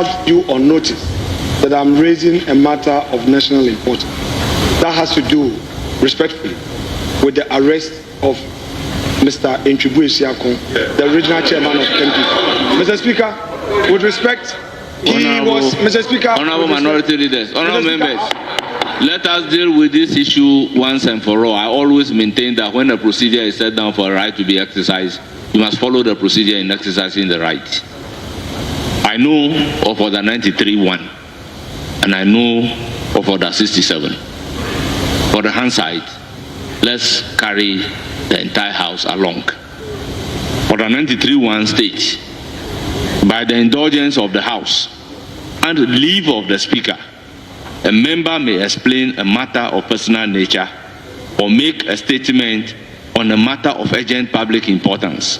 without you on notice that I'm raising a matter of national importance. That has to do, respectfully, with the arrest of Mr. Ntwibwe Siakon, the original chairman of NPP. Mr. Speaker, with respect, Mr. Speaker, Honorable Minority Leaders, Honorable Members, let us deal with this issue once and for all. I always maintain that when a procedure is set down for a right to be exercised, you must follow the procedure in exercising the right. I know of Order 93-1, and I know of Order 67. For the hand side, let's carry the entire House along. Order 93-1 states, by the indulgence of the House and leave of the Speaker, a member may explain a matter of personal nature or make a statement on a matter of urgent public importance.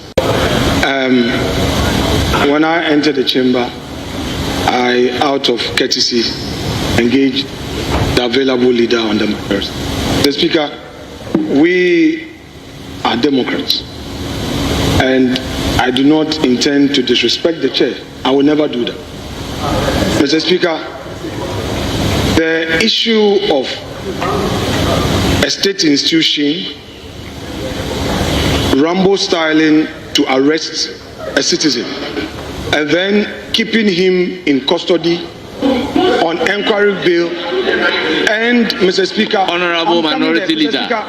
When I entered the chamber, I, out of courtesy, engaged the available leader on the matters. The Speaker, we are Democrats, and I do not intend to disrespect the chair. I will never do that. Mr. Speaker, the issue of a state institution Rambo styling to arrest a citizen and then keeping him in custody on inquiry bail, and Mr. Speaker, Honorable Minority Leader, by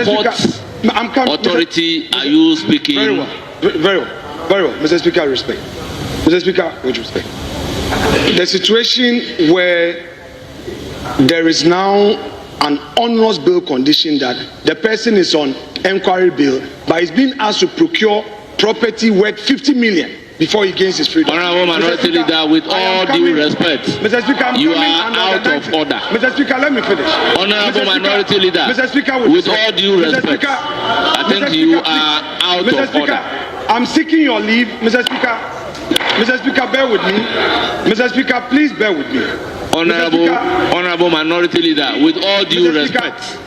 what authority are you speaking? Very well, Mr. Speaker, respect. Mr. Speaker, with respect. The situation where there is now an onerous bail condition that the person is on inquiry bail, but is being asked to procure property worth 50 million before he gains his freedom. Honorable Minority Leader, with all due respect, Mr. Speaker, you are out of order. Mr. Speaker, let me finish. Honorable Minority Leader, Mr. Speaker, with all due respect, I think you are out of order. I'm seeking your leave, Mr. Speaker. Mr. Speaker, bear with me. Mr. Speaker, please bear with me. Honorable Minority Leader, with all due respect,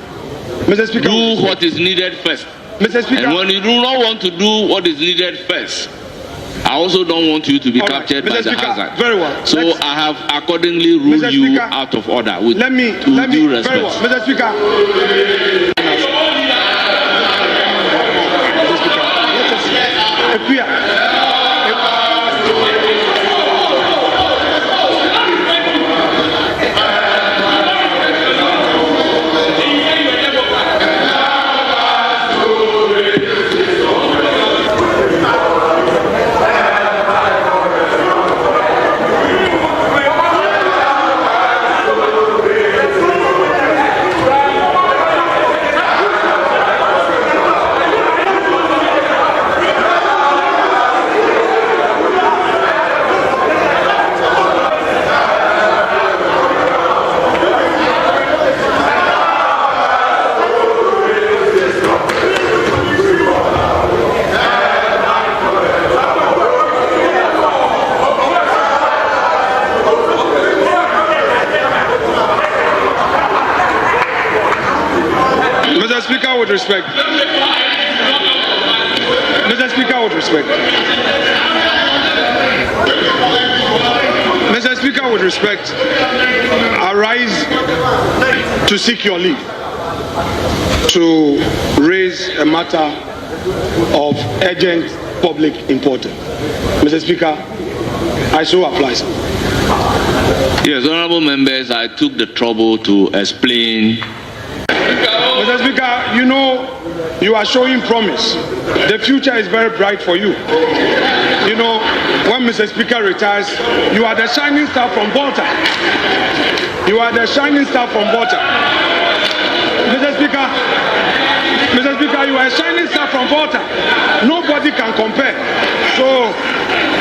Mr. Speaker, do what is needed first. Mr. Speaker, and when you do not want to do what is needed first, I also don't want you to be captured by the hazard. Very well. So I have accordingly ruled you out of order with due respect. Very well. Mr. Speaker. Mr. Speaker, with respect. Mr. Speaker, with respect. Mr. Speaker, with respect, I rise to seek your leave to raise a matter of urgent public importance. Mr. Speaker, I so apply, sir. Yes, honorable members, I took the trouble to explain. Mr. Speaker, you know, you are showing promise. The future is very bright for you. You know, when Mr. Speaker retires, you are the shining star from Volta. You are the shining star from Volta. Mr. Speaker, you are a shining star from Volta. Nobody can compare. So,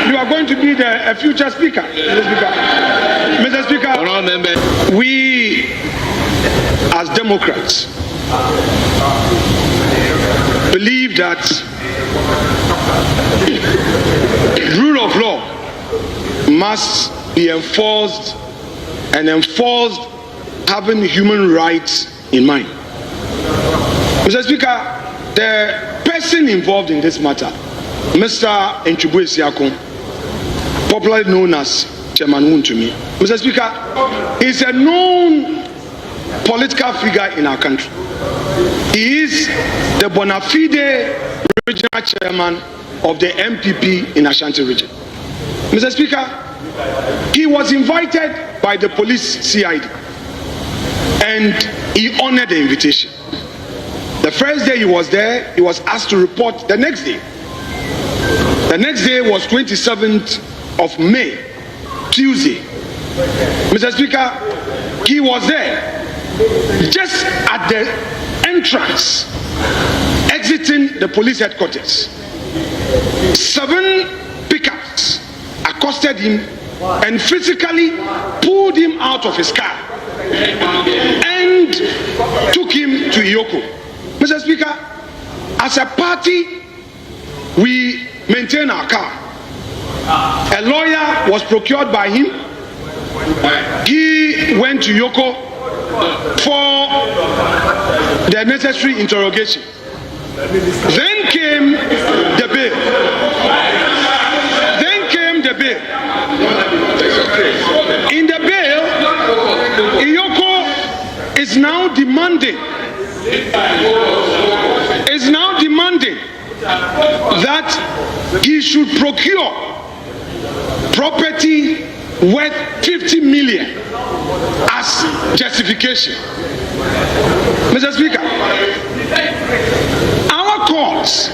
you are going to be a future speaker, Mr. Speaker. We, as Democrats, believe that rule of law must be enforced, and enforced having human rights in mind. Mr. Speaker, the person involved in this matter, Mr. Ntwibwe Siakon, popularly known as Chairman Wontumi. Mr. Speaker, is a known political figure in our country. He is the bona fide regional chairman of the MPP in Ashanti region. Mr. Speaker, he was invited by the police CID and he honored the invitation. The first day he was there, he was asked to report the next day. The next day was 27th of May, Tuesday. Mr. Speaker, he was there just at the entrance, exiting the police headquarters. 7 pickups accosted him and physically pulled him out of his car and took him to Iyoko. Mr. Speaker, as a party, we maintain our car. A lawyer was procured by him. He went to Iyoko for the necessary interrogation. Then came the bail. In the bail, Iyoko is now demanding that he should procure property worth 50 million as justification. Mr. Speaker, our courts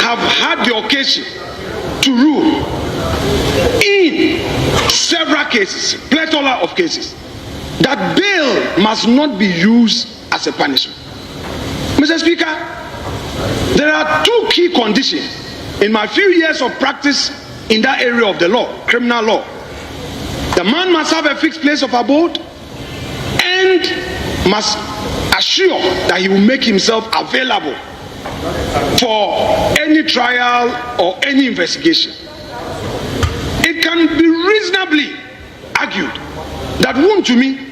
have had the occasion to rule in several cases, plethora of cases, that bail must not be used as a punishment. Mr. Speaker, there are 2 key conditions in my few years of practice in that area of the law, criminal law. The man must have a fixed place of abode and must assure that he will make himself available for any trial or any investigation. It can be reasonably argued that Wontumi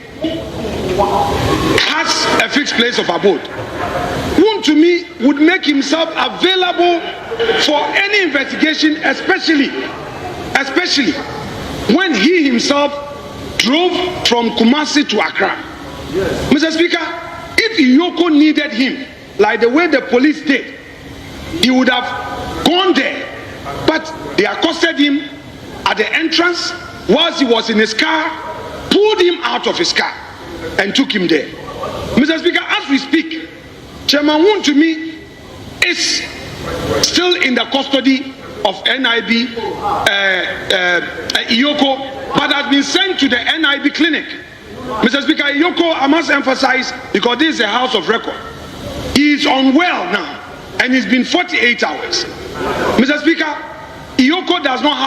has a fixed place of abode. Wontumi would make himself available for any investigation, especially when he himself drove from Kumasi to Accra. Mr. Speaker, if Iyoko needed him, like the way the police did, he would have gone there. But they accosted him at the entrance whilst he was in his car, pulled him out of his car and took him there. Mr. Speaker, as we speak, Chairman Wontumi is still in the custody of NIB Iyoko, but has been sent to the NIB clinic. Mr. Speaker, Iyoko, I must emphasize, because this is a house of record, he is unwell now and it's been 48 hours. Mr. Speaker, Iyoko does not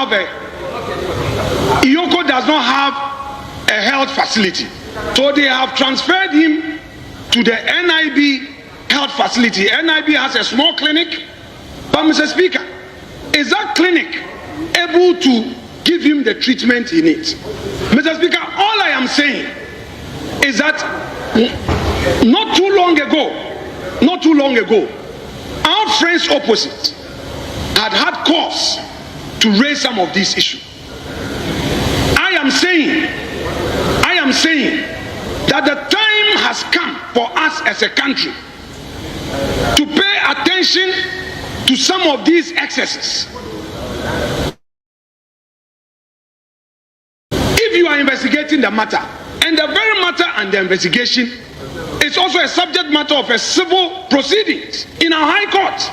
have a health facility, so they have transferred him to the NIB health facility. NIB has a small clinic, but Mr. Speaker, is that clinic able to give him the treatment he needs? Mr. Speaker, all I am saying is that not too long ago, our friends opposite had cause to raise some of these issues. I am saying that the time has come for us as a country to pay attention to some of these excesses. If you are investigating the matter, and the very matter and the investigation is also a subject matter of a civil proceedings in our high court,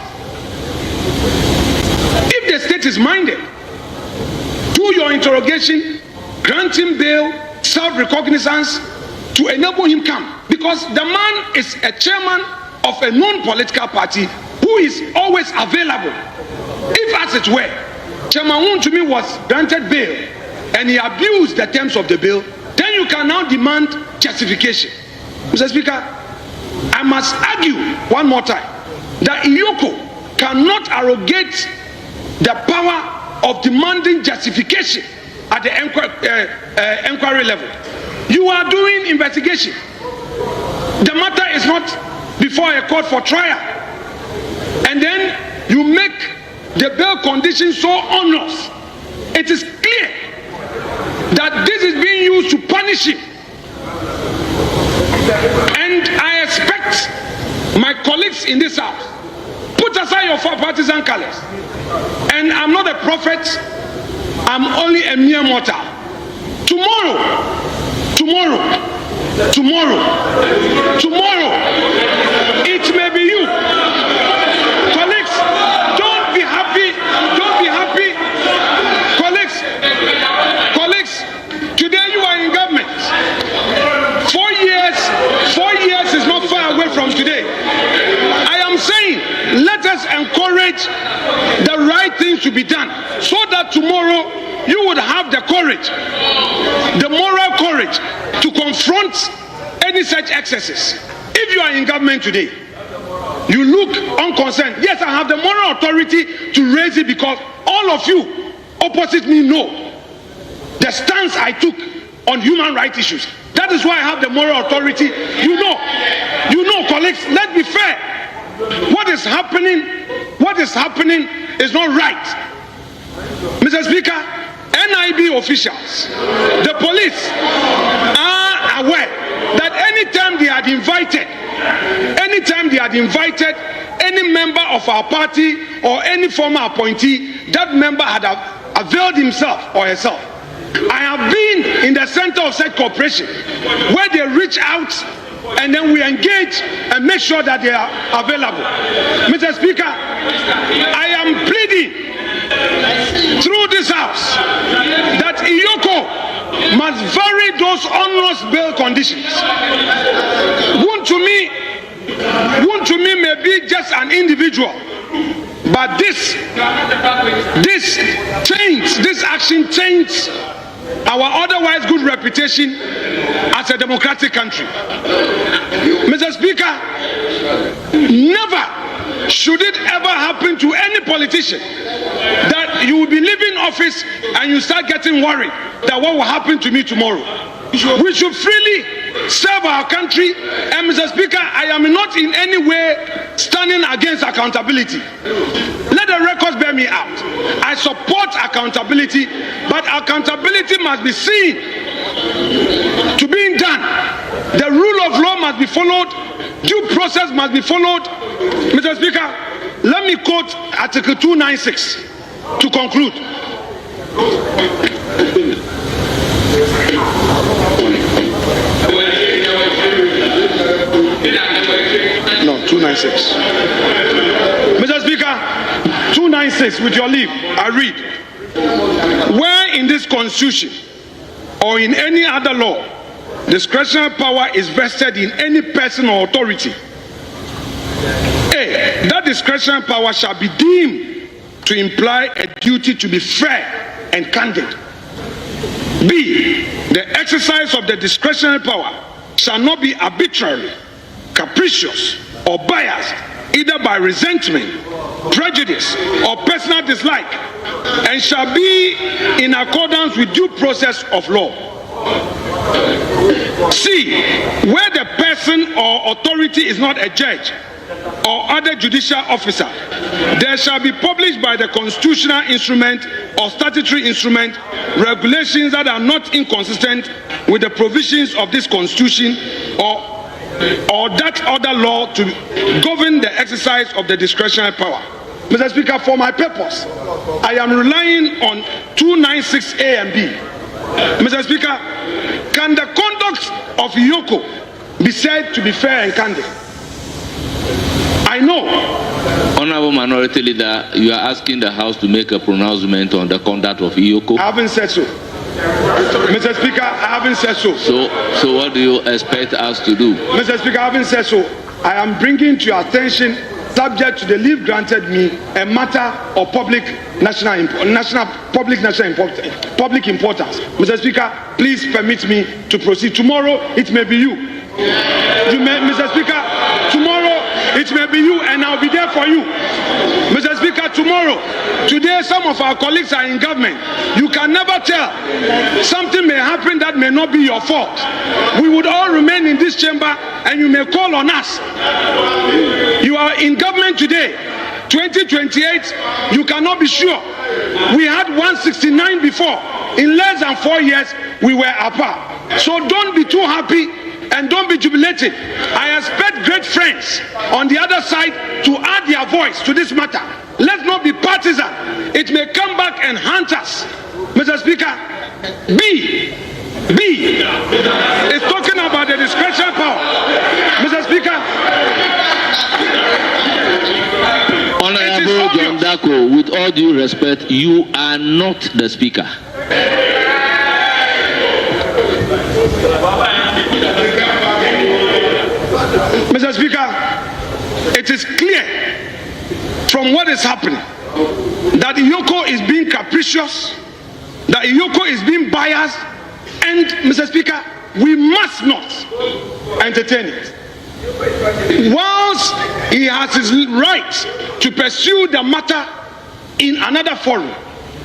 if the state is minded, do your interrogation, grant him bail, self-recognizance to enable him come, because the man is a chairman of a non-political party who is always available. If, as it were, Chairman Wontumi was granted bail and he abused the terms of the bail, then you can now demand justification. Mr. Speaker, I must argue one more time that Iyoko cannot arrogate the power of demanding justification at the inquiry level. You are doing investigation. The matter is not before a court for trial. And then you make the bail conditions so onerous. It is clear that this is being used to punish him. And I expect my colleagues in this house, put aside your partisan colors. And I'm not a prophet, I'm only a mere mortal. Tomorrow, it may be you. Colleagues, don't be happy. Colleagues, today you are in government. 4 years is not far away from today. I am saying, let us encourage the right things to be done, so that tomorrow you would have the courage, the moral courage to confront any such excesses. If you are in government today, you look unconcerned. Yes, I have the moral authority to raise it, because all of you opposite me know the stance I took on human rights issues. That is why I have the moral authority. You know, colleagues, let's be fair. What is happening is not right. Mr. Speaker, NIB officials, the police are aware that anytime they had invited any member of our party or any former appointee, that member had availed himself or herself. I have been in the center of such cooperation, where they reach out and then we engage and make sure that they are available. Mr. Speaker, I am pleading through this house that Iyoko must vary those onerous bail conditions. Wontumi may be just an individual, but this action changed our otherwise good reputation as a democratic country. Mr. Speaker, never should it ever happen to any politician that you will be leaving office and you start getting worried that what will happen to me tomorrow. We should freely serve our country. And Mr. Speaker, I am not in any way standing against accountability. Let the records bear me out. I support accountability, but accountability must be seen to being done. The rule of law must be followed. Due process must be followed. Mr. Speaker, let me quote Article 296 to conclude. No, 296. Mr. Speaker, 296, with your leave, I read. Where in this constitution or in any other law, discretionary power is vested in any person or authority, A, that discretionary power shall be deemed to imply a duty to be fair and candid. B, the exercise of the discretionary power shall not be arbitrary, capricious, or biased, either by resentment, prejudice, or personal dislike, and shall be in accordance with due process of law. C, where the person or authority is not a judge or other judicial officer, there shall be published by the constitutional instrument or statutory instrument regulations that are not inconsistent with the provisions of this constitution or that other law to govern the exercise of the discretionary power. Mr. Speaker, for my purpose, I am relying on 296A and B. Mr. Speaker, can the conduct of Iyoko be said to be fair and candid? I know. Honorable Minority Leader, you are asking the House to make a pronouncement on the conduct of Iyoko. I haven't said so. Mr. Speaker, I haven't said so. So what do you expect us to do? Mr. Speaker, I haven't said so. I am bringing to your attention, subject to the leave granted me, a matter of public national importance. Mr. Speaker, please permit me to proceed. Tomorrow, it may be you. Mr. Speaker, tomorrow, it may be you, and I'll be there for you. Mr. Speaker, tomorrow, today, some of our colleagues are in government. You can never tell. Something may happen that may not be your fault. We would all remain in this chamber, and you may call on us. You are in government today. 2028, you cannot be sure. We had 169 before. In less than 4 years, we were apart. So don't be too happy and don't be jubilated. I expect great friends on the other side to add their voice to this matter. Let's not be partisan. It may come back and haunt us. Mr. Speaker, B is talking about the discretionary power. Mr. Speaker, Honorable John Dako, with all due respect, you are not the speaker. Mr. Speaker, it is clear from what is happening that Iyoko is being capricious, that Iyoko is being biased, and Mr. Speaker, we must not entertain it. Whilst he has his right to pursue the matter in another forum,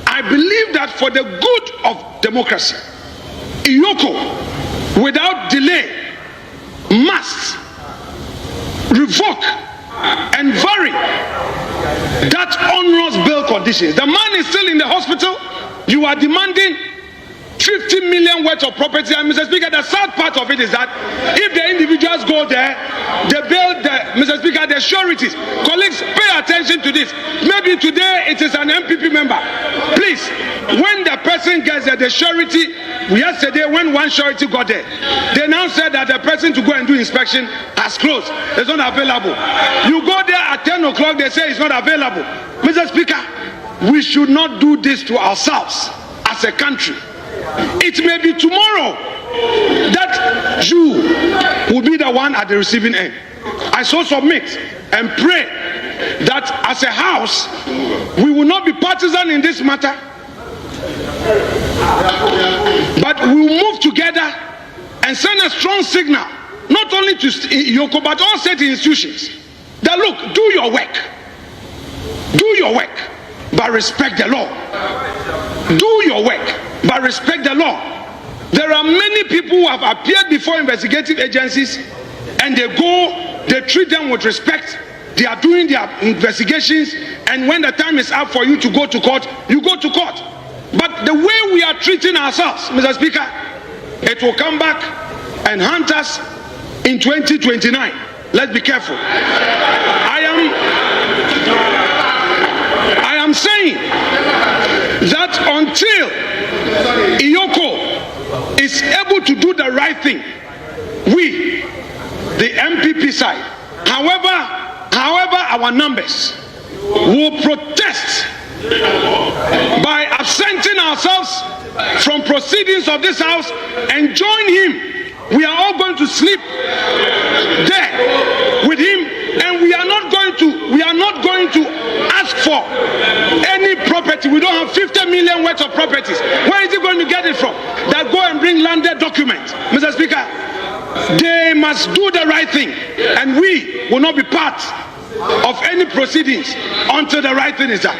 I believe that for the good of democracy, Iyoko, without delay, must revoke and vary that onerous bail conditions. The man is still in the hospital. You are demanding 50 million worth of property. And Mr. Speaker, the sad part of it is that if the individuals go there, they bail Mr. Speaker, the sureties. Colleagues, pay attention to this. Maybe today it is an MPP member. Please, when the person gets there, the surety, yesterday when one surety got there, they now said that the person to go and do inspection has closed. It's not available. You go there at 10 o'clock, they say it's not available. Mr. Speaker, we should not do this to ourselves as a country. It may be tomorrow that you will be the one at the receiving end. I so submit and pray that as a house, we will not be partisan in this matter, but we will move together and send a strong signal, not only to Iyoko, but all state institutions, that look, do your work, but respect the law. Do your work, but respect the law. There are many people who have appeared before investigative agencies and they treat them with respect. They are doing their investigations, and when the time is up for you to go to court, you go to court. But the way we are treating ourselves, Mr. Speaker, it will come back and haunt us in 2029. Let's be careful. I am saying that until Iyoko is able to do the right thing, we, the MPP side, however our numbers, will protest by absenting ourselves from proceedings of this house and join him. We are all going to sleep there with him, and we are not going to ask for any property. We don't have 50 million worth of properties. Where is he going to get it from? That go and bring landed documents. Mr. Speaker, they must do the right thing, and we will not be part of any proceedings until the right thing is done.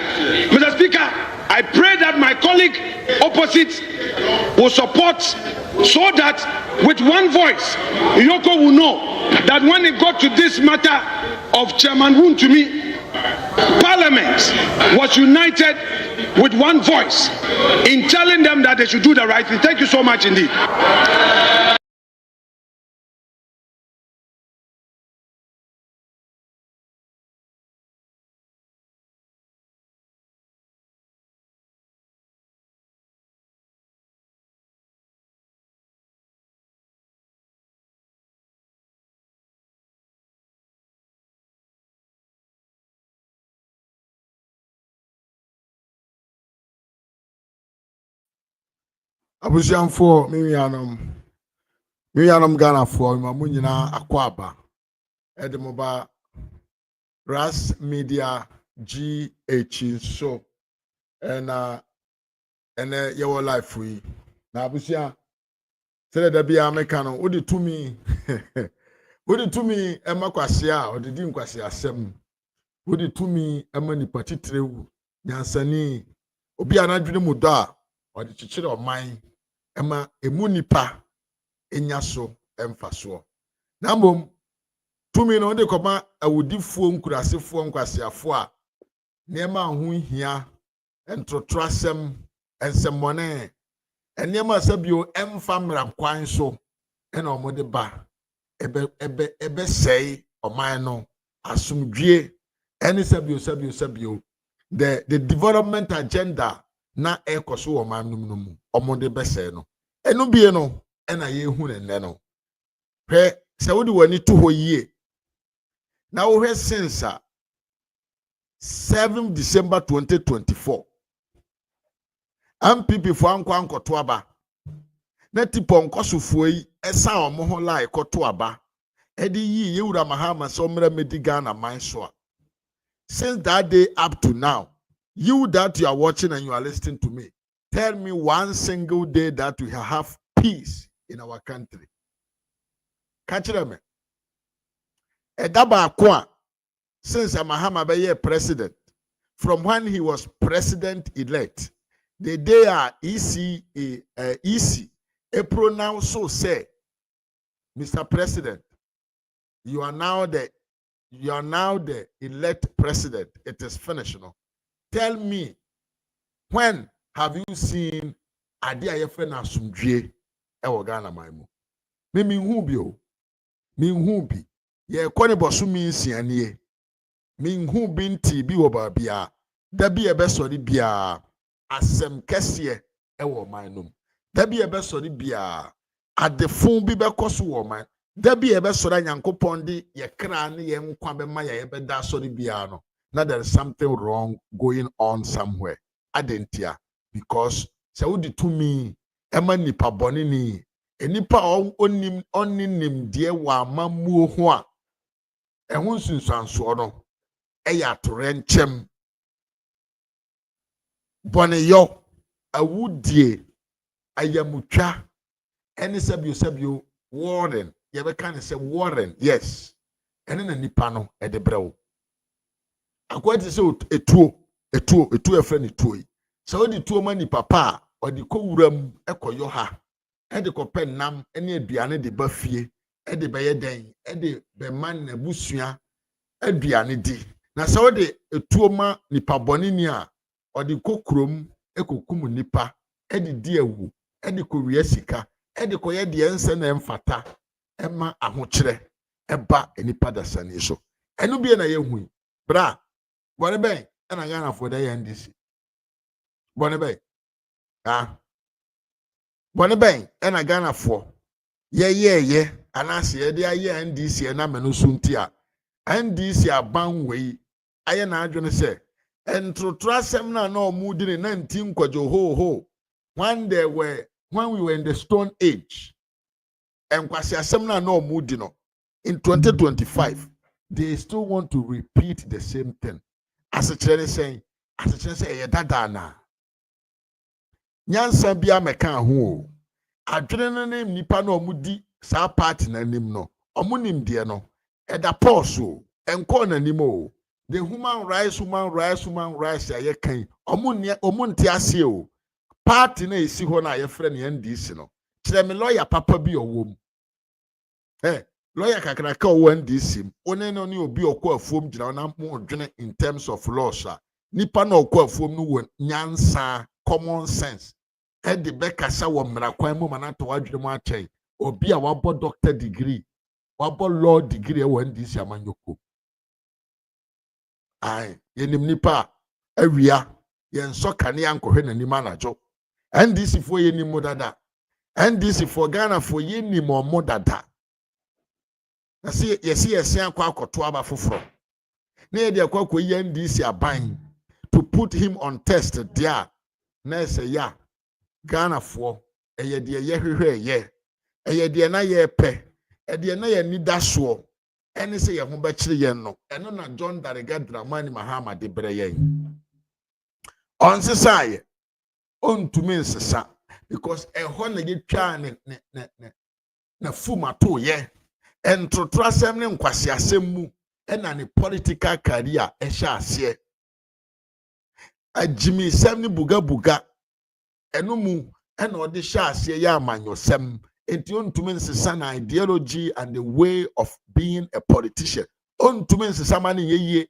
Mr. Speaker, I pray that my colleague opposite will support, so that with one voice, Iyoko will know that when it got to this matter of Chairman Wontumi, Parliament was united with one voice in telling them that they should do the right thing. Thank you so much indeed. Abusianfo miyanom Ghana for mamu nyina akwaba edemoba RAZ Media GH so ene yewo life yi na abusia sele da bia meka no wodi tumi emakwase a odidi nkwase asem wodi tumi emani patitrewu nyansani obi anadwene mu do a odi chichire oman ema emu nipa enya so emfa so na mbom tumi no de koma awudifuo nkurasefo nkwasiafo a niema ho hia entrotrasem ensemone eniema sabio emfa mra kwan so ena omode ba ebe sei oman no asumdwie eni sabio the development agenda na ekoso oman num omode be sei no enu bie no ena ye hu ne no hwe se wodi wani to ho yie na wo hwe since 7 December 2024 MPP for ankwa nkoto aba na tipo nkosofo yi esa omo ho lai koto aba edi yi yewura mahama so mra mediga na man so a since that day up to now you that you are watching and you are listening to me tell me one single day that we have peace in our country catch them edaba akwa since Mahama be president from when he was president elect the day EC pronounce so say Mr. President you are now the elect president. It is finished now. Tell me, when have you seen Adia Yefena Sumdwe ewo Ghana maimu? Me hubi o. Me hubi. Ye kone bosu mi nsianie. Me hubi nti bi wo babia. Dabi ebe sori bia. Asem kesye ewo mainum. Dabi ebe sori bia. Adefun bi be kosu wo man. Dabi ebe sora nyankopon di ye kra ne ye nkwa be ma ye be da sori bia no. Now there is something wrong going on somewhere. Adentia because se wodi to me ema nipa boni ni enipa onim die wa mamuo ho a ehun sunsanso no eya torenchem boni yo awudie ayamutwa eni sabio warden ye be kan say warden yes eni na nipa no edebrewo akwati se etuo efre ni tuo yi se odi tuo mani papa odi ko wuram ekoyo ha e de ko pennam ene aduane de ba fie e de beye den e de be man na busua aduane di na se odi etuo ma nipa boni ni a odi kokrom ekokum nipa e de di awu e de ko wie sika e de ko ye de ense na emfata ema ahokere eba enipa dasani so enu bie na ye hu bra bone ben na Ghana for the NDC bone ben bone ben na Ghana for ye anase ye de aye NDC na menu sunti a NDC aban wei aye na adwene se entrotrasem na omudi ne 19 kwajo ho when we were in the stone age enkwasi asem na omudi no in 2025 they still want to repeat the same thing. As a chere say ye dada na nyansa bia meka ho adwene no nem nipa na omudi sa party na nim no omunim de no eda pause enko na nim o the human rights aye kan omunti ase o party na esi ho na ye frɛ ne NDC no kire me lawyer papa bi owom lawyer kakraka owo NDC one no ni obi okọ afuom gina na mo dwene in terms of laws nipa na okọ afuom no won nyansa common sense e de be kasa wo mrakwan mu manato wadwene mu akyɛn obi a wabo doctor degree wabo law degree wo NDC amanyoko ai yenim nipa awia yenso kane ankohwe nanim anajo NDC fo yenim dada NDC for Ghana for yenim omo dada na see yesi akwa akoto aba foforo na ye de akwa koyi NDC aban to put him on test there na say ya Ghana for eye de ye hwehwe eye de na ye pe de na ye nidaso ene say ye ho ba kire ye no eno na John Darega Dramani Mahama de bre ye on sesaye ontumi nsesa because ho na ye twa na fuma to ye entrotrasem ne nkwasi asem mu ena ne political career ehya ase ajimi sem ne buga eno mu ena ode hya ase ya amanyosem enti ontumi nsesa na ideology and the way of being a politician ontumi nsesa ma ne yeye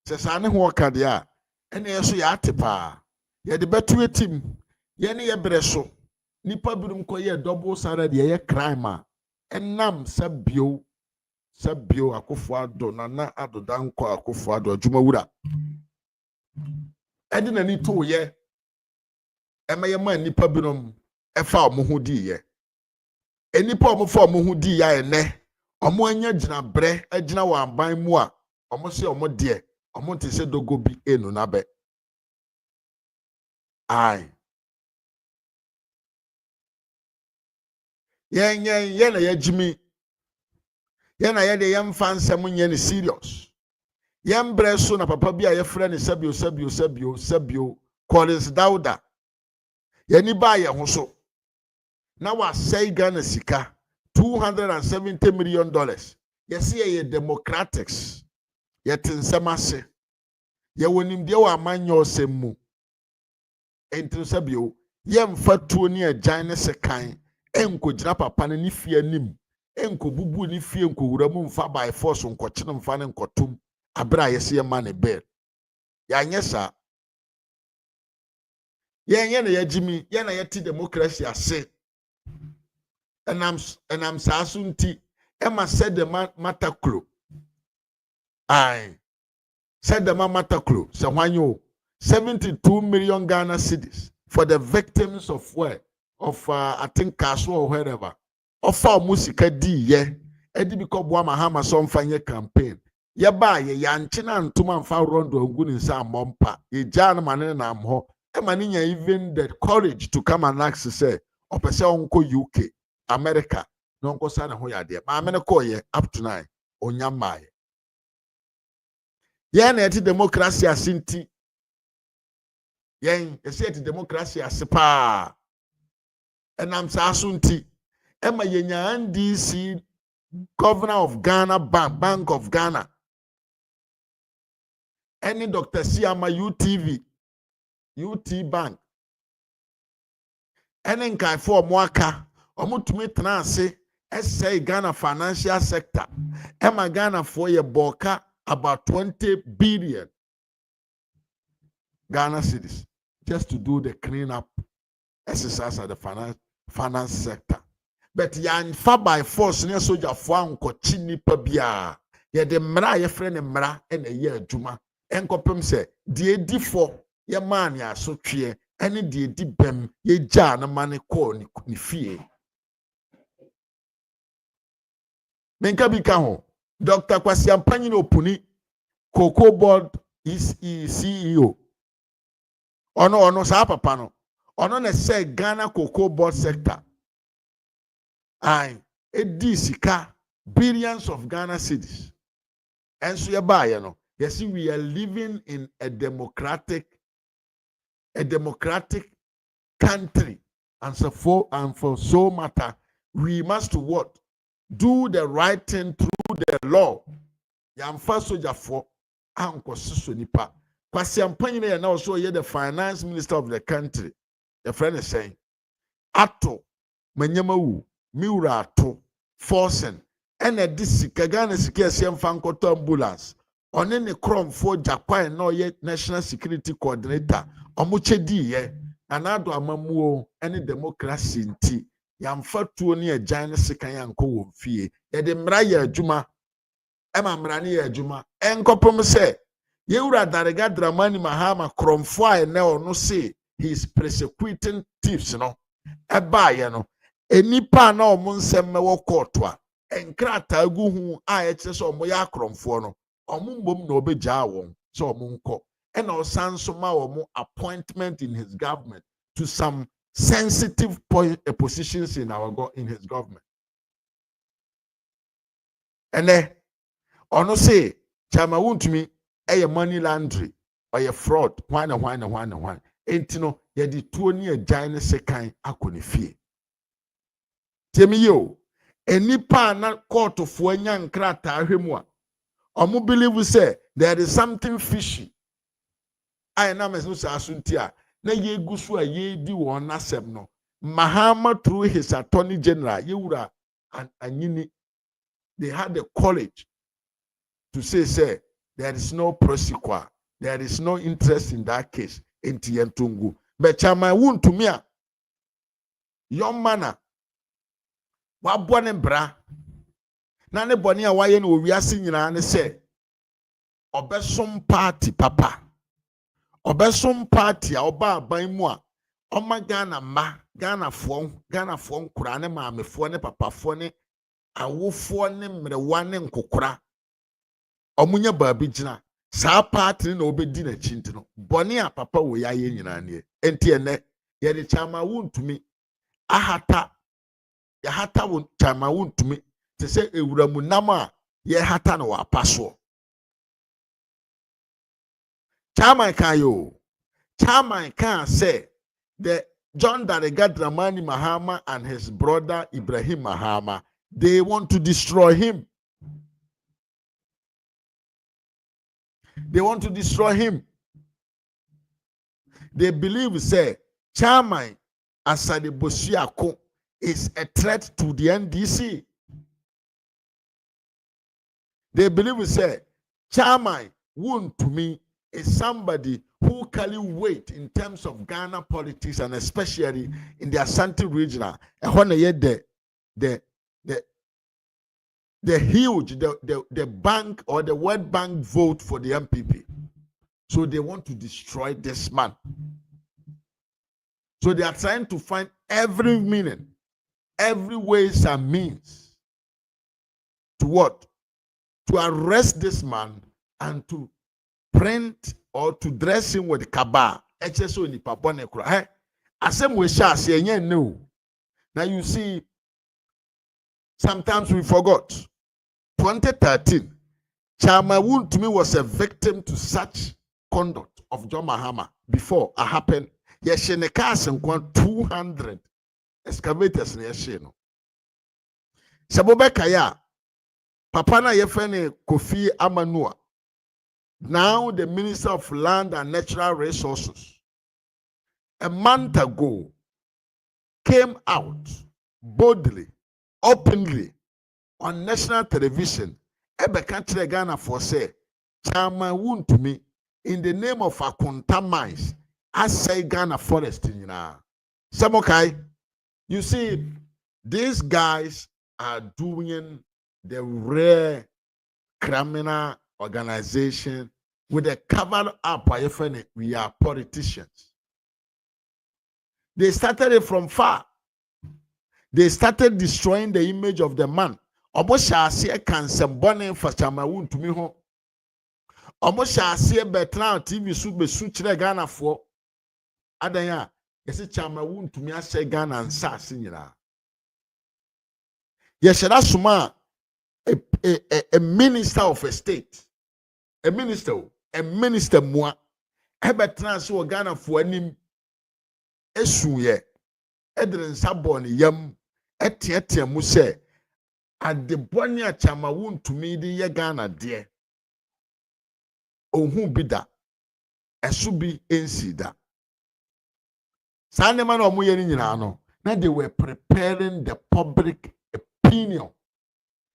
Sesane ho ka de a ene yeso ya atepa ye de betu etim ye ne ye breso nipa birum ko ye double sara de ye crime a enam sabio akofo ado na adoda nko akofo ado adwuma wura edi na ni to ye emaye ma nipa birum efa omo ho di ye enipa omo fa omo ho di ya ene omo anya gina bre agina wa ban mu a omo se omo de omo te se dogo bi enu na be ai yen na yagimi yen na ye de yem fa nsem nye ne serious yem bre so na papa bi a ye frɛ ne sabio Collins Dauda yani ba ye ho so na wa sei Ghana sika $270 million yes ye democratics ye tinsem ase ye wonim de wa amanyo semu enti sabio yem fa tuo ni agyan ne sekan enko gira papa ne fie anim enko bubu ni fie enko wura mu mfa by force enko kyene mfa ne nkotum abra yesi ye ma ne bel ya nyesa ye na yagimi ye na yeti democracy ase enam saasunti ema said the mataklo ai said the mataklo se hwanyo 72 million Ghana cedis for the victims of where of I think Castle or wherever offer musika di ye edi biko boa mahama so mfanye campaign ye ba ye yanche na ntuma mfa rondo ogu ni nsa mompa ye jan mane na amho e mane nya even the courage to come and ask say opese onko UK America no nko sa na ho yade ma me ne ko ye up to now onyamaye ye na eti democracy asinti yen ese democracy asepa enam saasunti ema yenya NDC governor of Ghana Bank of Ghana any Dr. Siama UT Bank any nkaifo omoaka omutumi tenase say Ghana financial sector ema Ghana for ye boka about 20 billion Ghana cedis just to do the clean up exercise at the finance sector. But yan fa by force ne soldier fo ankochi nipa bia ye de mra ye frɛ ne mra na ye adwuma enkopem se de edi fo ye man ya so twe ene de edi bem ye gya na mane call ni fie menka bi ka ho Dr. Kwasi Ampanyi no opuni Cocoa Board is CEO ono sa papa no ono na say Ghana Cocoa Board sector edi sika billions of Ghana cedis and so ye ba ye no yes we are living in a democratic country and for so matter we must what do the right thing through the law yamfa soja for anko siso nipa Kwasi Ampanyi na now so ye the finance minister of the country the friend is saying ato manyama wu miura ato forcing ene disika Ghana sika ese mfa nkoto ambulance one ne kromfo Japan na ye national security coordinator omuchedi ye anado amamuo ene democracy nti yamfa tuo ne agyan ne sika yanko wo fie ye de mra ye adwuma ema mra ne ye adwuma enkopom se yewura darega Dramani Mahama kromfo a ene ono se he is persecuting thieves no eba ye no enipa na omo nsem mewo court a enkrata gu hu a eche so omo ya kromfo no omo mbom na obegya won so omo nko e na osanso ma omo appointment in his government to some sensitive positions in his government ene ono say chama wontumi eye money laundry or ye fraud why entino ye di tuo ni agyan ne sekan akoni fie Temiyo, enipa na court fo anya nkrata ahwemu a omo believe say there is something fishy I na meso asunti a na ye gusu a ye di won asem no Mahama through his attorney general yewura and anyini they had the courage to say There is no prosecutor. There is no interest in that case. Enti yentungu. But Chairman wontumi young man wa bone bra. Na ne bone a waye no wiase nyina ne se obesom party papa. Obesom party a oba aban mu a oma Ghana ma Ghana fo nkura ne maamefo ne papafo ne awofo ne mrewa ne nkokora omunya baabi gina saa party na obedi na chinti no bone a papa wo ya ye nyina ne enti ene ye de Chairman wontumi ahata ya hata wo Chairman wontumi te se ewuramu nam a ye hata no wa paso Chairman kayo Chairman can say the John Dariga Dramani Mahama and his brother Ibrahim Mahama, they want to destroy him. They want to destroy him. They believe, say, Chairman Asade Bosiako is a threat to the NDC. They believe, say, Chairman wontumi is somebody who carry weight in terms of Ghana politics and especially in the Ashanti region. And when the huge the bank or the World Bank vote for the MPP. So they want to destroy this man. So they are trying to find every meaning, every ways and means to what? To arrest this man and to print or to dress him with kaba. HSO ni papone kura. Asem we sha se no. Now you see, sometimes we forgot. 2013, Chairman wontumi was a victim to such conduct of John Mahama before it happened. Yeshe ne cars and 200 excavators ne yeshe no. Sabobe kaya, papa na yefene Kofi Amanua, now the Minister of Land and Natural Resources, a month ago, came out boldly, openly, on national television, ebe country Ghana for say, Chairman wontumi in the name of Akunta mines, I say Ghana forest in Samokai, you see, these guys are doing the rare criminal organization with a cover up. We are politicians. They started it from far. They started destroying the image of the man. Almost shall see a cancer burning for Chairman wontumi ho. Almost shall see a Bertrand TV soup be suture Ghana for Adanya. Yes, Chairman wontumi ase Ghana and Sas in yina. Yes, that's suma a minister of a state. A minister moi. A Bertrand so Ghana for anim esuye. Edren sabon yam etiete mu se ade boni a Chairman wontumi de ye Ghana de ohun bida esu bi ensida sane man omo ye ni nyina no na they were preparing the public opinion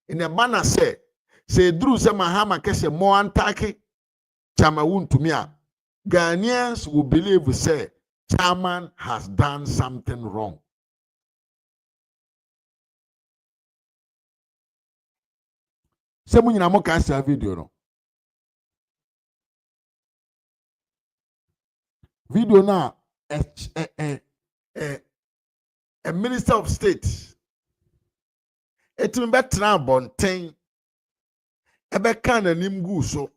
in a manner say dru se Mahama kese mo antake Chairman wontumi a Ghanaians will believe say Chairman has done something wrong. Semu nyina mo ka sa video no. Video na a minister of state. Etimi betra bonten. Ebe kan anim gu so.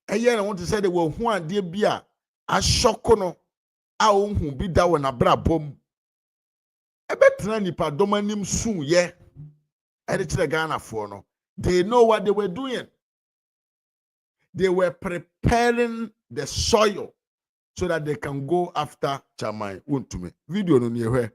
Eye na want to say they were hu ade bia ashoko no a ohun bi da wona brabom. Ebe tra nipa domanim sun ye. Ghana for no. They know what they were doing. They were preparing the soil so that they can go after Chairman wontumi. Video no near where.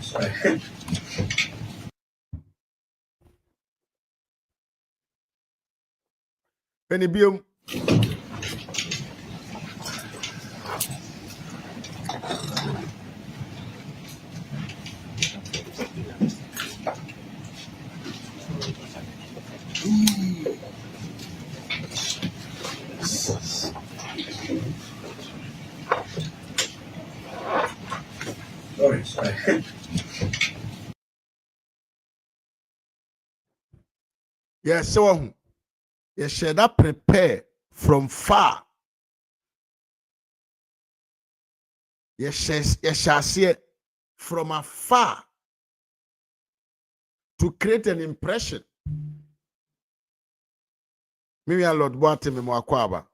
Sorry. Enibium. Sorry. Yes, so you should not prepare from far. You shall see it from afar to create an impression. Mimi a Lord Boate me mwakwaba.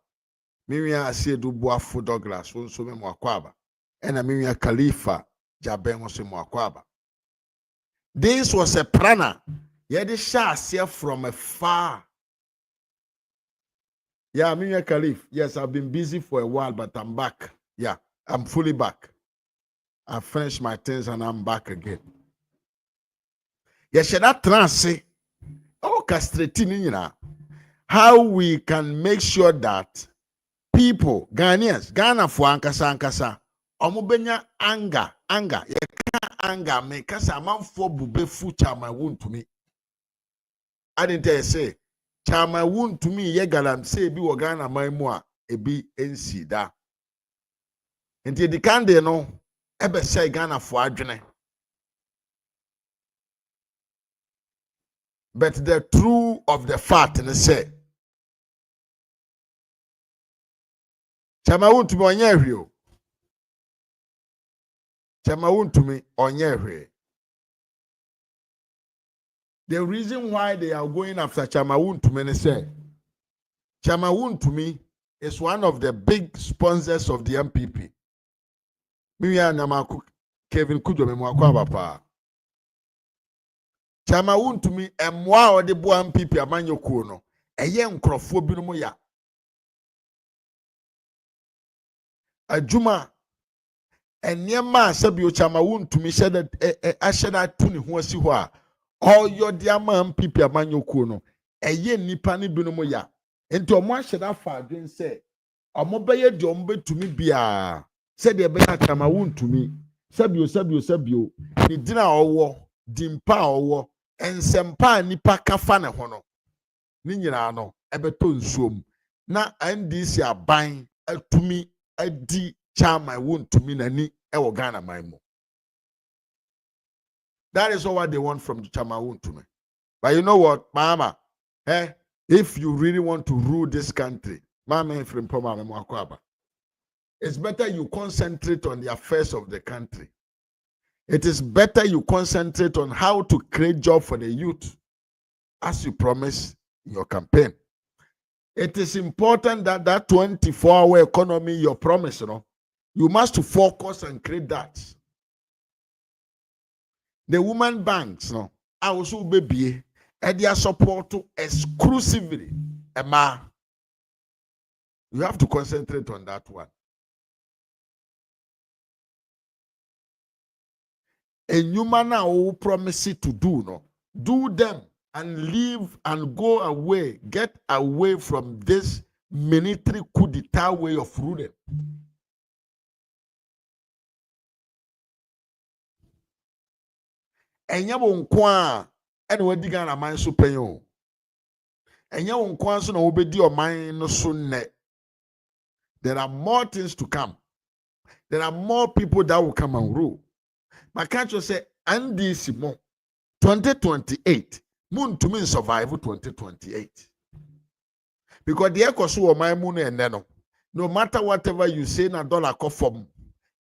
Mimi a Asiedu Boafo Douglas wonso me mwakwaba. And Mimi a Khalifa Jaben wonso mwakwaba. This was a prana. Yedi shall see from afar. Yeah, Mimi a Khalif. Yes, I've been busy for a while, but I'm back. Yeah, I'm fully back. I finished my things and I'm back again. Yes, that trance orchestrating how we can make sure that people, Ghanaians, Ghana for ankasa, omubenya anger, anger, make us a man for bube future my wound to me. I didn't say, chama wound to me, yegalam say be Ghana my moa, e be NC da. Until the candle no, ebe say Ghana for adjune. But the true of the fact and say, chama wound to me on your chama wound to me on your. The reason why they are going after Chama Wontumi say, Chama Wontumi is one of the big sponsors of the MPP. Mimi Namaku Kevin Kujo me mwakwa papa. Chama Wontumi emwa ode bo MPP amanyokuo no. Eye nkrofo binom ya. Adwuma enyema asabio Chama Wontumi sheda asheda tu ne ho asi ho a all your dear man people amanyokuo no. Eye nipa ne binom ya. Enti omo ahyeda fa adwen se omo beye de omo betumi bia se de be Chama Wontumi sabio ni dina owo dimpa owo ensempa nipa kafa ne ho no ni nyina no ebeto nsuom na NDC aban atumi adi Chama Wontumi nani ewo Ghana manmo. That is all what they want from Chama Wontumi. But you know what, mama, if you really want to rule this country, it's better you concentrate on the affairs of the country. It is better you concentrate on how to create jobs for the youth, as you promised in your campaign. It is important that that 24-hour economy, your promise, you must focus and create that. The women banks, also be and their support to exclusively Emma. You have to concentrate on that one. And you man now promise it to do them and leave and go away, get away from this military coup d'etat way of ruling. And you won't qua and we digan a man so pay you. And you won't qua so no obedi or mine no soon net. There are more things to come. There are more people that will come and rule. But can't you say, Andy Simon, 2028, moon to me survive 2028. Because the echo so my moon and no matter whatever you say, na dollar conform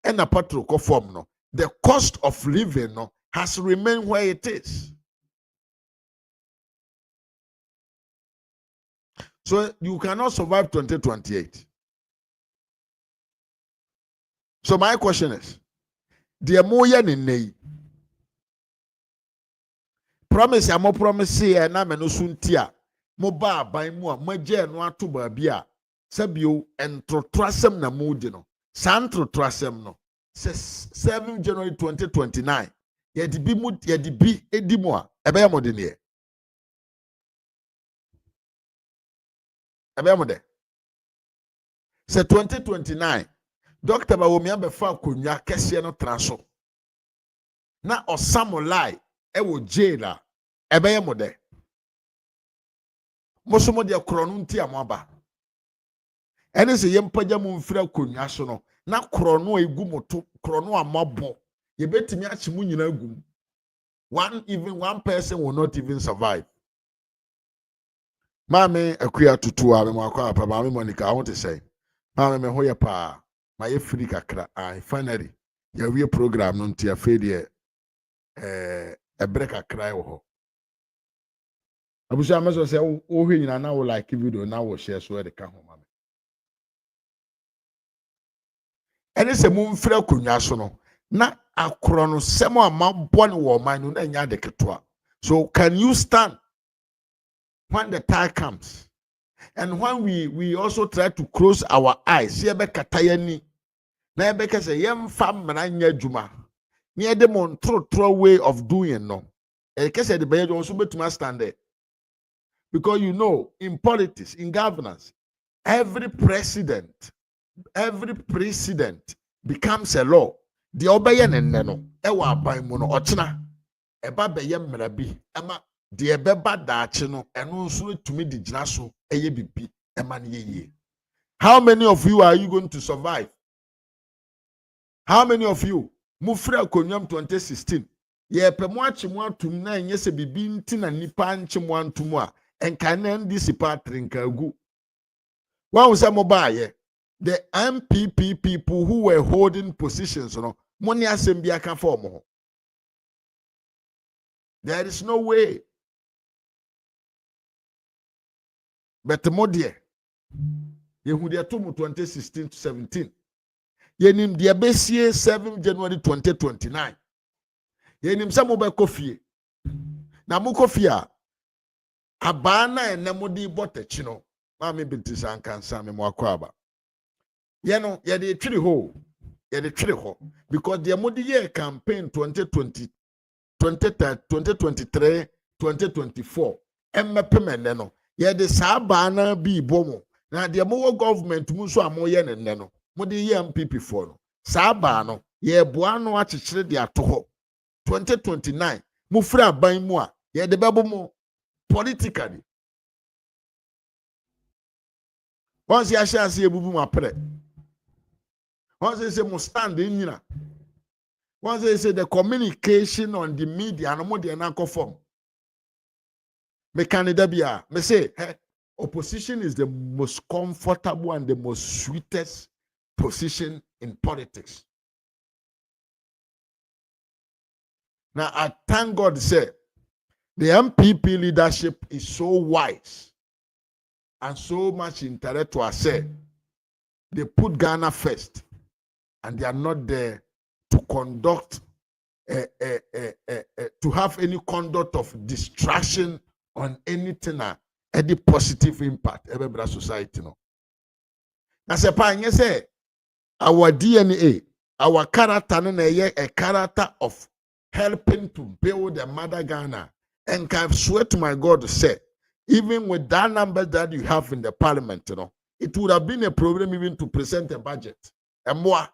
and a petrol conform no, the cost of living has remained where it is. So you cannot survive 2028. So my question is, the moya ni promise ya mo promise ya na me no suntia mo ba ban mu a mo je no ato ba bia sabio entrotrasem na mo di no santrotrasem no 7 January 2029 yɛde bi mu yɛde bi edi mu a ɛbɛyɛ mo de neɛ ɛbɛyɛ mo de sɛ 2029 Dr. Bawumia bɛfa akonnwa kɛseɛ no tra so na ɔsamolai ɛwɔ jail a ɛbɛyɛ mo de mo so mo de korɔ no nti amaba ɛne sɛ yɛmpagya mu mfiri akonnwa so no na korɔ no egu mo to korɔ no amabɔ yɛbɛtumi akyi mu nyina gu one person will not even survive. Mame akuya tutu a me makwa pa mame Monica I want to say mame me hoye pa ma ye free kakra finally ya wie program no ntia fe de break kakra wo ho abusa meso say wo hwe nyina na wo like video na wo share so e de ka ho mame ene se mu mfra konwa so no na akoro no semo amabɔ ne wo man no na nya de ketoa. So can you stand when the time comes and when we also try to close our eyes see ebe katayani na ebe kase yemfa mmara nya adwuma ne de mon trotro way of doing no e kase de be so betuma stand there because you know in politics in governance every precedent becomes a law. The obeye ne no e wa aban mu no ochina e ba beye mmara bi ema de ebeba daache no eno nso etumi di gina so eye bibi ema ne yeye. How many of you are you going to survive? How many of you mufra akonnwam 2016 ye pe mo ache mo atum na enye se bibi nti na nipa nche mo antum a enka na ndisi patrinka agu wa wo se mo baaye the MPP people who were holding positions no money asem bi aka for mo. There is no way. But mo dear yehu de to 2016 to 17 yenim de besie 7 January 2029 yenim se mo be kofie na mo kofie a abana enemo di botachi no ma me binti sankansa me mo akwa ye no ye de twiri ho because the modi year campaign 2020 2023 2024 mmepemene no ye de sabana bi bomo na de mo government mu so amoye ne no modi ye MPP for no saba no ye boa no akyekere de ato 2029 mu fira ban mu a ye de bebo mo politically once ya sha se ebubu ma pre. Once they say must stand in you. Once they say the communication on the media no more than anchor form. Me candidate me say hey, opposition is the most comfortable and the most sweetest position in politics. Now I thank God say the MPP leadership is so wise and so much intellectual say they put Ghana first. And they are not there to conduct, to have any conduct of distraction on anything, any positive impact, every society. No. Now, say, our DNA, our character, a character of helping to build the mother Ghana. And I swear to my God to say, even with that number that you have in the parliament, you know, it would have been a problem even to present a budget. And more.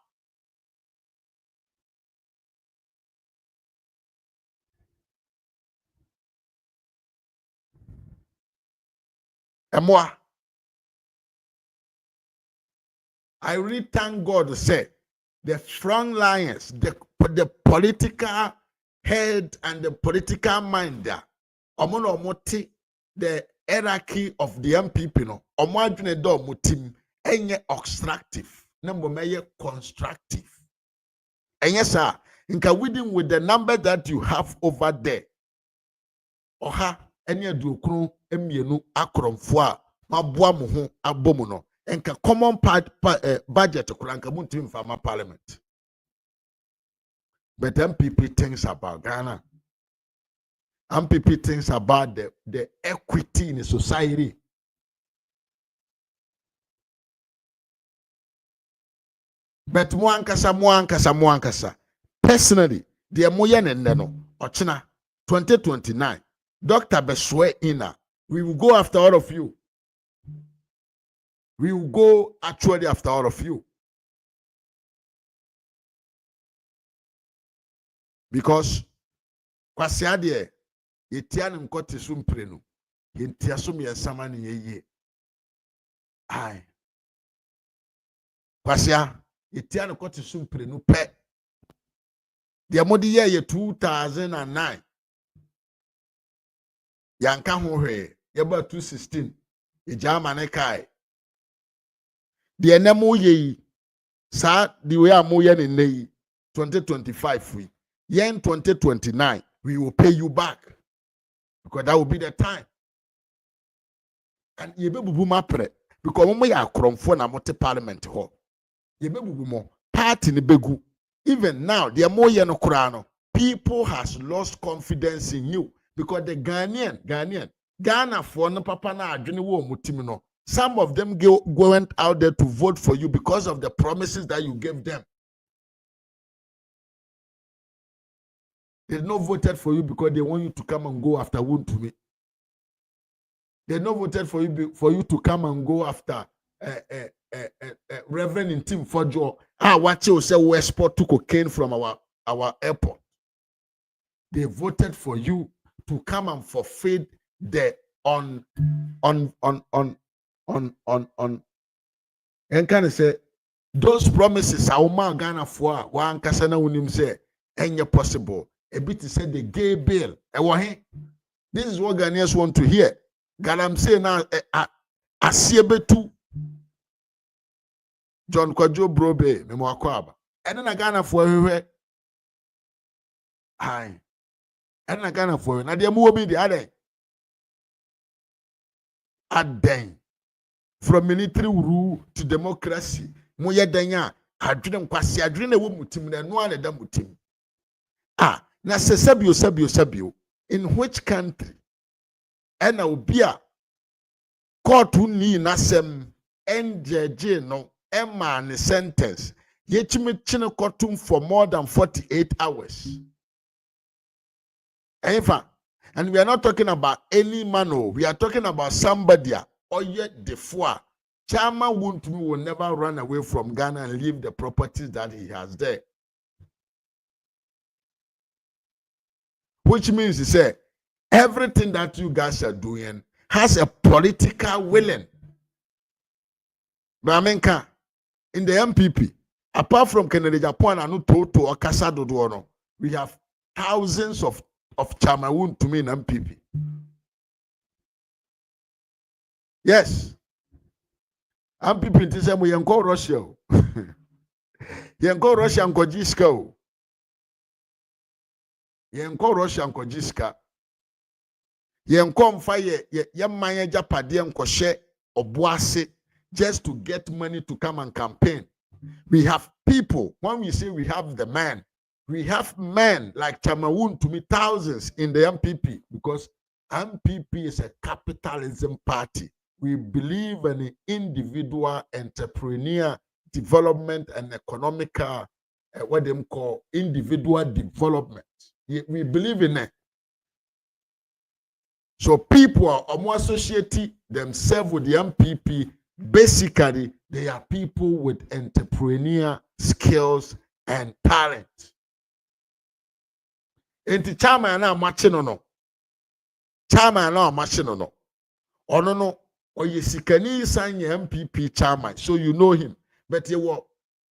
And more. I really thank God to say the front lines, the political head and the political mind there, the hierarchy of the MPP no, omadwene do mutim enye obstructive, number meye constructive. And yes, sir, inka with the number that you have over there, oha enye duokunu emienu akromfo a maboa mo ho abomu no enka common budget kuranka muntim fama parliament. But MPP thinks about Ghana. MPP thinks about the equity in the society. But mwankasa. Personally, the moyen and no ochina 2029 Dr. Beswe Ina, we will go after all of you. We will go actually after all of you. Because kwasiade yetia nem kote sumpre no yentia so me nsama ne yeye ai kwasia yetia ne kote sumpre no pe de modi ye 2009 yanka ho hwe ye ba 2016 ye jama ne kai de enemo ye sa the way amoye ne nei 2025 free yen 2029 we will pay you back because that will be the time. And ye be bubu mapre because mo ya akromfo na mote parliament ho ye be bubu mo party ni begu. Even now the mo ye no kura no people has lost confidence in you because the Ghana for no papa na adwene wo mutim no, some of them went out there to vote for you because of the promises that you gave them. They not voted for you because they want you to come and go after wontumi. They not voted for you to come and go after Reverend in Tim Fojo. Watch you say we export to cocaine from our airport. They voted for you to come and forfeit the on. And kind of say those promises are Ghana for one kasana unim say any possible. A bit said the gay bill. This is what Ghanaians want to hear. God, I'm saying now, I see a bit too. John Kwajo Brobe, Memo Akwaba. And then I Ghana for her. Aye. And I Ghana for her. Now, they move me the other. Aden. From military rule to democracy. Moya Danya. I didn't pass. I didn't know mutim. No one had mutim. Na sabio. In which country? And now be a court who need nasem NJJ no Emma ni sentence. Yechime chine courtroom for more than 48 hours. And we are not talking about any man. We are talking about somebody or yet the four. Chama wontumi will never run away from Ghana and leave the properties that he has there. Which means he said, everything that you guys are doing has a political willing. Bramenka, in the MPP, apart from Kennedy Japan and Toto or Casado Duono, we have thousands of Chamawun to me in MPP. Yes. MPP in this way, you go Russia. You go Russia and go Gisco. Yenko Russia and Kojiska. Yenko fire Yamaya Japadi and Koshe or Boise just to get money to come and campaign. We have people, when we say we have the man, we have men like Chamawun to me thousands in the MPP because MPP is a capitalism party. We believe in individual entrepreneur development and economical, what they call individual development. We believe in it. So people are more associating themselves with the MPP. Basically, they are people with entrepreneur skills and talent. And the chairman now matching on no. Chairman now matching on no. Oh no. Or you see, can you sign your MPP chairman? So you know him. But you were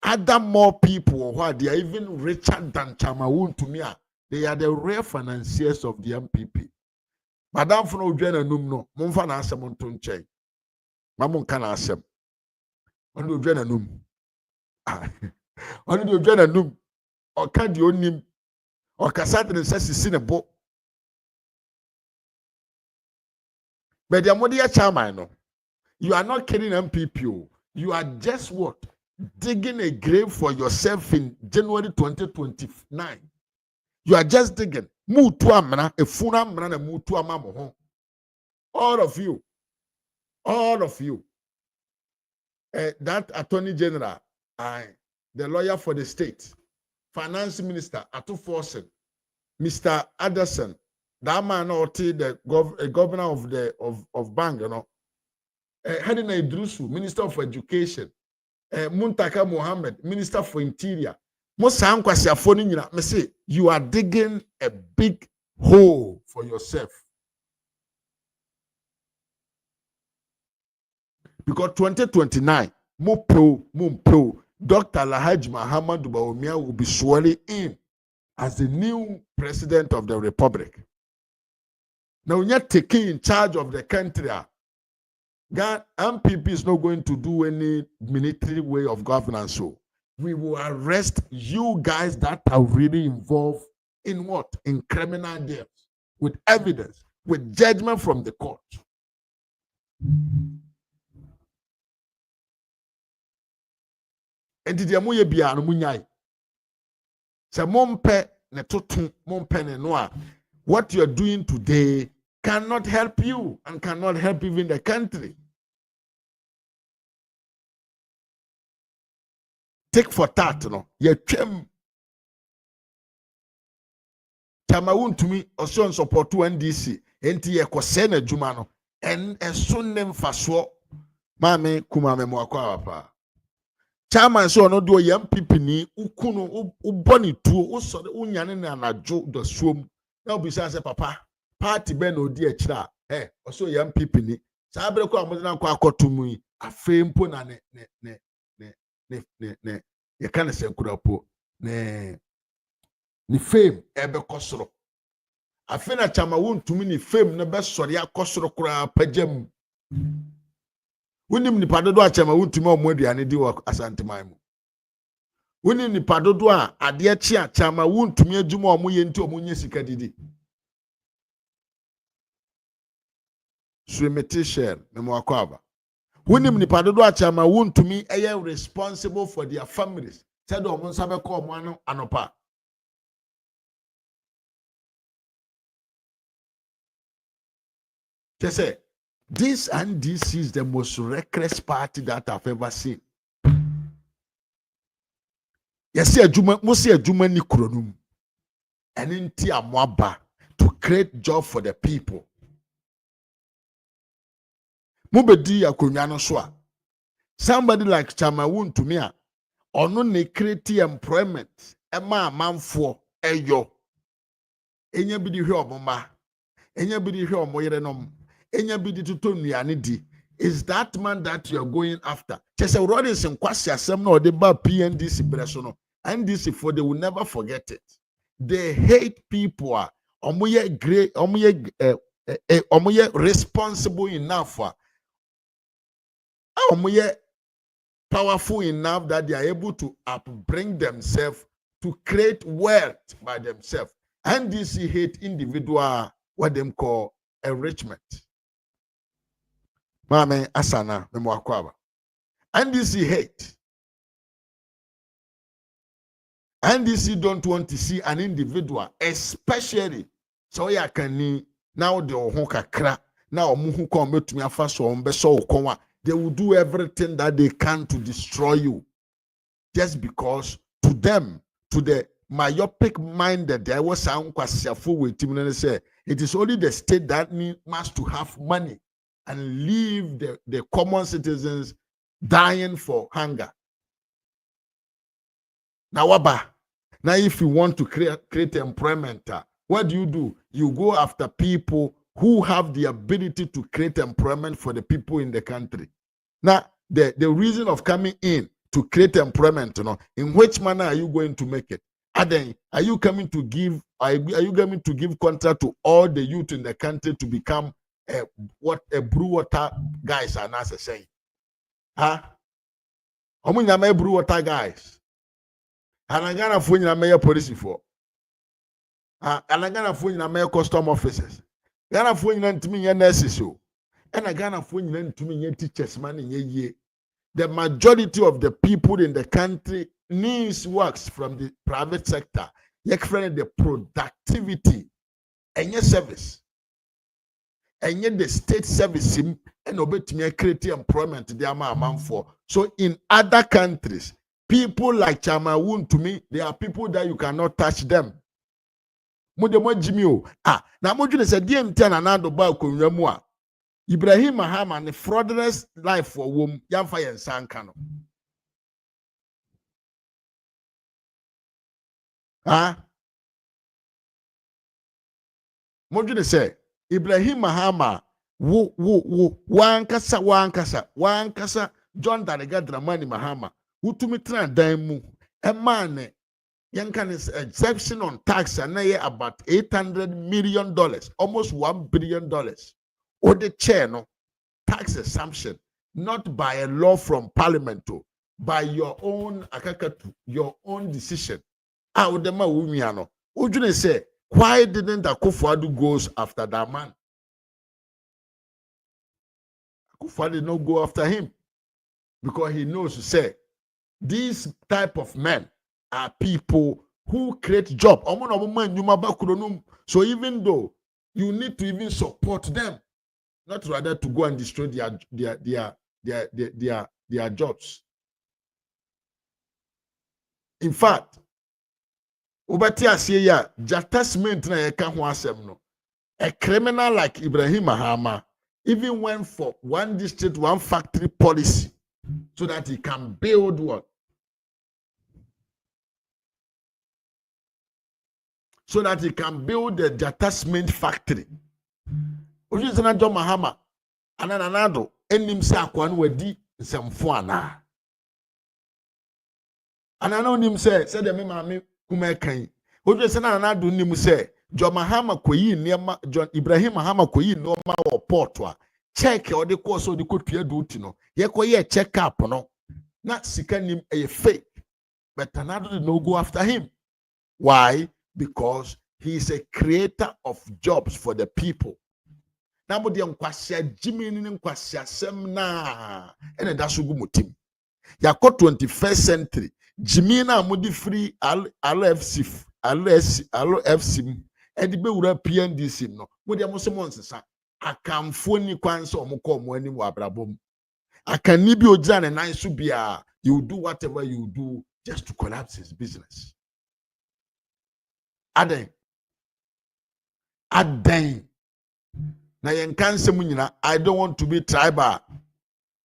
other more people who are they are even richer than Chamawun to me. They are the real financiers of the MPP. Madam Fno Jena Num no, Monfana Asam Tunche. Mamon can asem. Only Jena Num. Only Jena Num. Or can't you name? Or Cassandra says he's in a book. But the Modia Chairman, you are not killing MPP. You are just what? Digging a grave for yourself in January 2029. You are just digging. Mutu amna, a funa amna, a mutu amamo. All of you. That Attorney General, the lawyer for the state, finance minister ato forcing Mr. Anderson, that man or the governor of the of bank, you know, Hadina Idrusu, Minister of Education, Muntaka Mohammed, Minister for Interior. Most Sankwasi phone in me say you are digging a big hole for yourself. Because 2029, Mumpo, Dr. Lahaj Muhammad Bawumia will be sworn in as the new president of the republic. Now, when you're taking charge of the country, God, MPP is not going to do any military way of governance. So we will arrest you guys that are really involved in what? In criminal deals, with evidence, with judgment from the court. And did you be an munyai? So mompe ne totu mompe ne noa. What you are doing today cannot help you and cannot help even the country. Take for that, no. Ye chem. Chama wontumi also support NDC. Enti ye kosene jumano. En sonem faso. Mame kumame mwakwa wapa. Chama so no do yam pipini ukuno uboni tuo usode unyane na anajo do suom. Na obisa se papa party ben odi akira also yam pipini. Sa abre ko amodina kwa akotomu yi afempo na ne ye kana se kurapo ne fame ebe kosoro afena chama wontumi ni fame na be sori akosoro kura pagam wonim ni padodo a chama wontumi omoduane di wa asanteman mu wonim ni padodo a ade achi a chama wontumi adwuma omoye nti omonye sika didi swimete share me mo akwaba wonim ni padodo a chama wontumi eye responsible for their families said omo nsabe ko omo ano anopa they say this and this is the most reckless party that I've ever seen. Yes, Musi Juma ni kronum. And inti amwaba to create job for the people. Mubedi ya kunyano swa. Somebody like Chama Wontumi ono ne create employment. Ema manfo eyo. Enye bidi hwe omoma. Enye bidi hwe omoyerenom. Is that man that you are going after? Just a road is in Kwasia Semno or the PNDC Bresono. NDC for they will never forget it. They hate people. Omuye great, omuye responsible enough. Omuye powerful enough that they are able to upbring themselves to create wealth by themselves. NDC hate individual, what them call enrichment. Mame asana memwakwaba. NDC hate. NDC don't want to see an individual, especially so ya kani now the kakra now muhu come to me afaso ombeso okonwa. They will do everything that they can to destroy you, just because to them, to the myopic minded, there was some kwasiafu with him say it is only the state that must to have money and leave the common citizens dying for hunger. Now, now if you want to create employment, what do? You go after people who have the ability to create employment for the people in the country. Now, the reason of coming in to create employment, in which manner are you going to make it? Are you coming to give? Are you going to give contract to all the youth in the country to become what a brew water guys are now saying? Huh? How many brew water guys? And I'm gonna phone you mayor police for. And I'm gonna phone you mayor custom officers. Gonna phone you to me nurses so. And I'm gonna phone you to me teachers man in ye. The majority of the people in the country needs works from the private sector. You're the productivity and your service. And yet the state service and obey to me create employment they are man for. So in other countries, People like Chama Wontumi, they are people that you cannot touch them. Modemo Jimmy, now Mojun said, Dear Ntanado Balco, Ibrahim Mahama, the fraudulent life for whom Yamfa and Sankano. Mojun say, Ibrahim Mahama, wankasa, John Daniga Dramani Mahama, who to me daimu, a man, Yankan is exemption on tax and about $800 million, almost $1 billion. Or the chair, no tax exemption, not by a law from parliament, by your own decision. Would the Bawumia would you say, why didn't Akufo-Addo goes after that man? Akufo-Addo did not go after him because he knows to say these type of men are people who create job. So even though you need to even support them, not rather to go and destroy their jobs. In fact, a criminal like Ibrahim Mahama even went for one district, one factory policy so that he can build what? So that he can build the attachment factory. Oju sana John Mahama ananado enim se akwa no wadi nsemfo ana. Anana onim se de me maame kuma kan. Oju sana ananado nim se John Mahama koyi niema John Ibrahim Mahama koyi no ma wo port a check o de course o de kotua duty no. Ye koye check up no. Na sika nim e fake. But another did not go after him. Why? Because he is a creator of jobs for the people. Now, but the unquestia Jimmy in unquestia semna and that's a good motive. Ya 21st century. Jimmy na mudi free LFC and the European DC no. What the Muslims I can phone kwanso omuko mo ani wa brabom. I can nibi ojan and I should be you do whatever you do just to collapse his business. Aden. Now you can say I don't want to be tribal,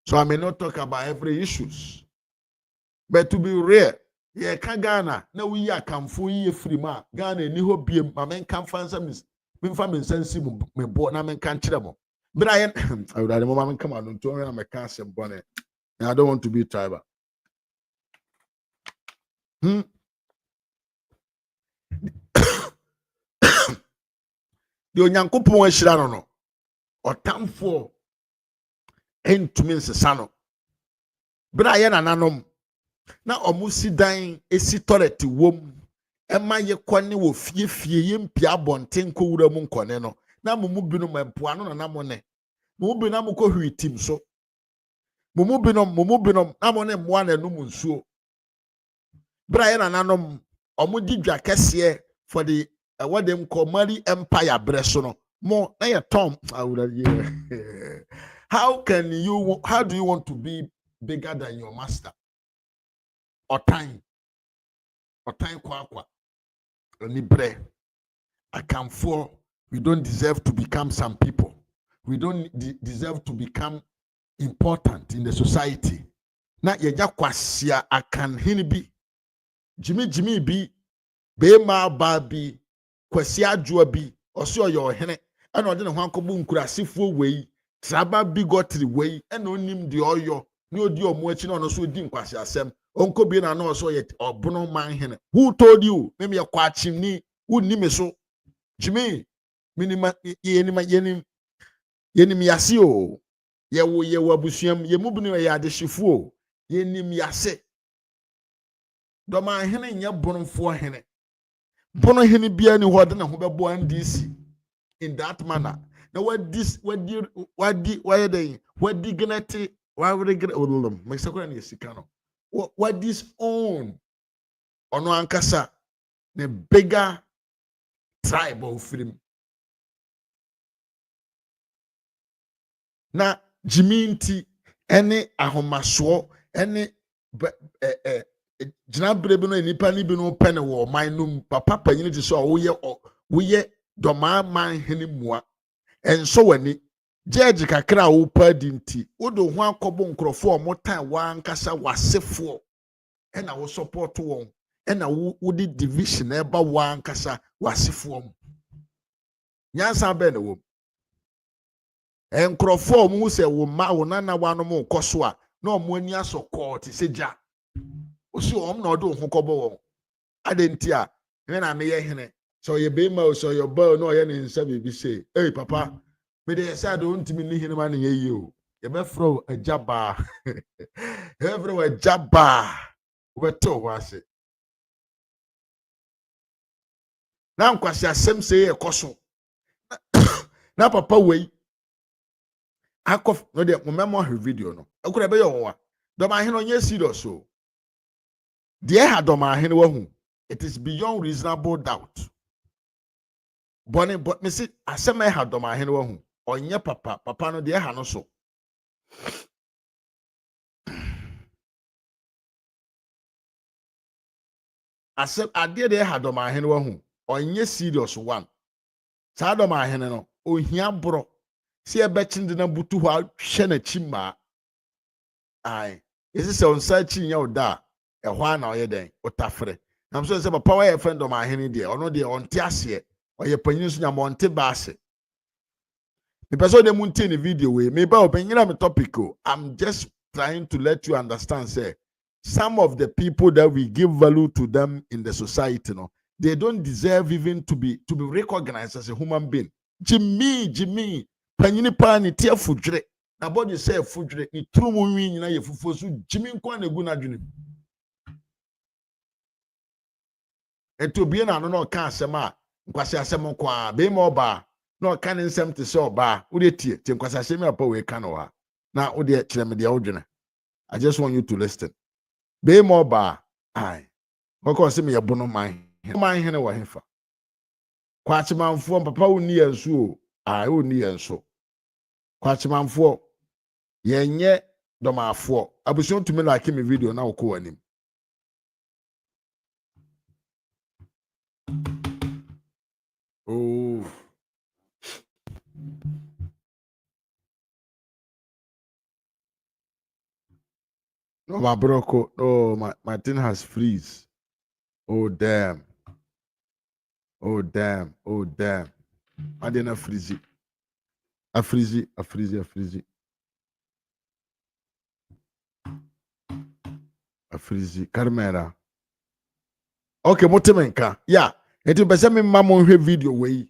so I may not talk about every issues. But to be real, yeah, can Ghana now we are come for ye free ma Ghana ni ho biem ma men can find some me family sense me bo na men can chiramo. But I would have moment come out to me my cancer bonnet. I don't want to be tribal. The Onyankopon ahyira no no otamfo entumi nsesa no bra ye nananom na omusi dan esi toilet wom ema ye kone wo fie ye mpia bonten ko wura mu nkone no na mumu binu mempoa no na mo ne mumu binu am ko hwitim so mumu binu na mo ne moa na num nsuo bra ye nananom omudi dwa kese for the what them call Mali Empire Bresono. More na Tom. How do you want to be bigger than your master? Or time kwa libre. I can fall. We don't deserve to become some people. We don't deserve to become important in the society. Na yeja kwasia akan hinibi. Jimmy bi Bema babi kwasi adwoa bi oso yo hene ana ode ne ho akobu nkurasefo wei traba bigotri wei ana onim de oyo ne odi omo achi na ono so odi nkwasi asem onko bi na na oso ye obono man hene. Who told you me me kwa chimni wonni me so Jimmy minima yenim yase o ye abusuam ye mubunu ye adehifo o yenim yase do man hene nya bonfo hene bono hene bia ni ho de na ho bebo NDC in that manner. Now what dignity what this own ono ankasa the bigger tribal film na jiminti ene ahomaso ene gyina brebe no nipa ni bi no pene wo man no papa panyin ti so wo ye doma man hene mua enso wani judge kakra wo pa di nti wo do ho akobo nkrofo o motan wa ankasa wasefo e na wo support won e na wo di division e ba wa ankasa wasefo mo nyansa be na wo nkrofo mo se wo ma wo nana wa no mo koso a na o mo ani aso court se ja osi om na odo ho kobo wo adenti a me na me ye hene so ye be ma so your boy no ye ne nsa be bi say hey papa me dey say do ntimi ni hene ma ne ye o ye be fro ajaba everywhere ajaba we to wase na nkwasi asem say ye koso na papa wei akof no de mo memo her video no akura be ye won do ma hene onye serious o de ha do ma hene wa hu it is beyond reasonable doubt but me see asem e ha do ma hene wa hu onye papa no de ha no so asem ade de ha do ma hene wa hu onye serious one sa do ma hene no ohia bro si e be chinde na butu ho hwe na chima ai esi se on sa chi nya oda e ho na oye den otafre na so se papa wa ye friend do ma hene de ono de onte ase oye panyin so nya monte baase the person dem munti ni video we me ba openyina me topic o I'm just trying to let you understand say some of the people that we give value to them in the society no they don't deserve even to be recognized as a human being Jimmy panyini pa ni tie fudwere na body say fudwere ni trumu nwi nyina ye fufuo so Jimmy nkwa na egu na dwene eto bie na no ka asem a nkwase asem kwa be ma oba no ka ne nsem te se oba wo de tie nkwase asem apa we ka no ha na wo de kire me de wo dwene I just want you to listen be ma oba ai ko se me ye bono man hene wa hefa kwachimanfo papa woni yansu o ai woni yansu kwachimanfo yenye domafo abusun tumi like me video na okọ wanim oh no my broko oh my thing has freeze oh damn I didn't freeze a freeze Carmera okay motemenka yeah eti pese me mama hwe video we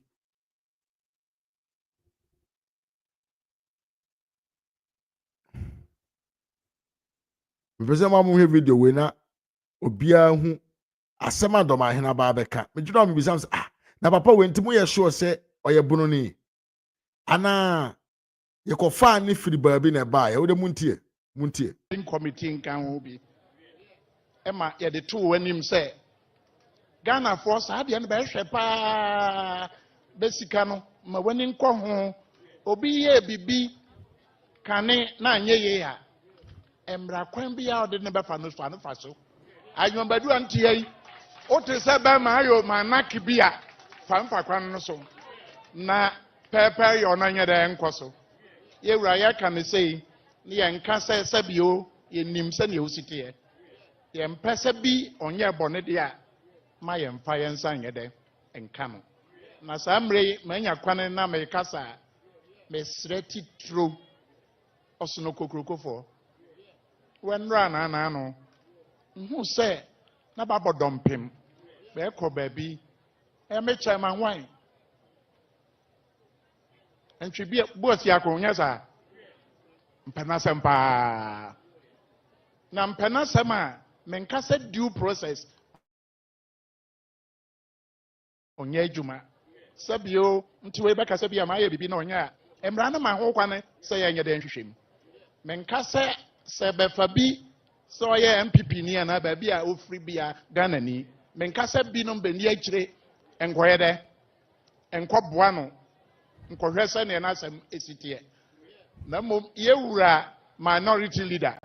pese mama hwe video we na obia hu asema dom ahena ba beka me juro me bisam na papa we ntimo ye sure se oye bunu ni ana ye ko fa ni firi baabi na ba ye wo de muntie in committee nkan ho bi ema ye de to wanim se Ghana for sa de no be hwe pa besika no ma wani nkọ ho obi ye bibi kane na anye ye ya emra kwan bi ya ode ne be fa no so anyo badu antie yi o te se be ma ayo manaki bia fa kwan no so na pepe yo na nye de nkoso ye wura ya kan sei ni ye nka se bio ye nim se ne osite ye ye mpese bi onye bone de a ma ye mfa ye nsa nye de nka no na sa mre manya kwan na me kasa me sreti tro osono kokrokofo wenra na no who say na babo dompim be ko baby e me chairman wan entwi bi boss ya ko nya sa mpana sempa na mpana sema men kasa due process onye adwuma sabio nti we be kasa bia ma ya bibi na onya emra na ma ho kwane se ya nya de nhwehwem men kasa se be fa bi so ye MPP ni na ba bi a ofri bia Ghana ni men kasa bi no be ni akire enkoye de enkoboa no nkohwe se ne na asem esitie na mom ye wura minority leader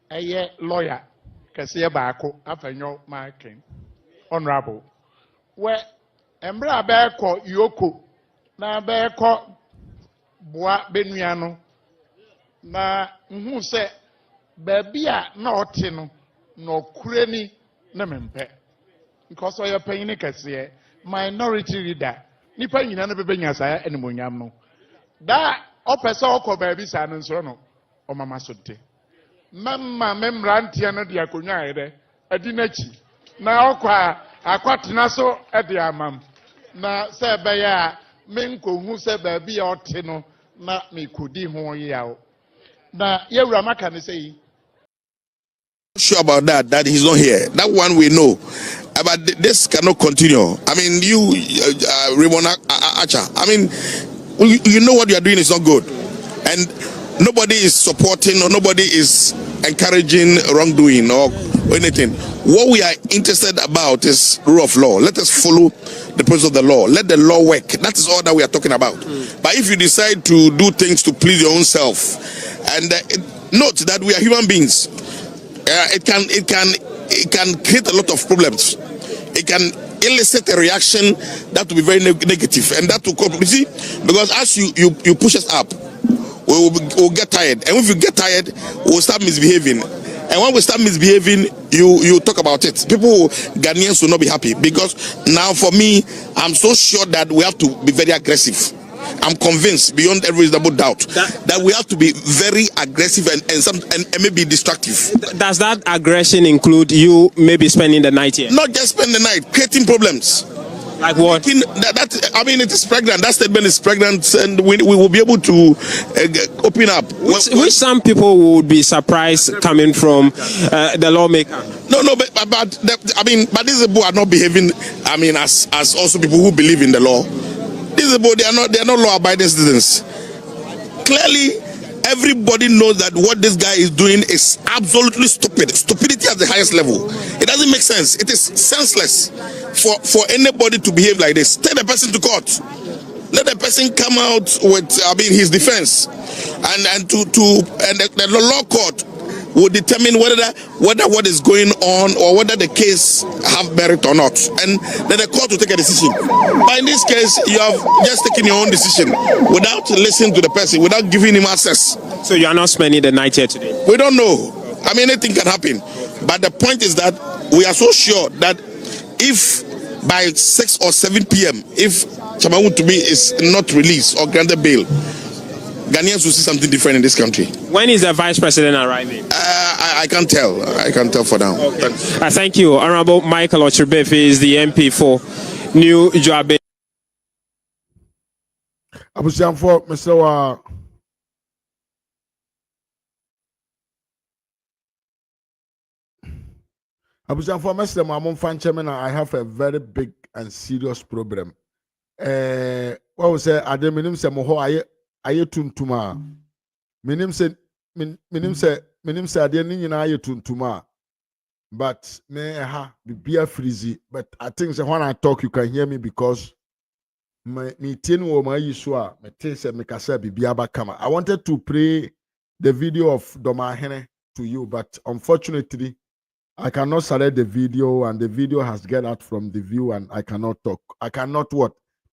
eye lawyer kɛseɛ baako afɛnyɔ marking honorable wɛ mbra bɛɛkɔ yoko na bɛɛkɔ boa benua no na nhu sɛ baabi a na ɔte no na ɔkure ni na mempɛ because ɔyɛ panyin kɛseɛ minority leader nipa nyina no bɛbɛnya saa animonyam no da ɔpɛ sɛ ɔkɔ baabi saa no nsoro no ɔmama so te mɛma mmranteɛ no de akonnwa ayɛ dɛ adi n'akyi na ɔkɔ a akwatena so de amam na sɛ ɛbɛyɛ a menkɔhu sɛ baabi a ɔte no na mekɔdi ho yaw na yɛwura maka ne sɛ yi sure about that he's not here. That one we know. But this cannot continue. I mean, you, Raymond Acha, I mean, you know what you are doing is not good. And nobody is supporting or nobody is encouraging wrongdoing or anything. What we are interested about is rule of law. Let us follow the principles of the law. Let the law work. That is all that we are talking about. But if you decide to do things to please your own self, and note that we are human beings, it can create a lot of problems. It can elicit a reaction that will be very negative, and that will come. You see, because as you push us up, we'll get tired, and if you get tired, we'll start misbehaving. And when we start misbehaving, you talk about it. Ghanaians will not be happy, because now for me, I'm so sure that we have to be very aggressive. I'm convinced beyond every reasonable doubt that we have to be very aggressive and maybe destructive. Does that aggression include you maybe spending the night here? Not just spend the night, creating problems. Like what? I mean, it is pregnant. That statement is pregnant, and we will be able to open up. Which some people would be surprised coming from the lawmaker. No, but these people are not behaving. I mean, as also people who believe in the law. These people, they are not law-abiding citizens. Clearly, everybody knows that what this guy is doing is absolutely stupid. Stupidity at the highest level. It doesn't make sense. It is senseless for anybody to behave like this. Take the person to court. Let the person come out with, his defense, and the law court will determine whether what is going on or whether the case have merit or not, and then the court will take a decision. But in this case, you have just taken your own decision without listening to the person, without giving him access. So you are not spending the night here today? We don't know. I mean, anything can happen. But the point is that we are so sure that if by 6 or 7 p.m., if wontumi is not released or granted bail, Ghanaians will see something different in this country. When is the vice president arriving? I can't tell. I can't tell for now. Okay. Thank you. Honorable Michael Ochirbefe is the MP for New Joabe. Abusianfo, Mr. Wa. Abusianfo, Mr. Mamon Fanchemena, I have a very big and serious problem. What was say? I didn't mean say moho aye tuntuma. Minim say ade ni nyina aye tuntuma. But me be freezy. But I think say when I talk you can hear me, because me tin wo ma yiswa me tin say me kasa bibia ba kama. I wanted to play the video of Domahene to you, but unfortunately I cannot select the video, and the video has get out from the view, and I cannot talk. I cannot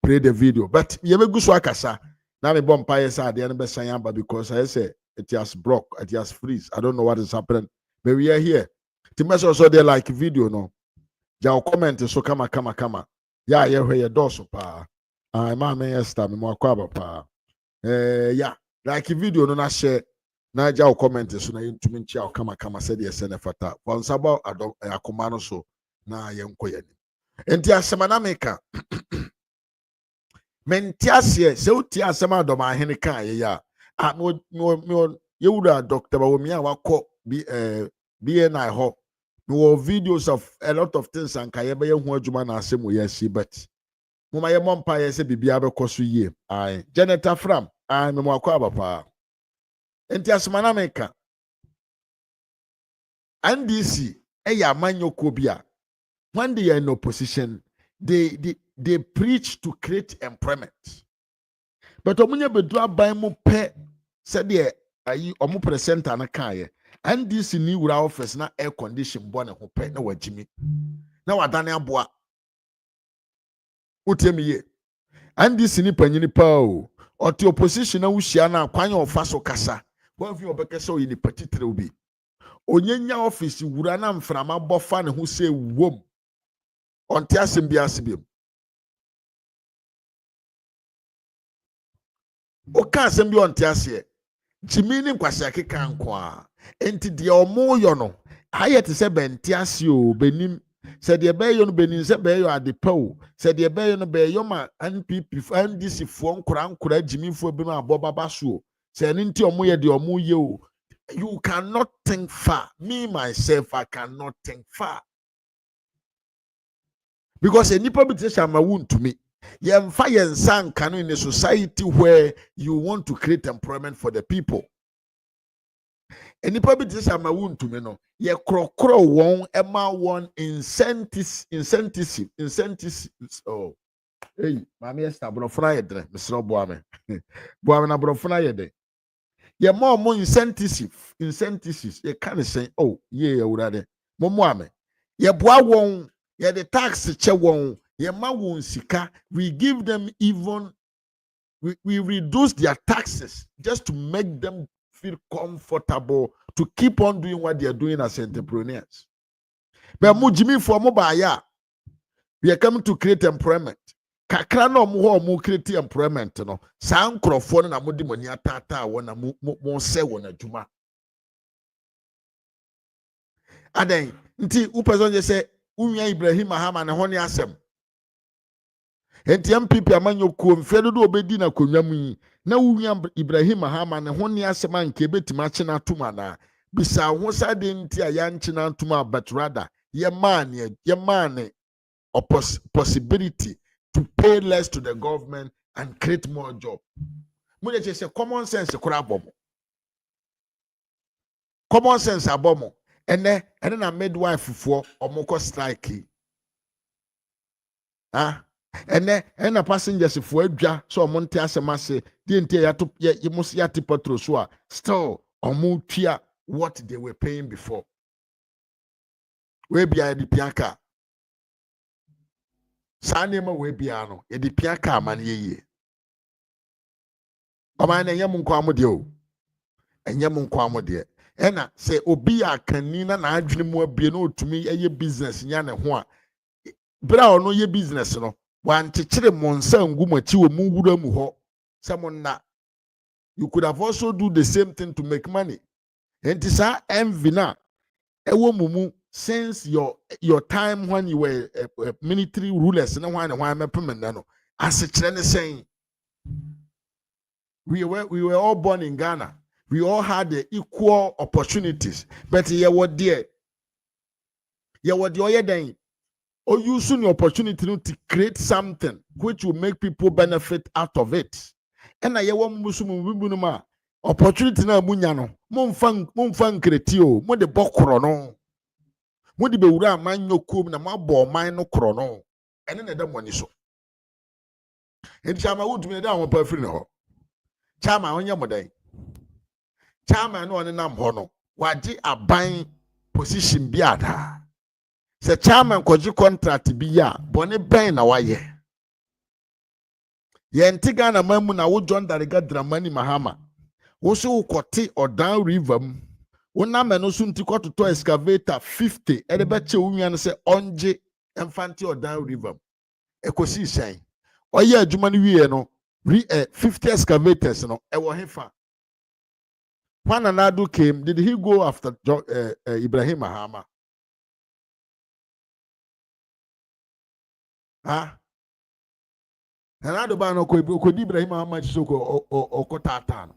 play the video. But yebe so akasa. Now me bomb pie say the end be because I say it has broke, it has freeze. I don't know what is happening. But we are here. Times also they like video no. Ja comment so kama. Yeah, where door so pa. Ma me Esther me mo akwa pa. Yeah, like video no na share. Na ja comment so na yentumi nchia kama said yes na fata. Once about akoma no so na yenko yani. Enti asemana meka. Mentiasie se uti asema Domahene kan ye ya. No yewura Dr. Bawumia wakọ BNI ho. No videos of a lot of things and kayebe hu adwuma na asem we yesi, but moma ye mompa ye se bibia be koso yie. Ai Janeta Fram ai me mo akọ abapa. Enti asema meka. NDC eya manyoko bia. When they are in opposition, they preach to create employment. But omunye bedua ban mu pe said ayi omu presenter na kaye And this new wura office na air condition bɔ ne ho pɛ na wagimi na wadane aboa utemi ye and this ni panyini pa o ɔte opposition na wuhyia na kwanya ɔfa so kasa wɔn fi ɔbɛka sɛ ɔyɛ nipa titire obi onyenya office wura na mframa bɔfa ne ho sɛ wom ɔnte asɛm bi asɛm ɔka asɛm bi ɔnte asɛm Jimmy ni nkwasi akeka nko a enti de ɔmo yɔ no ayɛ te sɛ bɛnte ase o benim sɛ de bɛyɛ no benim sɛ bɛyɛ adepa o sɛ de bɛyɛ no bɛyɛ ma NPP NDC foɔ nkora Jimmy foɔ bi ma abɔ baba so sɛ ne nti ɔmo yɛ de ɔmo yɛ o you cannot think far. Me myself I cannot think far because nipa bi te sɛ amawu ntumi yɛmfa yɛnsa nka no in a society where you want to create employment for the people. Nipa bi te sɛ amawu ntumi no yɛkorɔkorɔ wɔn ɛma wɔn incentives oh hey maame yɛ aborɔfo ayɛ dɛ mesrɛ boa me na aborɔfo ayɛ dɛ yɛma ɔmo incentives yɛka ne sɛn oh yɛ awurade mo ame yɛboa wɔn yɛde tax kyɛ wɔn yɛma wɔn sika we give them even we reduce their taxes just to make them feel comfortable to keep on doing what they are doing as entrepreneurs. But Jimmy for mobile, we are coming to create employment. Kakra no mo create employment no. Sa nkrofo na modi moni atata wona mo se wona adwuma. Aden nti upeson je se unwa Ibrahim Mahama ne ho ne asem. Enti MPP amanyo ko mfedo do obedi na konwa mu yi na unwa Ibrahim Mahama ne ho ne asem anke betima che na tuma na bisa ho sade nti a ya nche na tuma but rather ye man a possibility to pay less to the government and create more job. Munye che se common sense kura bomo. Common sense abomo. Ene na midwife for omoko strike. Ene passengers for adwa so omonte asemase die ntia ya to ye mus ya tipatro so a still omutua what they were paying before. We bia di piaka. Sanema we bia no ye di piaka man ye. Oman na yem nkwa mo de o. Enyem nkwa mo de. Ena se obi akanina na adwene mu abie na otumi eye business nya ne ho a bra ono ye business no wan chichire monsa ngumachi wo mu wura mu ho semonna you could have also do the same thing to make money. Enti sa envy na ewo mumu since your time when you were military rulers na wan mepemenda no asechire ne sen we were all born in Ghana. We all had the equal opportunities, but you were there. You were there. Or using the opportunity to create something which will make people benefit out of it. And I want Muslim opportunity na munyano. Mumfang cretio, mo de bokrono. Mo de beura man no kum na ma bo man no krono. And then the money so. And Chama would me down per free no. Chama on your day. Chama no nam hono. Waji a buying position biada. Se chairman kwaji contract bi ya bone ben na waye ye ntiga na mamu na wo John Dariga Dramani Mahama wo so ukote Odan River wo na me no so ntiko toto excavator 50 e de be che unwa no se onje emfanti Odan River ekosi sen oye adwuma no wie no 50 excavators no e wo hefa when Anadu came, did he go after Ibrahim Mahama? Anadu ba no ko di Ibrahim Mahama chisoko okotata no.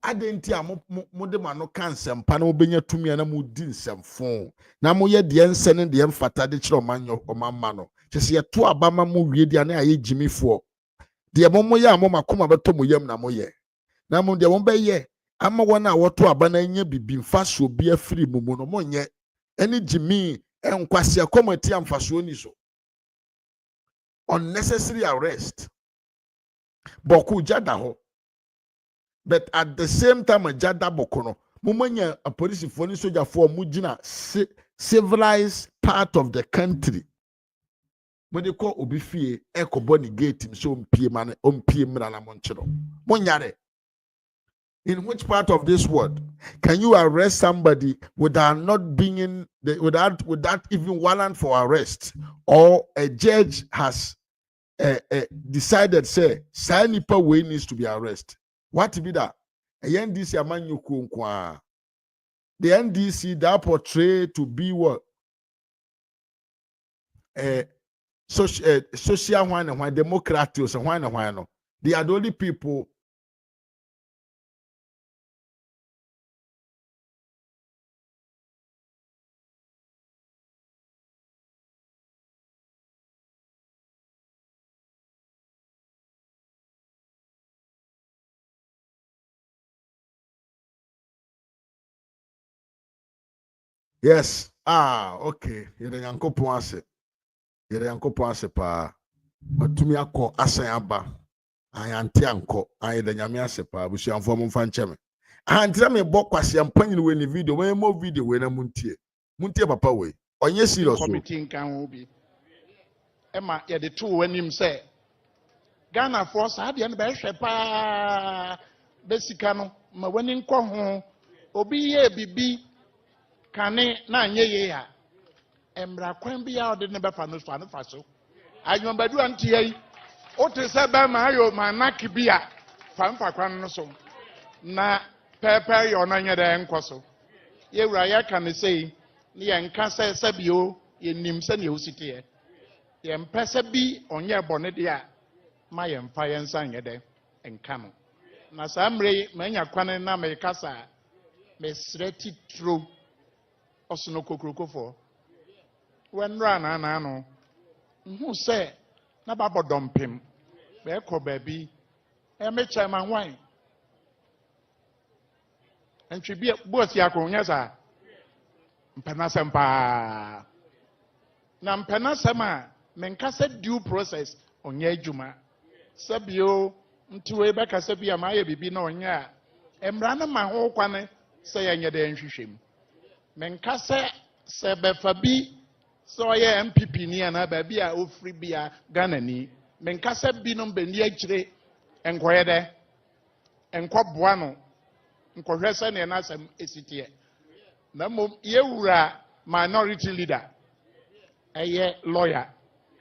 Adenti a mo de ma no kanse mpa na obenya tumi na mo di nsemfo. Na mo ye de ense ne de mfata de kire omamma no. Chese ye to abama mo wie dia na aye jimifo. De mo ye amoma koma beto mo yam na mo ye. Na mo de mo be ye ama wona woto abana nya bibi mfaso bi afiri mumu no monye eni jimi enkwase akomati amfaso ni so unnecessary arrest boku jada ho but at the same time jada boku no Mumanya a police for any soldier for Mujina civilized part of the country. When they call Obifie, Echo Bonnie Gate him so PM Monchero. Monyare. In which part of this world can you arrest somebody without not being without even warrant for arrest, or a judge has decided say Sanipa way needs to be arrested? What be that? A NDC amanyu kunkwa. The NDC that portray to be what social one and one democrats and one no. They are the only people. Yes. Okay. Yere yankopon ase. Yere yankopon ase pa. Matumi akọ asan aba. Ayante anko. Ayede nyame ase pa. Busuanfo mo mfa ncheme. Ahantira me bọ kwase ampanyi we ni video. We mo video we na muntie. Muntie papa we. Onye serious. Committee nkan ho bi. Ema ye de to wanim say Ghana for sa de no be hwe pa besika no ma wani nkọ ho obi ye bibi kane na anye ye ya emra kwan bi ya ode ne be fa no fa so anyo badu antie yi o te se be ma ayo ma nak bi a fa kwan no so na pepe yo na nye de nkoso ye wura ya kan sei ne ye nka se bio ye nim se ne osite ye ye mpese bi onye bone de a ma ye mfa ye nsa nye de nka no na sa mre manya kwan na me kasa me sreti tro osono kokrokofo when rana na no who say na babo dompem be ko baby e me chairman wan entwi bi boss ya ko nya sa mpana sempa na mpana sema menka se due process onye adwuma sabio ntiwe be ka sabia ma ye bibi na onya emra na ma ho kwane se ya nya de nhwehwem menka se befa bi so ye MPP ni ana ba bi a ofri bia Ghana ni menka se bi no be ni agire enkoye de enkoboa no nkohwe se ne na asem esitie na mom ye wura minority leader eye lawyer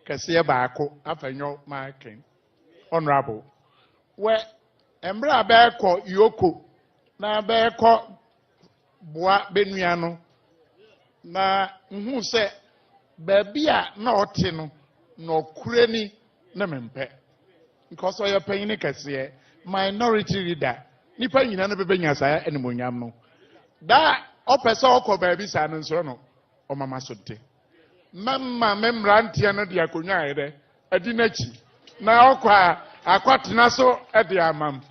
kase ba ako afanyo marking honorable we emra ba ko yoko na ba ko boa benua no na nhu se baby a na ote no na okure ni na mempe because oya panyin kase minority leader nipa nyina na bebenya saa enimonyam no da opese okọ baby saa no nso no o mama sote mamma memrantie no de akonwa ayede adi nachi na okwa akwatena so e de amam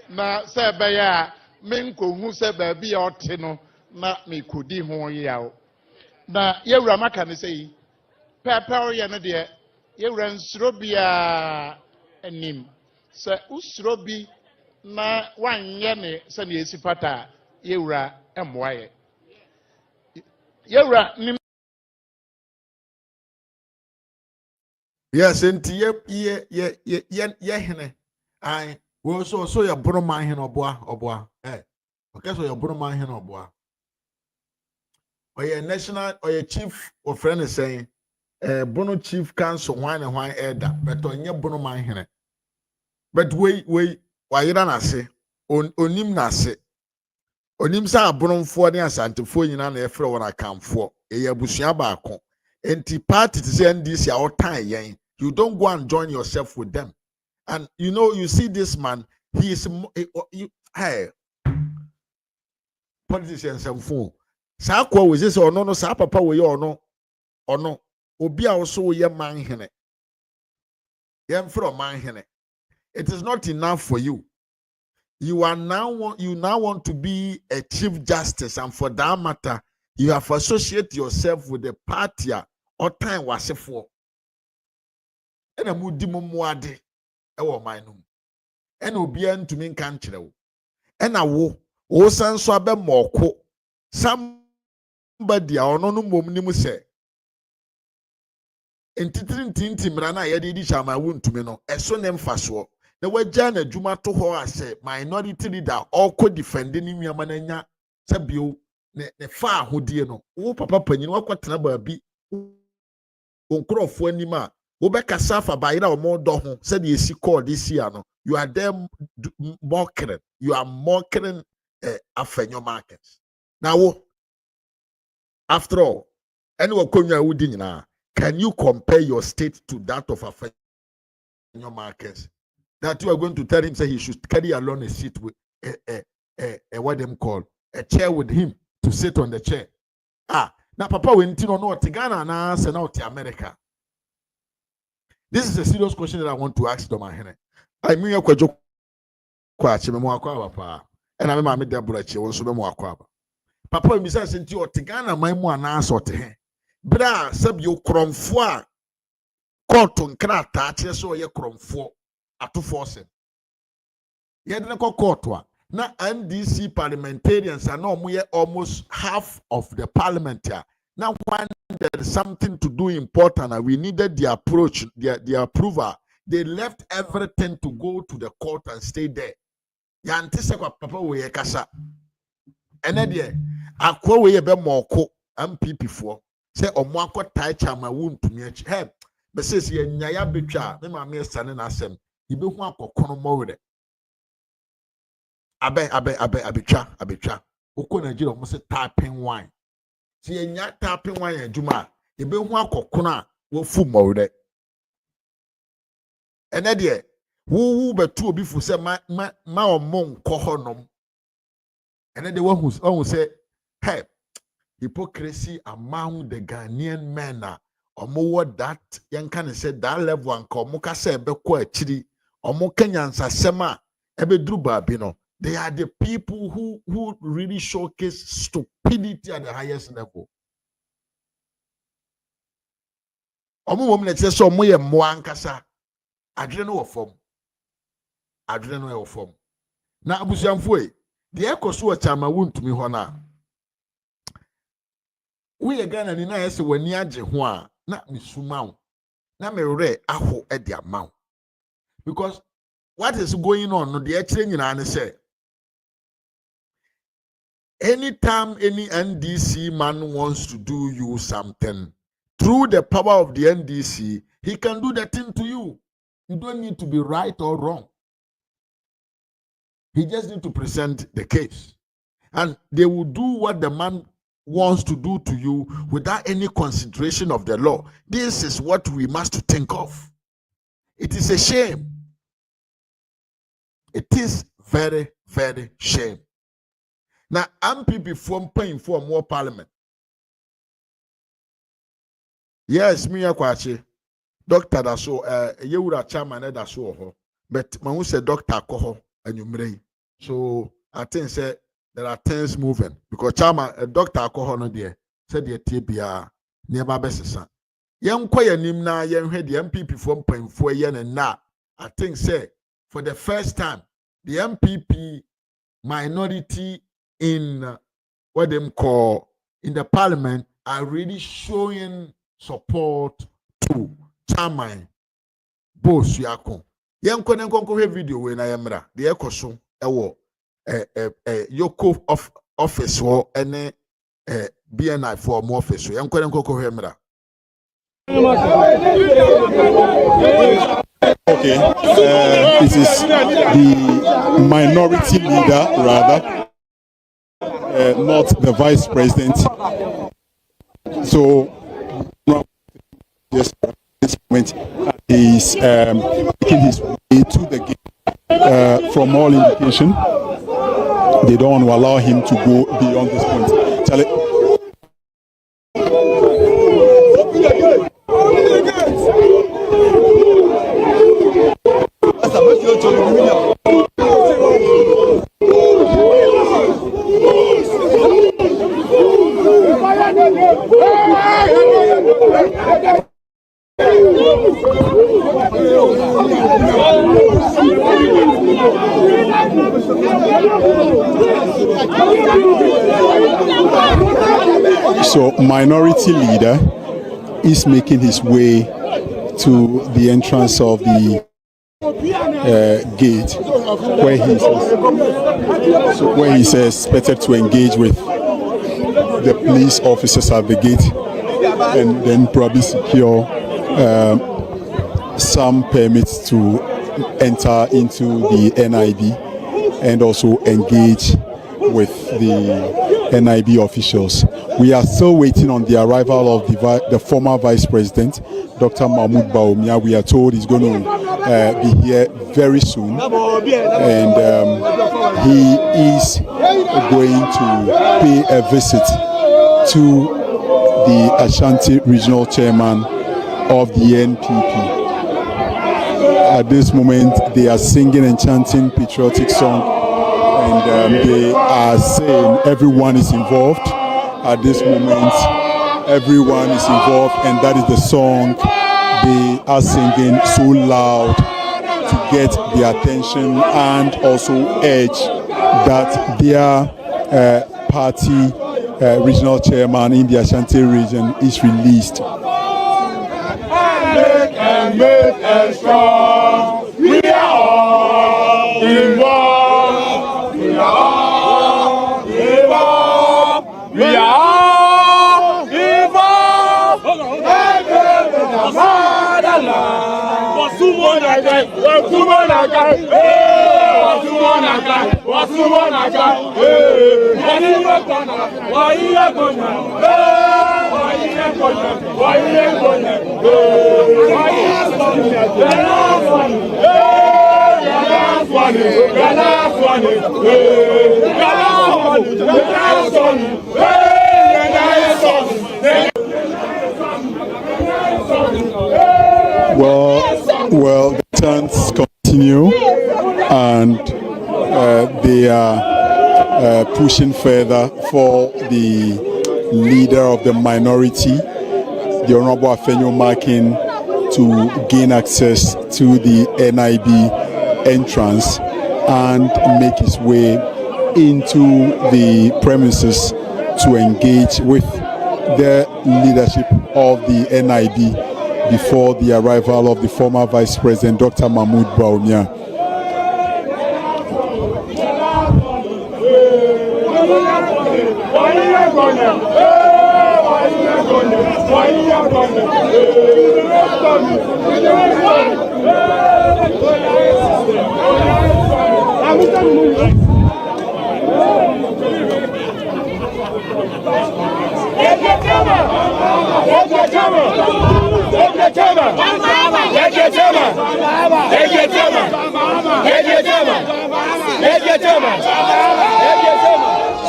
na se be ya menkohu se baby a ote no na mekodi ho yawo na yewura maka ne sei pepe ye no de yewura nsuro bia anim se usuro bi na wanye ne se ne esipata yewura emwaye yewura nim. Yes, enti ye hene ai wo so ya broma hene oboa okay, so ya broma hene oboa oye national oye chief of friend is saying bono chief council why elder but onye broma hene but we wayira na se onim na se onim sa abronfo ne asantefo nyina na efre wona kamfo eye abusua baako enti party to say NDC all time yen you don't go and join yourself with them. And you know, you see this man, he is hey politicians and fool. Sa kwa we say or no sa papa we or no obi a also ye man hene. Yem from man hene. It is not enough for you. You now want to be a chief justice, and for that matter, you have associated yourself with the party or time was for. And a moody mumwade, our minum. And obien to mean cantrell. And a wo, o san so abe moko somebody a ono no mom ni mu se entitintinti mra na ye de di chama wontumi no eso ne mfaso na wagya na adwuma to ho ase minority leader all defend ni nwiama na nya sabio ne fa ahodie no wo papa panyin wakotena baabi onkrofo anima wo be kasa fa bayira o mo do ho se de esi call this year no you are there mocking, you are mocking afenyo markets now after all anyway konwa wudi nyina can you compare your state to that of afenyo markets that you are going to tell him say he should carry along a seat with what them call a chair with him to sit on the chair now papa went in no Ghana na say na America. This is a serious question that I want to ask Doma Hene. I mean you kwajo kwache me mo akwa papa and I me da burachi won so me mo akwa papa mi say senti Ghana man mu ana so te he bra sab yo kromfo a court nkrata kire so ye kromfo atofo se ye de ko court a na NDC parliamentarians are no almost half of the parliament here. Now when there is something to do important and we needed the approach, the approval, they left everything to go to the court and stay there. Ya antise kwa papa we kasa. Ene de akwa we be moko MPP for say omo akota chama wontumi achi. Hey, be say ye nyaya betwa me ma me sane na asem. Ibe hu akokono mo we abetwa oko Nigeria mo se tapping wine ti enya tapping wine adwuma ebe hu akokono a wo fu mawre ene de wu betu obi fu se ma omo nko honom ene de wo se hey hypocrisy among the Ghanaian men omo what that yan kan say that level anka omo ka se ebe ko akiri omo kanyansa sema ebe duru baabi no. They are the people who really showcase stupidity at the highest level. Omo mom na tse so mo ye mo ankasa adwene no form. Adwene no form. Na abusuamfo e, de ekoso chama wontumi ho na. We Ghana ni na yese wani age ho a na misuma wo. Na merere aho e de amawo. Because what is going on no de akire nyina ne say anytime any NDC man wants to do you something, through the power of the NDC, he can do the thing to you. You don't need to be right or wrong. He just needs to present the case. And they will do what the man wants to do to you without any consideration of the law. This is what we must think of. It is a shame. It is very, very shame. Now, MPP form paying for more parliament. Yes, me akwache. Doctor da so yewura chairman da so ho. But man who say doctor ko and you so I think say there are things moving because chairman doctor ko no there said the tbia never besesa. Yen kwa yanim na yen hwe the MPP form paying for yen and na I think say for the first time the MPP minority in what them call in the parliament are really showing support to chairman boss yako yenko nenko video we na yemra de ekoso ewo yoko of office wo ene BNI for more office yenko nenko yemra. Okay, this is the minority leader rather. Not the vice president. So, just this moment, he's making his way to the gate. From all indication, they don't want to allow him to go beyond this point. Charlie. So, minority leader is making his way to the entrance of the gate where he's expected to engage with the police officers at the gate and then probably secure some permits to enter into the NIB and also engage with the NIB officials. We are still waiting on the arrival of the former Vice President, Dr. Mahmoud Bawumia. We are told he's going to be here very soon, and he is going to pay a visit to the Ashanti Regional Chairman of the NPP. At this moment, they are singing and chanting patriotic song, and they are saying everyone is involved. At this moment, everyone is involved, and that is the song they are singing so loud to get the attention and also urge that their party regional chairman in the Ashanti region is released. Make strong. We are all involved. We are all involved. We are all involved. Well, the chants continue, and they are pushing further for the leader of the minority, the Honorable Afenyo Markin, to gain access to the NIB entrance and make his way into the premises to engage with the leadership of the NIB before the arrival of the former Vice President, Dr. Mahmoud Bawumia.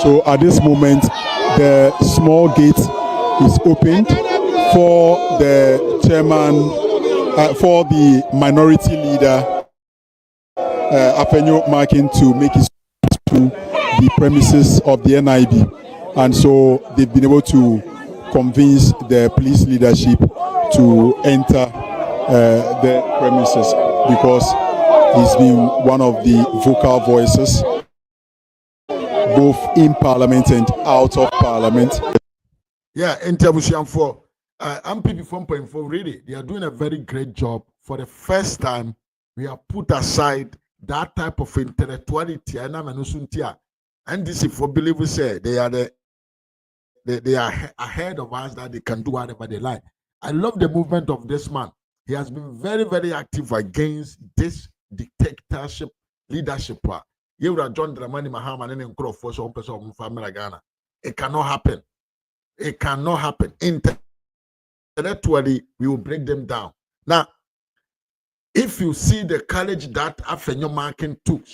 So at this moment, the small gate is opened for the chairman, for the minority leader, Afenyo Markin, to make his way to the premises of the NIB. And so they've been able to convince the police leadership to enter the premises, because he's been one of the vocal voices both in Parliament and out of Parliament. Yeah, Intermusian for MPP 4.4, really, they are doing a very great job. For the first time, we have put aside that type of intellectuality. And this is for believers say they are they are ahead of us, that they can do whatever they like. I love the movement of this man. He has been very, very active against this dictatorship leadership. You would have John Dramani Mahama and then crop for some person of family Ghana. It cannot happen. It cannot happen. Intellectually, we will break them down. Now, if you see the courage that Afenyo Markin took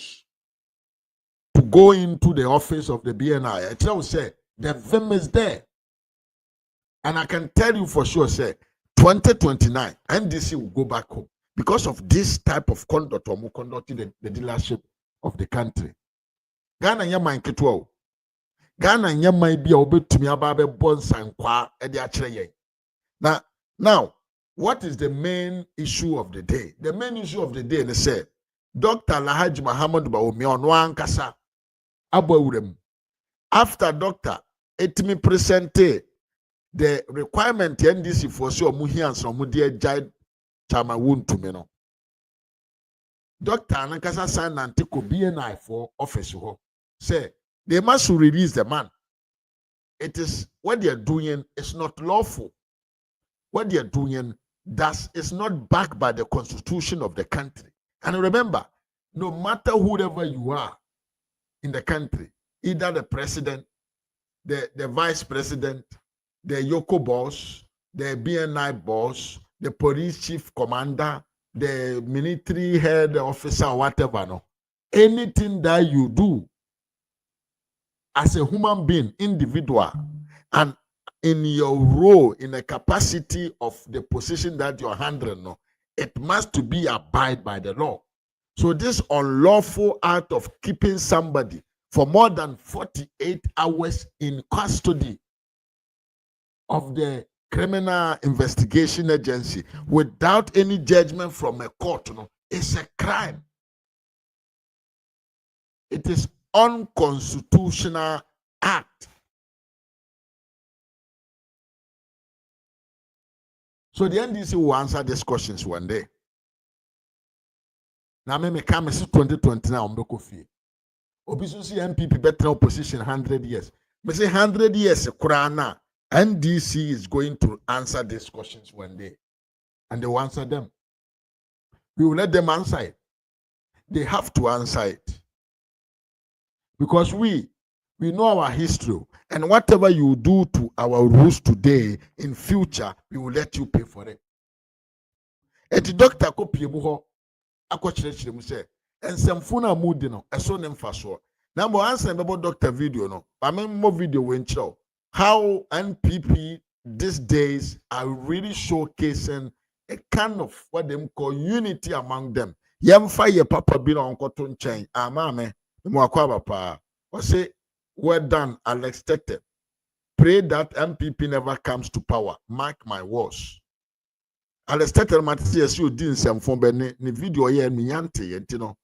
to go into the office of the BNI, I tell you, say, the vim is there. And I can tell you for sure, say, 2029, NDC will go back home because of this type of conduct or conducting the dealership of the country. Ghana nyama nketwa. Ghana nyama ibi a obetumi ababe bonsa nkwa e de akire yen. Now, what is the main issue of the day? The main issue of the day, they say, Dr. Lahaj Muhammad Bawumia no ankasa abawurem. After Dr. Etimi presented the requirement NDC for so muhi and some mudia jai chama wontumi no. Dr. Anankasa signed antiko BNI for office ho. Say they must release the man. It is what they are doing is not lawful. What they are doing is not backed by the constitution of the country. And remember, no matter whoever you are in the country, either the president, the vice president, the Yoko boss, the BNI boss, the police chief commander, the military head officer, whatever, no, anything that you do as a human being, individual, and in your role, in the capacity of the position that you're handling, no, it must to be abide by the law. So this unlawful act of keeping somebody for more than 48 hours in custody of the criminal investigation agency without any judgment from a court, no, is a crime. It is unconstitutional act. So the NDC will answer these questions one day. Now me come 2020 now mbeko Obisusi MPP better opposition 100 years. Me say 100 years kurana NDC is going to answer these questions one day. And they will answer them. We will let them answer it. They have to answer it. Because we know our history, and whatever you do to our rules today, in future, we will let you pay for it. Et Dr. Kopiemuho, akwachirechire mu say, ensemfuna mudi no, eso ne mfaso. Na mo answer about Dr. Video no, I mean more video when show how NPP these days are really showcasing a kind of what they call unity among them. Yemfa ye papa bi na onkoto nchen, amame, mo akwa papa. Or say, well done, Alex Tete. Pray that MPP never comes to power. Mark my words. Alex Tete matisi yesu din semfon be ni video here minyante you know.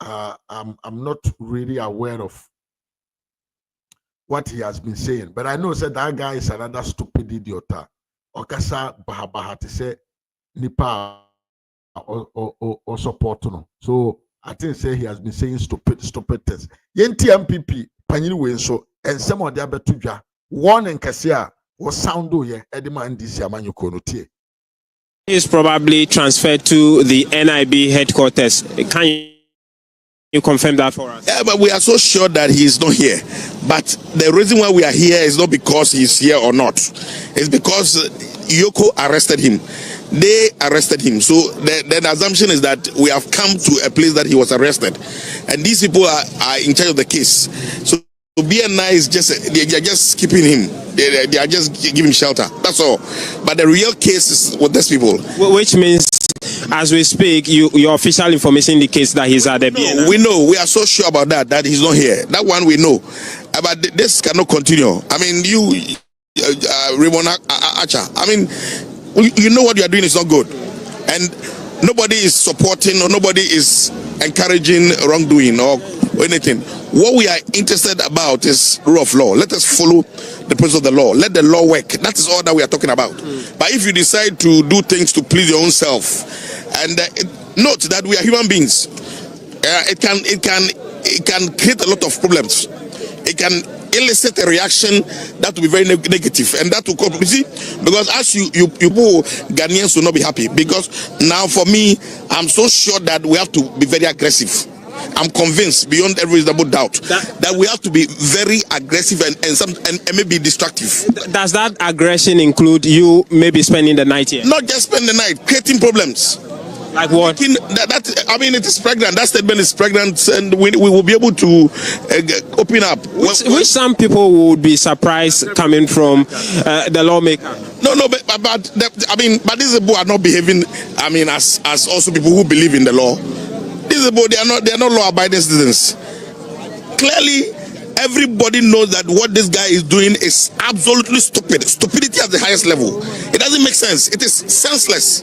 I'm not really aware of what he has been saying, but I know said that guy is another stupid idiot. Okasa baha to say nipa or support no. So I think say he has been saying stupid things. Yenti MPP panyini we so and some of the other tuja warning kasia was soundo ye edema ndisi amanyuko no tie. He is probably transferred to the NIB headquarters. Can you confirm that for us? Yeah, but we are so sure that he is not here. But the reason why we are here is not because he's here or not. It's because Yoko arrested him. They arrested him. So the assumption is that we have come to a place that he was arrested. And these people are in charge of the case. So BNI is just, they are just keeping him. They are just giving shelter. That's all. But the real case is with these people. Which means, as we speak, your official information indicates that he's at the BNI. No, we know. We are so sure about that he's not here. That one we know. But this cannot continue. I mean, you, Acha, I mean, you know what you are doing is not good. And nobody is supporting or nobody is encouraging wrongdoing or anything. What we are interested about is rule of law. Let us follow the principle of the law. Let the law work. That is all that we are talking about. But if you decide to do things to please your own self, and note that we are human beings, it can create a lot of problems. It can elicit a reaction that will be very negative, and that will come, you see, because as you Ghanaians will not be happy, because now for me, I'm so sure that we have to be very aggressive. I'm convinced beyond every reasonable doubt that we have to be very aggressive and maybe destructive. Does that aggression include you maybe spending the night here? Not just spend the night, creating problems. Like what? I mean, it is pregnant. That statement is pregnant, and we will be able to open up. Which some people would be surprised coming from the lawmaker. No, but these people are not behaving. I mean, as also people who believe in the law. These people, they are not law-abiding citizens. Clearly, Everybody knows that what this guy is doing is absolutely stupid. Stupidity at the highest level. It doesn't make sense. It is senseless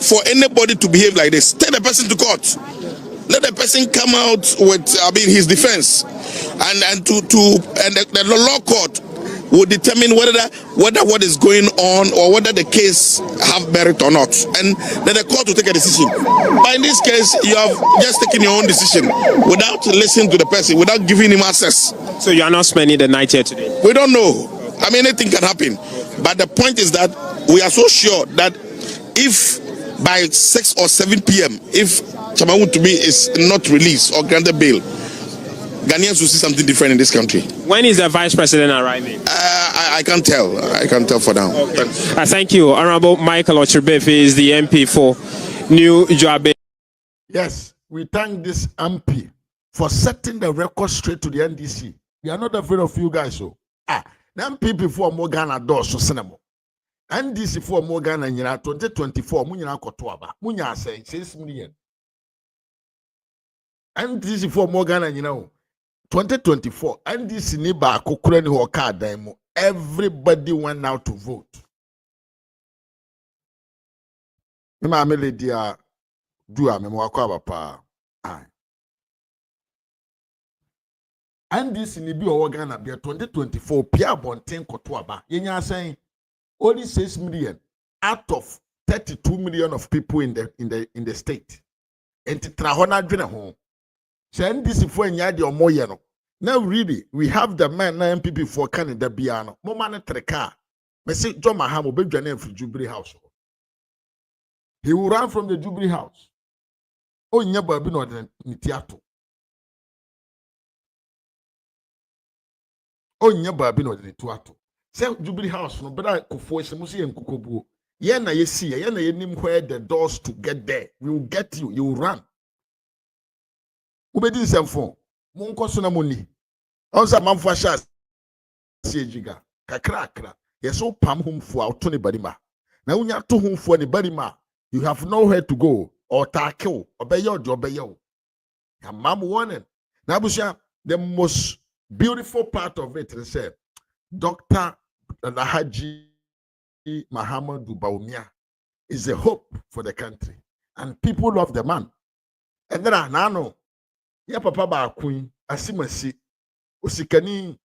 for anybody to behave like this. Take the person to court. Let the person come out with, his defense, and the law court will determine whether what is going on or whether the case have merit or not, and then the court will take a decision. But in this case, you have just taken your own decision without listening to the person, without giving him access. So you are not spending the night here today? We don't know. I mean, anything can happen. But the point is that we are so sure that if by 6 or 7 p.m., if wontumi is not released or granted bail, Ghanaians will see something different in this country. When is the vice president arriving? I can't tell. I can't tell for now. Okay. Thank you. Honorable Michael Ocherbefi is the MP for New Joabe. Yes, we thank this MP for setting the record straight to the NDC. We are not afraid of you guys. So, the MP before more Ghana doors so cinema. NDC for more Ghana in 2024, Munya Kotoaba, Munya saying 6 million. NDC for more Ghana, 2024, NDC Niba Kukureni Hoka Demo. Everybody went out to vote. Mima amele dia dua memwako abapa. NDC ni bi owo Ghana bia 2024 pia bonten koto aba. Yenya saying only 6 million out of 32 million of people in the state. Enti trahona dwene ho. Say NDC for nya de omoye no. Now really, we have the man na MPP for Canada Biano. Momane treka. Me say John Mahamo be dwane from Jubilee House. He will run from the Jubilee House. Oh, nya babi no de nitiato. Oh, nya babi no de nitiato. Say Jubilee House no beda kofo se musi enkukobuo. Ye na ye see, ye na ye nim where the doors to get there. We will get you. You will run. Ubedi nsefo. Monko suna moni. Onsa mamfo sha siejiga. Kakra. Yeso pam humfo auto ne barima. Na unya to humfo ne barima. You have nowhere to go or tackle. Obeyo. Ya mam warning. Na busha the most beautiful part of it is Dr. Alhaji Muhammadu Bawumia is a hope for the country. And people love the man. And then I know. Ya papa ba queen asimasi osikani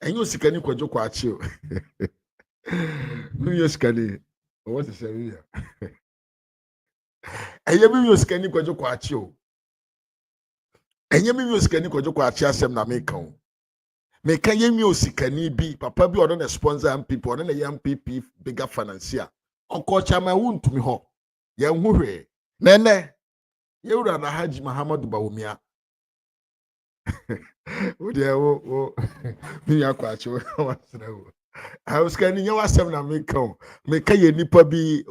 enyo osikani kwajo kwa achio no osikani what is it here enye mi osikani kwajo kwa achio enye mi osikani kwajo kwa achia asem na meka ye mi osikani bi papa bi odo na sponsor MPP odo na MPP bigger financier onko chama wontumi ho ye hwehwe nene ye wura na Haji Muhammadu Bawumia me akwacho wasrawo I was scanning your asem na meka ye nipa bi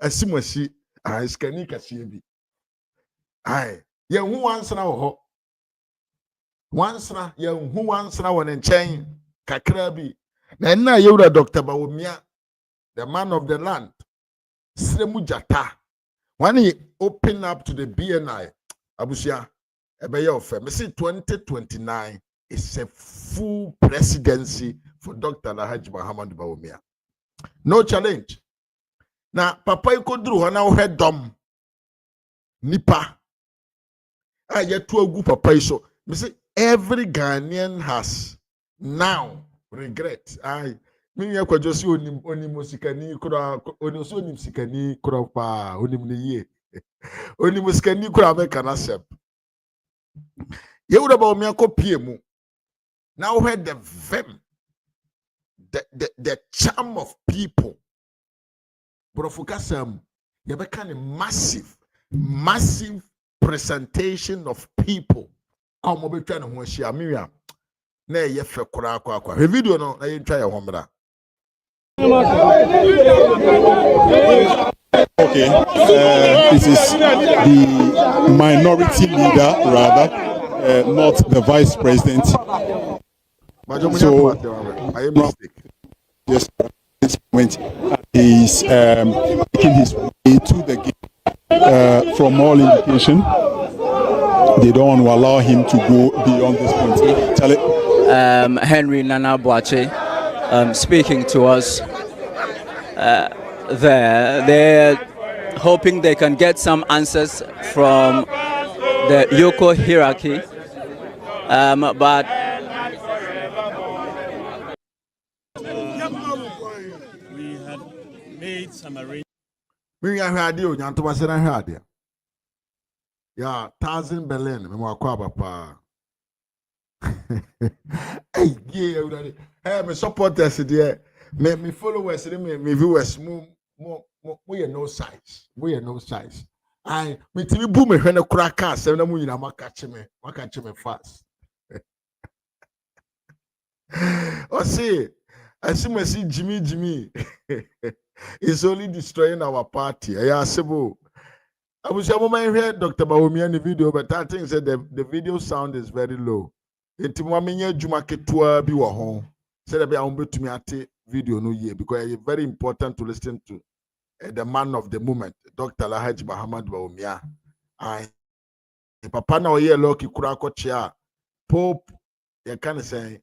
asimasi scanning kase bi ye hu wansana wo ho wansana ye hu wansana wo nchen kakra bi na ye wura Dr. Bawumia the man of the land Sremu Jata when he opened up to the BNI abusia me see 2029 is a full presidency for Dr. Alhaji Muhammadu Bawumia. No challenge. Now, Papa Ikodru Hana head dom nipa. Yet to a group of Papa. Me see every Ghanaian has now regret. Me yakwa josi oni musikani kura oni so ni musikani kura pa oni mniye. Oni musikani kura American asep. You would about me a copy. Now heard the vim, the charm of people. But focus you become a massive presentation of people. I'm be trying to share Miriam. Na ye fe kura kwa. The video no na you try your home. Okay, this is the minority leader, rather, not the vice president. So, yes, this point is making his way to the gate. From all indication, they don't want to allow him to go beyond this point. Charlie. Henry Nana Boache speaking to us there. They're hoping they can get some answers from the Yoko hierarchy, but we had made some arrangements. We are radio, Yantomas and Radio. Yeah, 1,000 Berlin, Mwakwaba. Hey, yeah, me supporters there. Me followers, me viewers, more we are no size. We are no size. I me TV boom me when a cracker, 7 million, I catch me fast. Oh, see, I see Jimmy. It's only destroying our party. Yeah, Sebo. I was a moment here, Dr. Bawumia in the video, but I think that the video sound is very low. Enti mwamenye juma ketua bi wo ho. Said be am betumi ate video no ye because it's very important to listen to the man of the moment, Dr. Alhaji Muhammad Bawumia. I papa na oye loki kura ko chia Pope you can say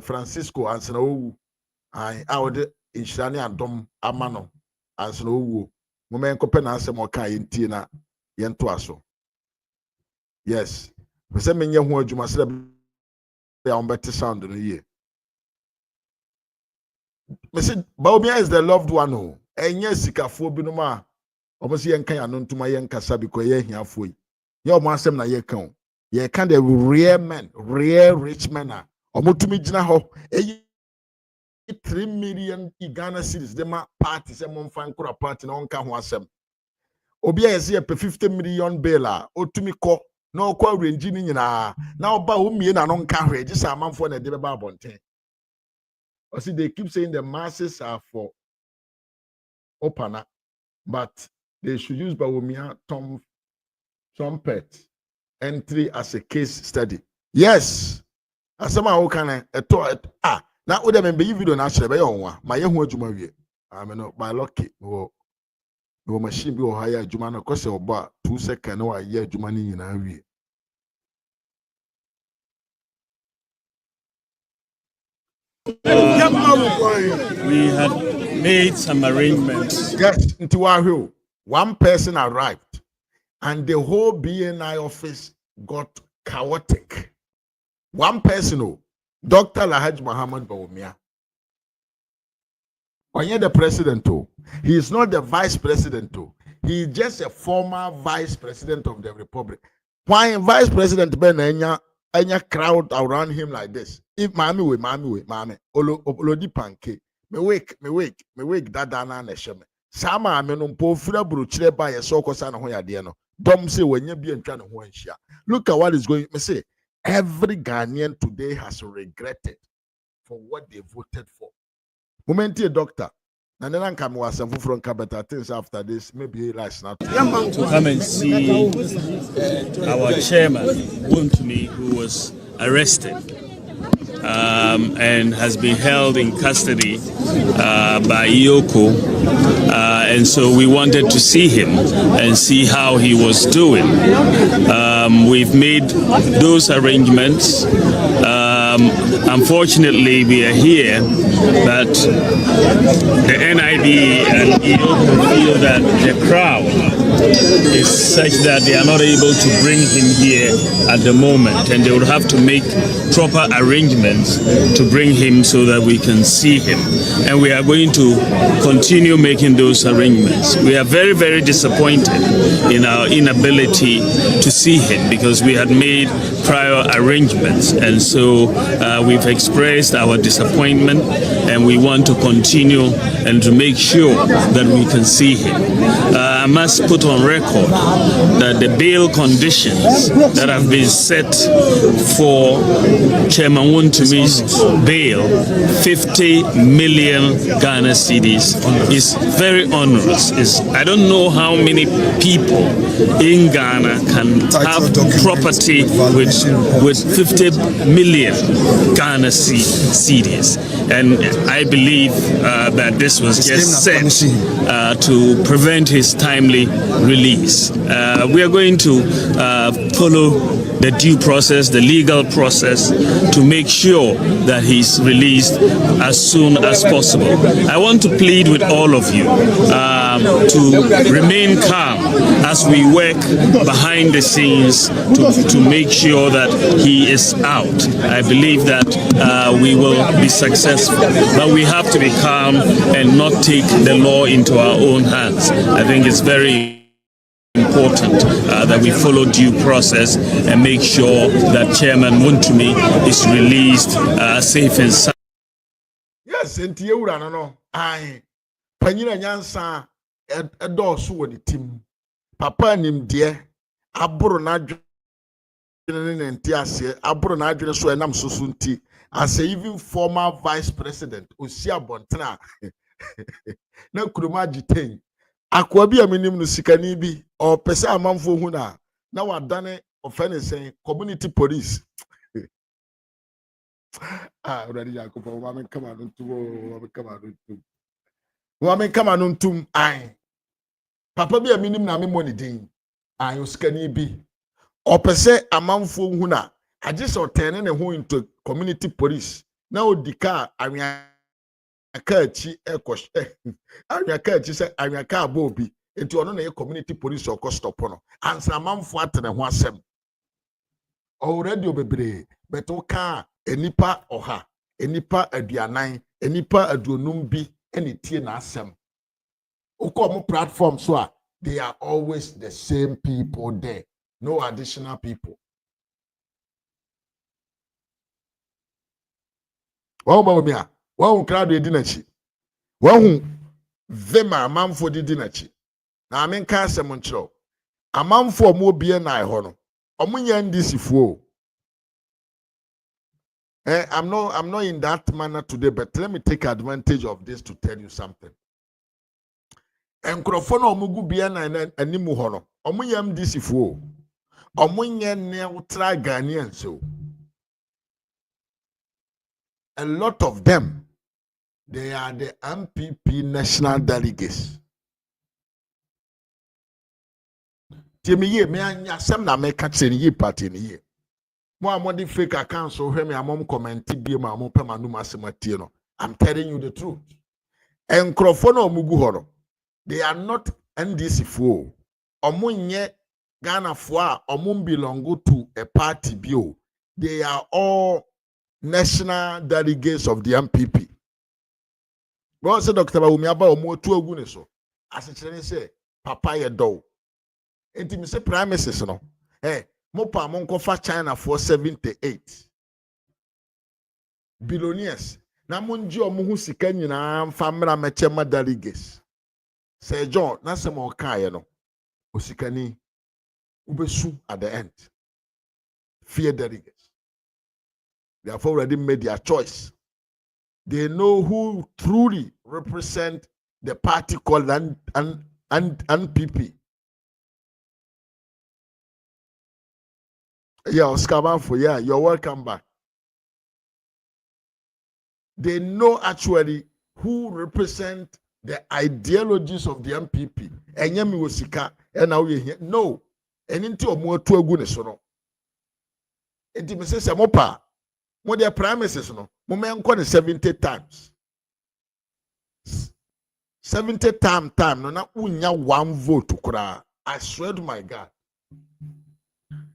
Francisco ansana owu. I awde inshirani adom amano ansana owu. Moment ko pe na asem o kan yentie na yento aso. Yes. We say menye ho adwuma said better sound in the year. Mr. Bawumia is the loved one. Oh, and yes, Sikafo Binuma. Almost yanka anon to my yanka sabiko ye here for you. Your master na ye count. Ye can the rare man, rare rich man. Omotumi jina ho. 3 million Ghana cedis. Them parties, some fan kura party na onka ho asem. Obia is here 50 million bela. Otumi ko. No kwa renji ni nyina na oba umie na no nka hwe just amanfo na de be ba bonten. Or see they keep saying the masses are for Opana, but they should use Bawumia trumpet entry as a case study. Yes, asama wo kan na wo dem be video na hye be yonwa ma ye ho adwuma wie ameno by lucky wo machine bi wo ha ya adwuma na kose oba 2 seconds wa ye adwuma ni nyina wie. We had made some arrangements. Yes, into our one person arrived, and the whole BNI office got chaotic. One person, Dr. Alhaji Muhammad Bawumia. Onye the president, he is not the vice president. He is just a former vice president of the republic. Why vice president Ben Enya crowd around him like this? If mami, olodi panke. Me wake, dada na nesheme. Sama ameno mpo fura bruchile ba ye so kosa na ho yade no. Dom say wenye bi entwa ne ho anhia. Look at what is going. Me say every Ghanaian today has regretted for what they voted for. Momenti doctor. And then I'm coming with some from better things after this. Maybe last night. To come and see our chairman, wontumi, who was arrested and has been held in custody by Yoko. And so we wanted to see him and see how he was doing. We've made those arrangements. Unfortunately, we are here, but the NIB and Yoko feel that the crowd is such that they are not able to bring him here at the moment, and they would have to make proper arrangements to bring him so that we can see him. And we are going to continue making those arrangements. We are very, very disappointed in our inability to see him because we had made prior arrangements, and so we've expressed our disappointment, and we want to continue and to make sure that we can see him. I must put on record that the bail conditions that have been set for Chairman Wontumi's bail, 50 million Ghana cedis, is very onerous. I don't know how many people in Ghana can have property with 50 million Ghana cedis. And I believe that this was just set to prevent his timely release. We are going to follow the due process, the legal process, to make sure that he's released as soon as possible. I want to plead with all of you to remain calm as we work behind the scenes to make sure that he is out. I believe that we will be successful, but we have to be calm and not take the law into our own hands. I think it's very important that we follow due process and make sure that Chairman Wontumi is released safe and sound. Yes, and no. I Panyina Nyansa edosu woni tim. Papa nim de aburo na adwene ne nti ase aburo na adwene so enam susu nti as even former vice president Osi Abontena na kuruma jiten akwa bi aminim no sikani bi o pese amanfo hu na wadane ofene sen community police already Jacob o ma come on tum ai papa bi aminim na me money din ai osikani bi o pese amanfo hu na agise otene ne ho into community police na odika anwa akachi ekosh anwa akachi se anwa ka abobi enti ono na ye community police oko stop no ansa amanfo atene ho asem already obebre beto ka enipa oha enipa aduanan enipa aduonum bi ene tie na asem uko platform so a they are always the same people there, no additional people. Bawumia crowd dinachi vema amanfo dinachi na amenka asem nkyero amanfo mo bie na ho no omunya ndisifuo. I'm not in that manner today, but let me take advantage of this to tell you something. Enkrofo na omugu bia na animu ho no omunya ndisifuo omunya neutral Ghanaians so a lot of them they are the MPP national delegates. Timiye me anya sam na me ka tseni yi party ni ye mo amodi fake account so hwe me amom comment bi ma amom pema no masematie no. I'm telling you the truth. Enkrofo na omugu ho no they are not NDC fo. Omunye Ghana fo omum belong to a party bio. They are all national delegates of the MPP. Well, say Dr. Bawumia ba omo tu ogu ne so. Asechene say papa ye do. Enti me say premises no. Mo pa mo nkofa China for 78 billionaires. Na mo nji omo hu sika nyina mfa mra mechema delegates. Say John, na se mo kaye no. Osikani ubesu at the end. Fear delegates. They have already made their choice. They know who truly represent the party called NPP. Yeah, Oscar Manfo, yeah, you're welcome back. They know actually who represent the ideologies of the MPP. Enyemi wosika, and now we here. No, and into a more to a good so. And it says a mopa. What their premises no. Moment 70 times. 70 time no na unya one vote to kura. I swear to my God.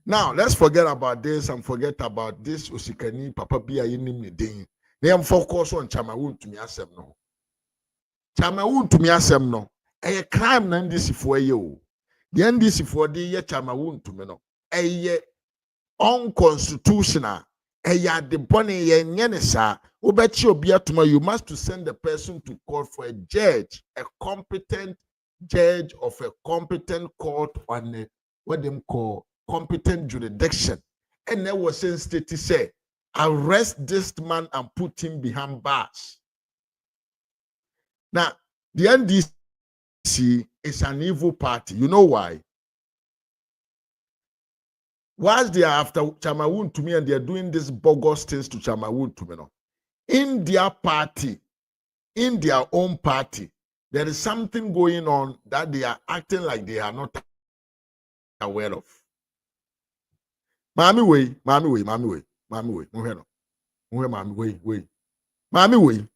Now let's forget about this and forget about this Osikani Papa Bia Yinim Ding. They am focus on Chama Wontumi asem no. Chama Wontumi asem no. A crime na ndisi for you. The ndisi for the ye Chama Wontumi no. Unconstitutional. The bonny ye nyenesa. Ubechi obiatuma. You must to send the person to court for a judge, a competent judge of a competent court on what them call competent jurisdiction. And there was in state to say, arrest this man and put him behind bars. Now, the NDC is an evil party. You know why? Whilst they are after Chama Wontumi and they are doing this bogus things to Chama Wontumi, no, in their party, in their own party, there is something going on that they are acting like they are not aware of. Mami way. Mami way.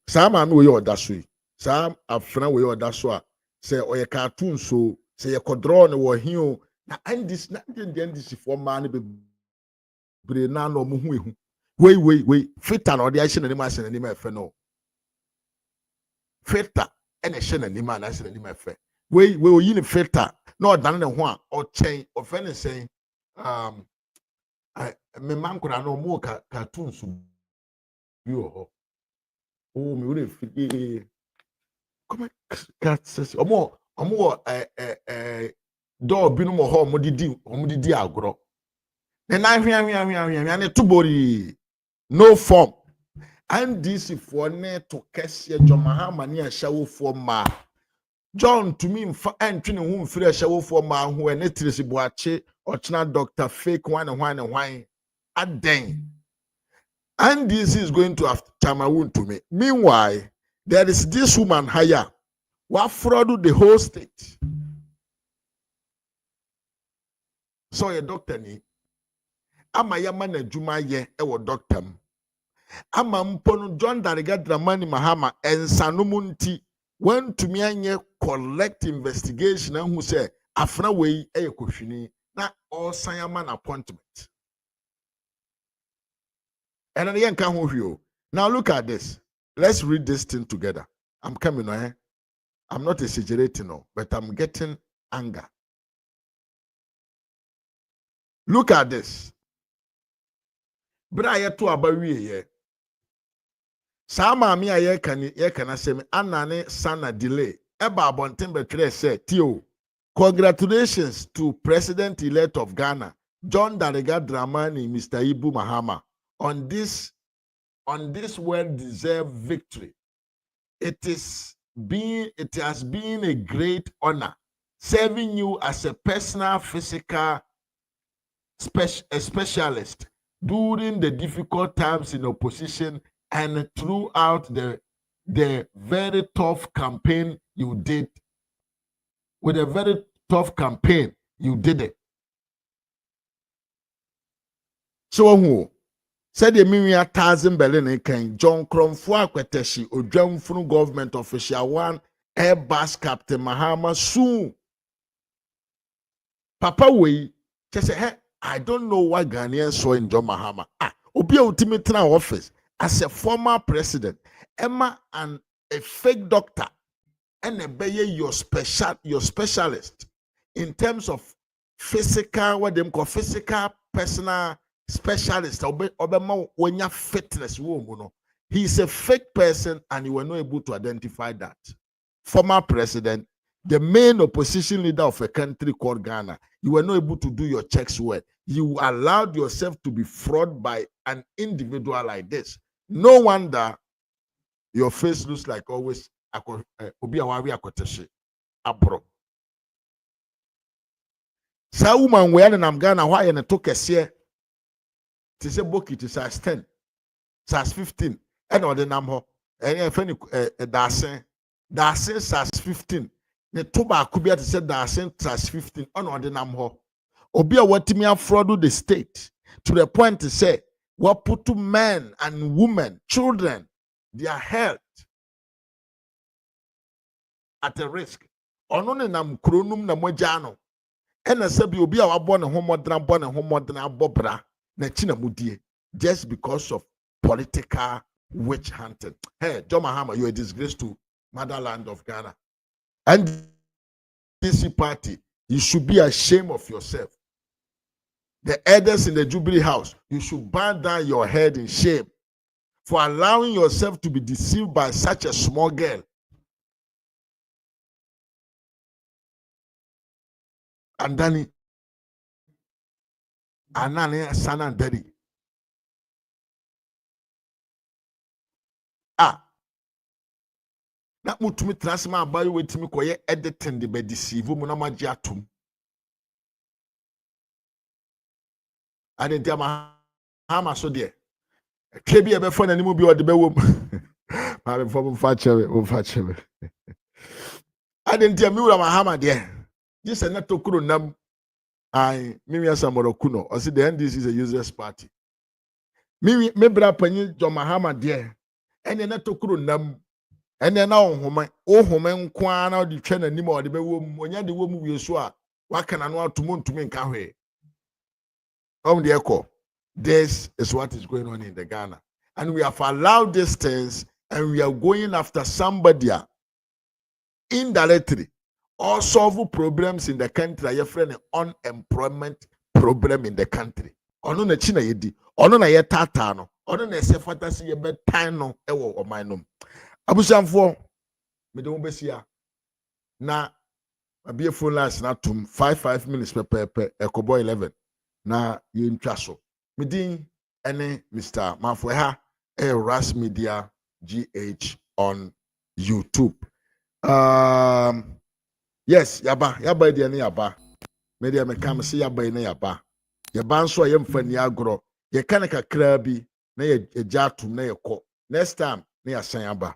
Sa mami way or dasui. Sa afra way or dasua. Say oye cartoon so say ye kodron or hio. Na end this na this for man be na no mu hu. Wait. Fita no de ahyɛ n'anim ahyɛ n'anim efe no. Fita ene hyɛ n'anim na ahyɛ n'anim efe. Wait oyi ne fita na odan ne ho a ɔkyɛn ofe ne sɛn me man kura no mo cartoon so bi ho. Oh me we fit come cats omo do bi no mo ho mo didi agro. Ne na hwia ne tubori no form. And this for ne to kese John Mahama ne ahyawo for ma John to me mfa entwe ne hu mfiri ahyawo for ma ho ne tirisi boache ochina doctor fake one aden. And this is going to have Tamawun to me. Meanwhile, there is this woman Haya who fraud the whole state. So a doctor ni ama yama na juma ye ewo doctor m. Ama mpono John Dariga Dramani Mahama ensanumunti went to me anye collect investigation and who say afna we eye kohwini na all man appointment. And then can you now look at this. Let's read this thing together. I'm coming on. I'm not exaggerating, no, but I'm getting anger. Look at this. Bra to abawi ye. Sama mi aye can say me anane sana delay. Eba abonten betwe say tio. Congratulations to President-elect of Ghana, John Dariga Dramani, Mr. Ibu Mahama, on this well-deserved victory. It has been a great honor serving you as a personal physical specialist during the difficult times in opposition and throughout the very tough campaign you did. With a very tough campaign, you did it. So who said the million thousand Berlin can John Cromfua Kweteshi or John from government official one Airbus Captain Mahama soon. Papa we just say, hey, I don't know what Ghanaians saw in John Mahama. Obi ultimate office as a former president, Emma and a fake doctor, and a your specialist in terms of physical, what they call physical personal specialist. When you fitness, he's a fake person, and you were not able to identify that. Former president, the main opposition leader of a country called Ghana, you were not able to do your checks well. You allowed yourself to be fraud by an individual like this. No wonder your face looks like always obi awari akoteshi abro. Sa woman we na Ghana why na to kese ti se boki ti size 10 size 15 and the number and friend dasen size 15 ne to ba kubia ti se dasen size 15 on the number obi a watimi afraud the state to the point to say what put to men and women, children, their health at a risk. Onone nam kronum na mojano. Ena sabi obi a wabone homodran bobra na china mudie just because of political witch hunting. Hey, John Mahama, you're a disgrace to motherland of Ghana. And this party, you should be ashamed of yourself. The elders in the Jubilee House, you should bow down your head in shame for allowing yourself to be deceived by such a small girl. And Danny, Anani, San and Daddy. Na mutumi transma abayo wetimi koye editing de be deceive mu na maji atum. And then Mahama so there. Kebi ebe phone ani mu bi ode be wom. Ma be form fa chebe. I didn't tell me wura mahama there. This is not tokuro nam. I mimi asamoro kuno. I see the NDC is a useless party. Me bra panyi jo mahama there. Ene na tokuro nam. Ene na ohoma nkwa na odi twa na nim ode be wom. Onya de wom wie so a waka na no atomo ntumi nka hwe. The echo. This is what is going on in the Ghana. And we have allowed these things and we are going after somebody indirectly or solve problems in the country. I have an unemployment problem in the country. Ono na china yedi. Ono na yetata no. Ono na se fantasy ye betan no ewo omanom. Abusanfo me de obesia na abie phone lines na tum 5 minutes per ekobo 11 na ye ntwa so. Midin ene Mr. Mafueha RAZ Media GH on YouTube. Yes, yaba ide ne yaba. Media me kam se yaba ne yaba. Yaba nso ye mfani agro. Ye kan kakra bi na ye jatum na ye kɔ. Next time na ya san yaba.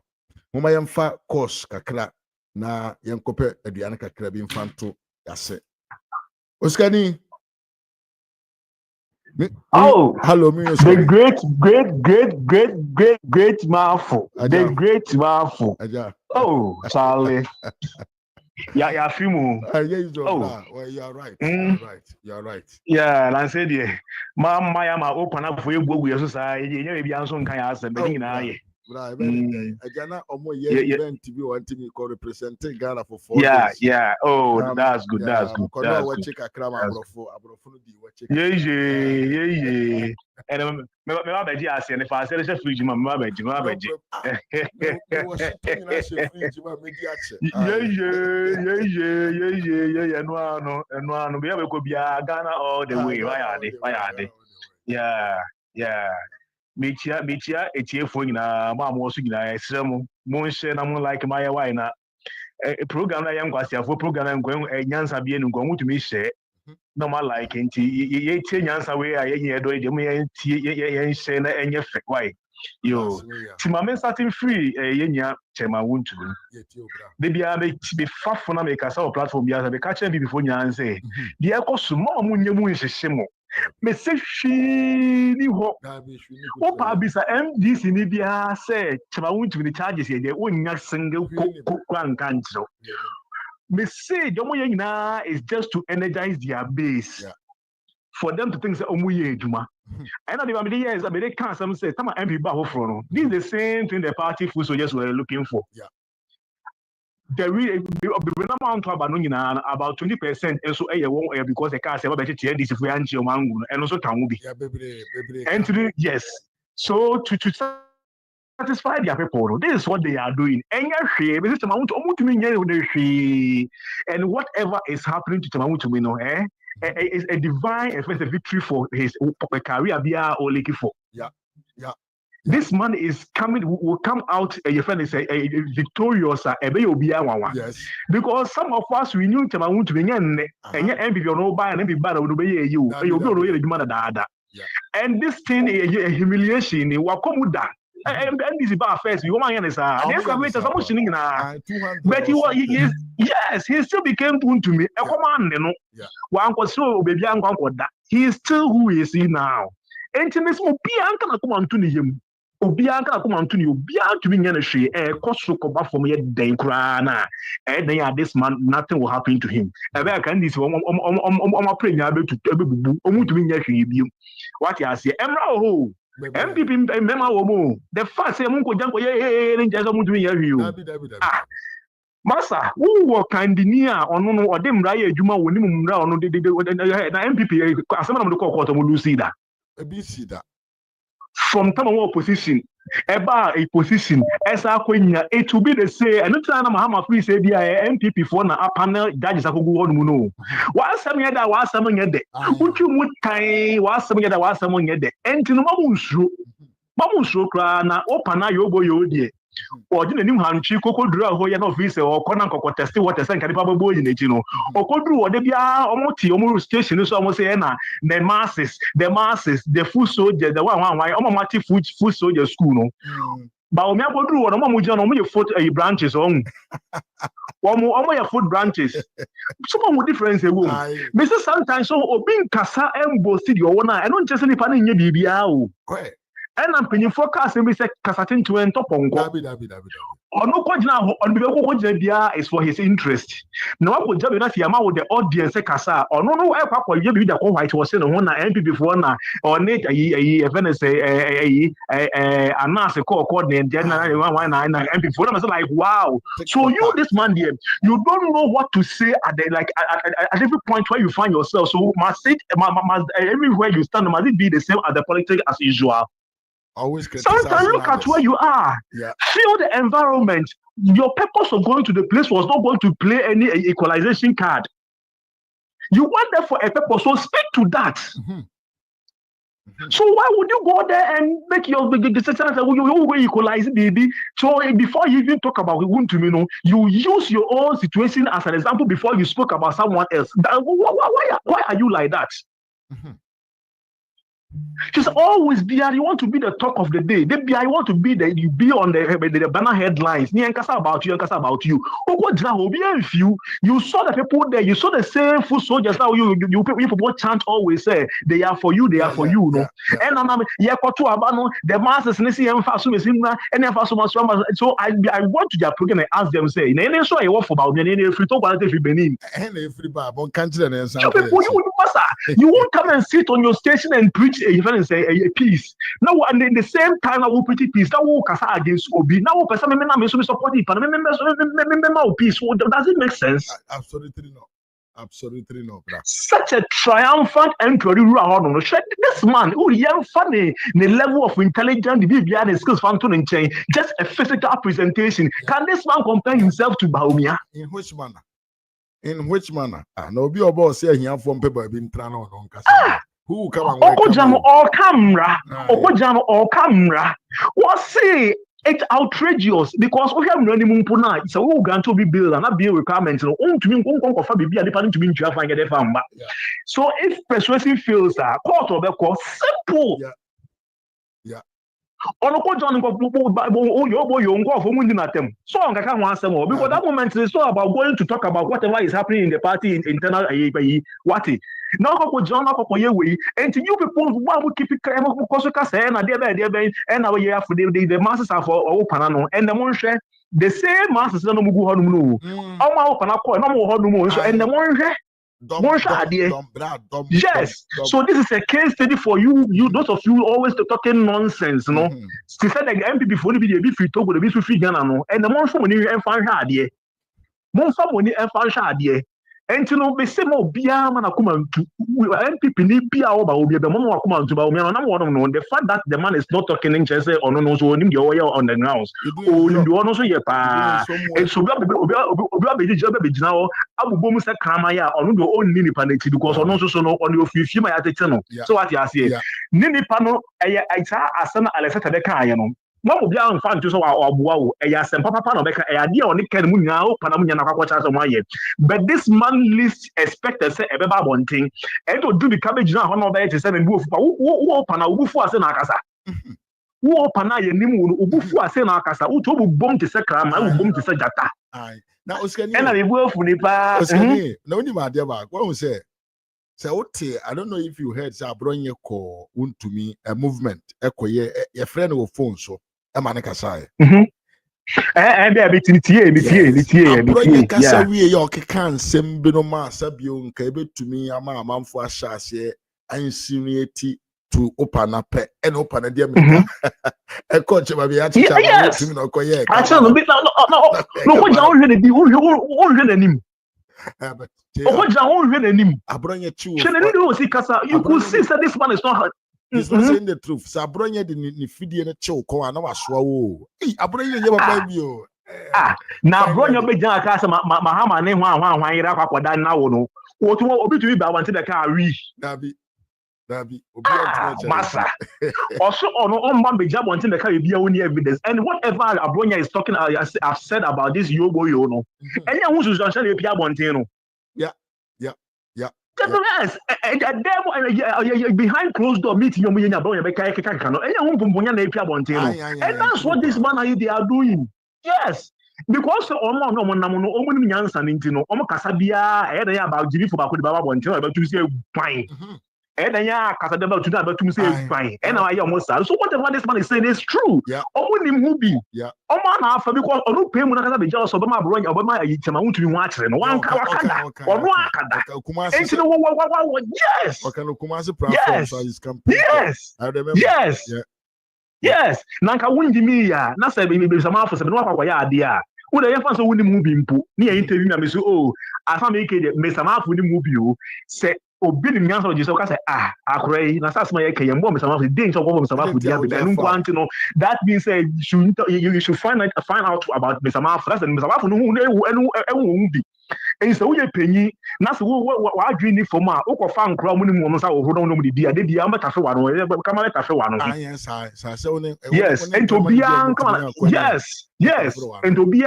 Moma ye mfa course kakra na ye nkopɛ aduane kakra bi mfanto yase. Oskani Oh, hello, the great mouthful. The great mouthful. Oh, Charlie. Yeah, Fimu. Well, you're right. You're right. Yeah, and I said, yeah, my open up for you, we are society. You may be answering kind of answer, but you know, Ajana omo ye event to be wanting me to represent Ghana for 4 days. Yeah. Oh, that's good. That's good. Kono wa check akra ma abrofo no di wa check. Yeah. And me ba beji ase ne fa ase fridge ma me ba beji. Was sitting in a fridge ma me di ache. Yeah. No. Be ko bia Ghana all the way. Why are they? Yeah. Metia etiefo nyina ma so nyina esrem mo nhye na mo like my why na program na yam kwasiafo program na nkwan nyansa bie nkwan mutumi hye na ma like nti ye tie nyansa we a ye do de mo ye tie ye nhye na enye fe why yo ti ma me starting free ye nya chema wontumi de bia be fafo na me kasa o platform bia be ka che bi before nyansa de ekoso mo mo nyemu nhye mo me se hwi ni ho o pa bisa MDC ni bia say chama wuntu ni charges ye de onya single kwankantro me say domo ye nyina is just to energize their base for them to think say omu ye eduma I know the years that they can't some say tama MP ba ho no this is the same thing the party full soldiers were looking for the amount about about 20% and so because the car say about this if we anti mangu and also can be and yes so to satisfy their people this is what they are doing and whatever is happening to Tamamutu is a divine effect, a victory for his career or looking for this man is will come out your friend is a victorious yes. Because some of us we knew Tamamu to be and MPP no buy and MPP bad will you and this thing is a humiliation in Wakomuda and this is about first you want but he still became to me a command one was so baby he is still who is he now and to miss Pianka come on to him Obianka come on to you, Bian to be Yanshi, a cost from your day crana, and then this man, nothing will happen to him. I can this one praying able to be Yashi. What I say, Emra, MPP, Memo, the first Munko Janko, and Jazamu to you. Massa, who were kind near or no, or them Raya Juma when you round the MPP, some of the court will Lucida. A BC from time of position, about a position, as I it will be the same. And not Mahama free say be a MPP for a panel judges who go on no. Was some other was someone yet there. Would you would time was some other was someone yet there. And to Mamushu Krana, Opana Yobo Yodi. or didn't him hand chico could draw who yan officer or conan or testing what a second papa boy in it, or could do what they be almost station is almost saying the masses, the food soldier, the one why almost food soldier school. No. Bawumia go do what I'm foot branches on. One more your foot branches. Some more difference. Mr. Sometimes so being Kasa and boasted your one. I don't just any panning your BBA. And I'm penny forecast and we say Casatin to end top on or no question now on the is for his interest. No one would job enough with the audience Casa or no papa you be the white was in one MP before now or Nate a Venice a mass coordinate general 199 MP for them. I was like, wow. So you this man there, you don't know what to say at the like at every point where you find yourself. So must everywhere you stand, must it be the same as the politics as usual? Sometimes look at where you are. Feel the environment. Your purpose of going to the place was not going to play any equalization card. You went there for a purpose, so speak to that. So why would you go there and make your decision and say, you will equalize, baby? So before you even talk about wontumi, you use your own situation as an example before you spoke about someone else. Why are you like that? Just always be. You want to be the talk of the day. I want to be the you be on the banner headlines. Ni enkasa about you. You saw the people there. You saw the same foot soldiers. Now you people chant always say they are for you. They are for you. No. And the masses. So I want to just program and ask them say. So I work for about you won't come and sit on your station and preach a peace. Now, and in the same time, I will preach peace. Now, we can against Obi. Now, person may support it, but remember peace. Does it make sense? Absolutely not. Absolutely not. Such a triumphant entry. This man, who young funny, the level of intelligence, the skills, and change, just a physical presentation. Can this man compare himself to Bawumia? In which manner? In which manner? No, be about saying here from people have been trying on Casa. Who come and Okojam or camera. What say it's outrageous because we have no mumpuna. It's a who going to be built and not be requirements. So if persuasive feels court of the court simple. Yeah. So because that moment is so about going to talk about whatever is happening in the party internal what now and you people who keep it and the masses are for open and the same masses and yes, so this is a case study for you. Those of you always talking nonsense, no. She said the MP before the video, if you talk with the big figure, no, and the more money and find her idea. More money and find her idea. And to know, be same old Bia man to MPP need Bia over the moment come to Bawumia. The fact that the man is not talking in Chelsea or no, so on the grounds. Oh, you want also your pa. And so now Abu Bomu said Kramaya on the own Nini Paneti because on also so on your few my attention. So what you say? Nini Pano, I saw Asana Alessandra de Kayano. What would be on fun to so our wow, a yas and Papa Panobeka, a idea on the Kemunya, Panamunya Nakwacha. But this man list expected say a baba one thing, and to do the cabbage now on over 87 woof, who pana Ufu as an Akasa. Who pana Nimu, Ubufu as an Akasa, who told bomb to Sakram, I will bomb to Sajata. Now, Oscar, and I will for Nipa. No, my dear, what we say? So, I don't know if you heard Sabronya call wontumi a movement, a friend of phone so. Amanika sai. And be a bit in Kasa we your can sembino ma sabio nka to me ama amanfo ahase insinuate to open up and open a dear a coach ba be acha to me no koye. Acha no what you already be already nim. But what you already nim. Abronya chu. You could see that this man is not. He's not saying the truth. Sabronya the fidie na chew ko ana waswa wo. Abronya ye papa bio. Na Abronya be jan aka mahama ne hwan ira kwakwada na wo no. Wo to obi to be ba wanti the car ri. Dabi. Massa. Also, on Bambi Jab until the Caribbean evidence. And whatever Abronia is talking, I've said about this Yobo Yono. And who's actually a Pia Montino. Yeah. Yes, behind closed door meeting, and that's what this man they are doing. Yes, because about Jimmy for Baba Montino about to say fine. And then about to say fine. And I almost so whatever this man is saying is true. Yeah. Yeah. Because no pay when I be jealous of my brother, about my Yama to be watching one Kawakanda or Wakanda. Yes. Yes. I remember. Yes. Yes. Nanka wundi me ya. Na say be some for some no kwaya ade a. Wo dey fan so wundi movie mpo. Na interview na me so oh, afa me ke me sama for the movie o. Say obi ni nyansa oje so ka say akrai na sas ma ye keye mbo me sama for dey so go me sama for dia be no kwanti no. That means you should find out about me sama for. That's me sama for no enu bi. And so we penny, na so what dream for ma, o fan crown when you say over no di dia, they am tafe one, come let tafe one. Yes, and to be come on. Yes, and to be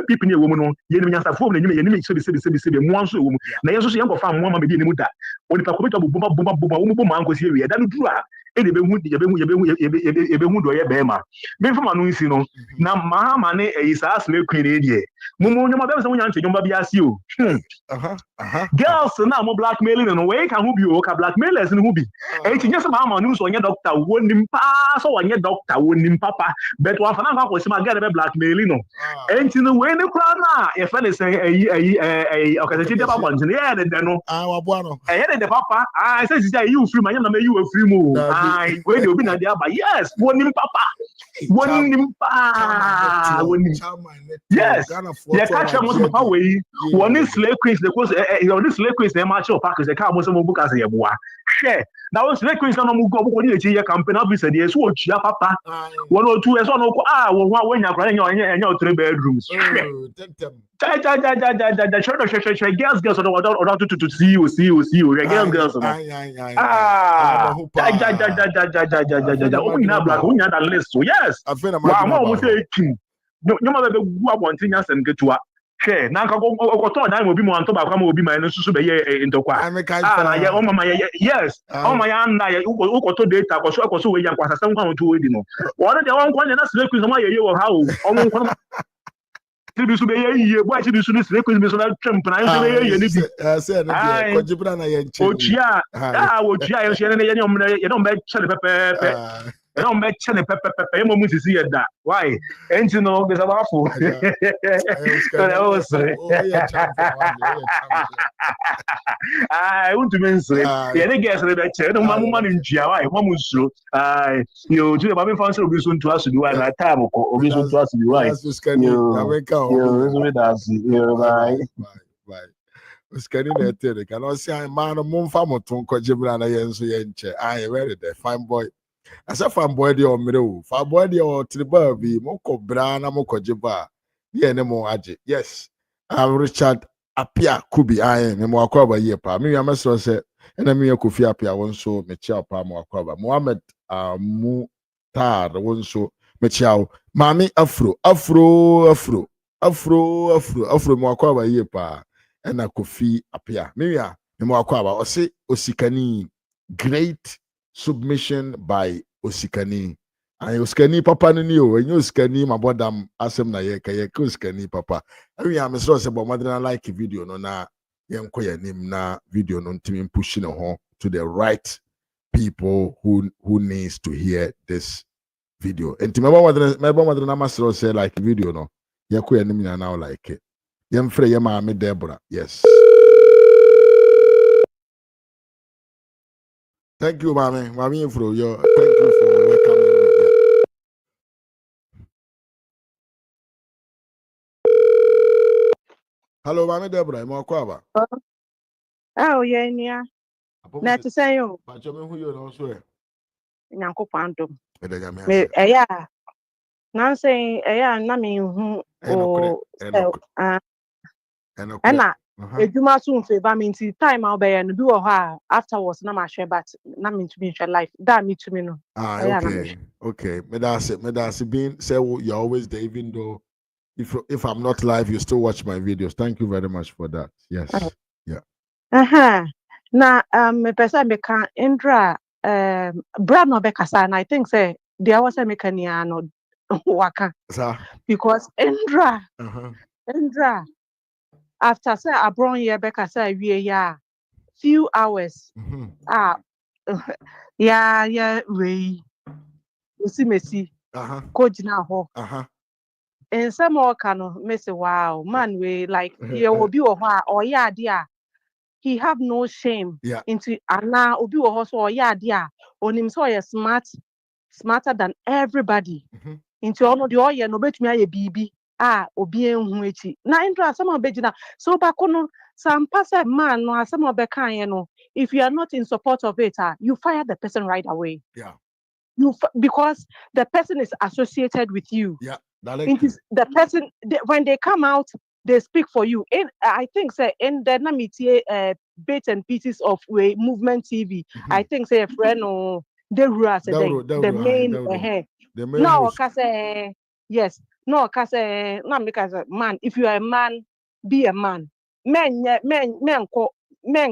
people near woman, you know, phone and you make so one so na yeso so yanko fa mo ma be ni mu da oni pa ko beto buma man ko sie we da no dura e de be hu do ye be ma me fa ma no nsi no na ma ne isa asme kwere die mo nyoma be se mo nya nche nyoma bi asi o girls na mo blackmailing no we kan hu bi o ka blackmailers ni hu bi e ti nyesa ma no so onye doctor wonim pa so onye doctor wonim papa but wa fa na ko se ma get be blackmailing no enti no we ni kra na ye fa ne say okay ti de ba bon ni ye de no wa bo no de papa say si you free ma nyam na you free mo we de obi na de aba yes wonim papa wonim pa wonim yes ye catch am so papa we one slave queens because this slave queens na ma show package e ka mo so mo buka say ye boa share na one slave queens na mo go ko ni echi ye campaign officer de so otua papa one or two so no ko wo nya kra nya 3 bedrooms girls or to see you girls black that list so yes no be go abontin yasem ketua hwe na nka ko to dan obi mo anto ba kwa ma obi man no susu be ye ntokwa na ye o mama ye yes o mama ya na ye ko to data ko so we yan kwasa sem kwa to we di no won de won kwa na slave queen ma ye wo ha o mo kwa bisu be ye bo achi bisu slave queen bisu na twem na so be ye ni bi say na ko jibra na ye nche ochia ye so ye no be chele pepe I don't make channel pepper. I'm going to see that. Why? And you know, there's a waffle. I want to mention the guess that chair. No, my money in Java. One was so. You do about me for so soon to us to do at time or reason to us to do right. Bye. Uskani na tere. Can I say man mumfa motonko jibra na yenso yenche. Where the fine boy. As a fan boy, the omiro, fan boy, the triba be moko brana moko jiba. Ye nemo aje. Yes, I'm Richard Apia Kubi. I am Mwakaba yepa. Me, I'm a so say, and I'm Kofi Apia one so Mechia Pa Mwakaba. Mohammed Mutar one so Mechia. Mami Afro Mwakaba yepa. And a Kofi Apia. Me, Mwakaba. Ose Osikani. Great submission by Osikani. And Osikani papa ni o, and Osikani my bodam asem na ye Osikani papa. I mean I'm so say but mother like video no na yenko ya nim na video no ntimi pushing on to the right people who needs to hear this video. And to my mother na masro say like video no yenko ya nim na now like it. Yemfre yema me Deborah. Yes. Thank you, Mami. Mami Infro, thank you for welcoming me. Hello, Mami Deborah. I'm Akwaba. Oh, yeah. Not to say you. But you know who you know, swear. Yanko Pando. Yeah. Now saying, Nami, who, and Ejuma soon favor me until time I'll be and do her afterwards. Na my share, but na me to be in your life. That me to me no. Okay. Medasi being say you're always there, even though if I'm not live, you still watch my videos. Thank you very much for that. Yes. Yeah. Na me person me can Indra brand no be kasa, and I think say there was a mechania no waka because Indra after say abron ye be kasa wie ya few hours yeah we see Messi ko gina ho and some more kind of me say wow man we like you will be or yeah dear he have no shame into ana obi wo ho so yeah dear onim so you smarter than everybody into ono de oye no betumi aye bibi obi enhu echi na Indra some obegina so bakono sampa say man no some obekan ye no if you are not in support of it you fire the person right away because the person is associated with you it is the person when they come out they speak for you. I think say in the Namitie bits and pieces of way movement TV. I think say a friend or the main no say yes no say no because man if you are a man be a man men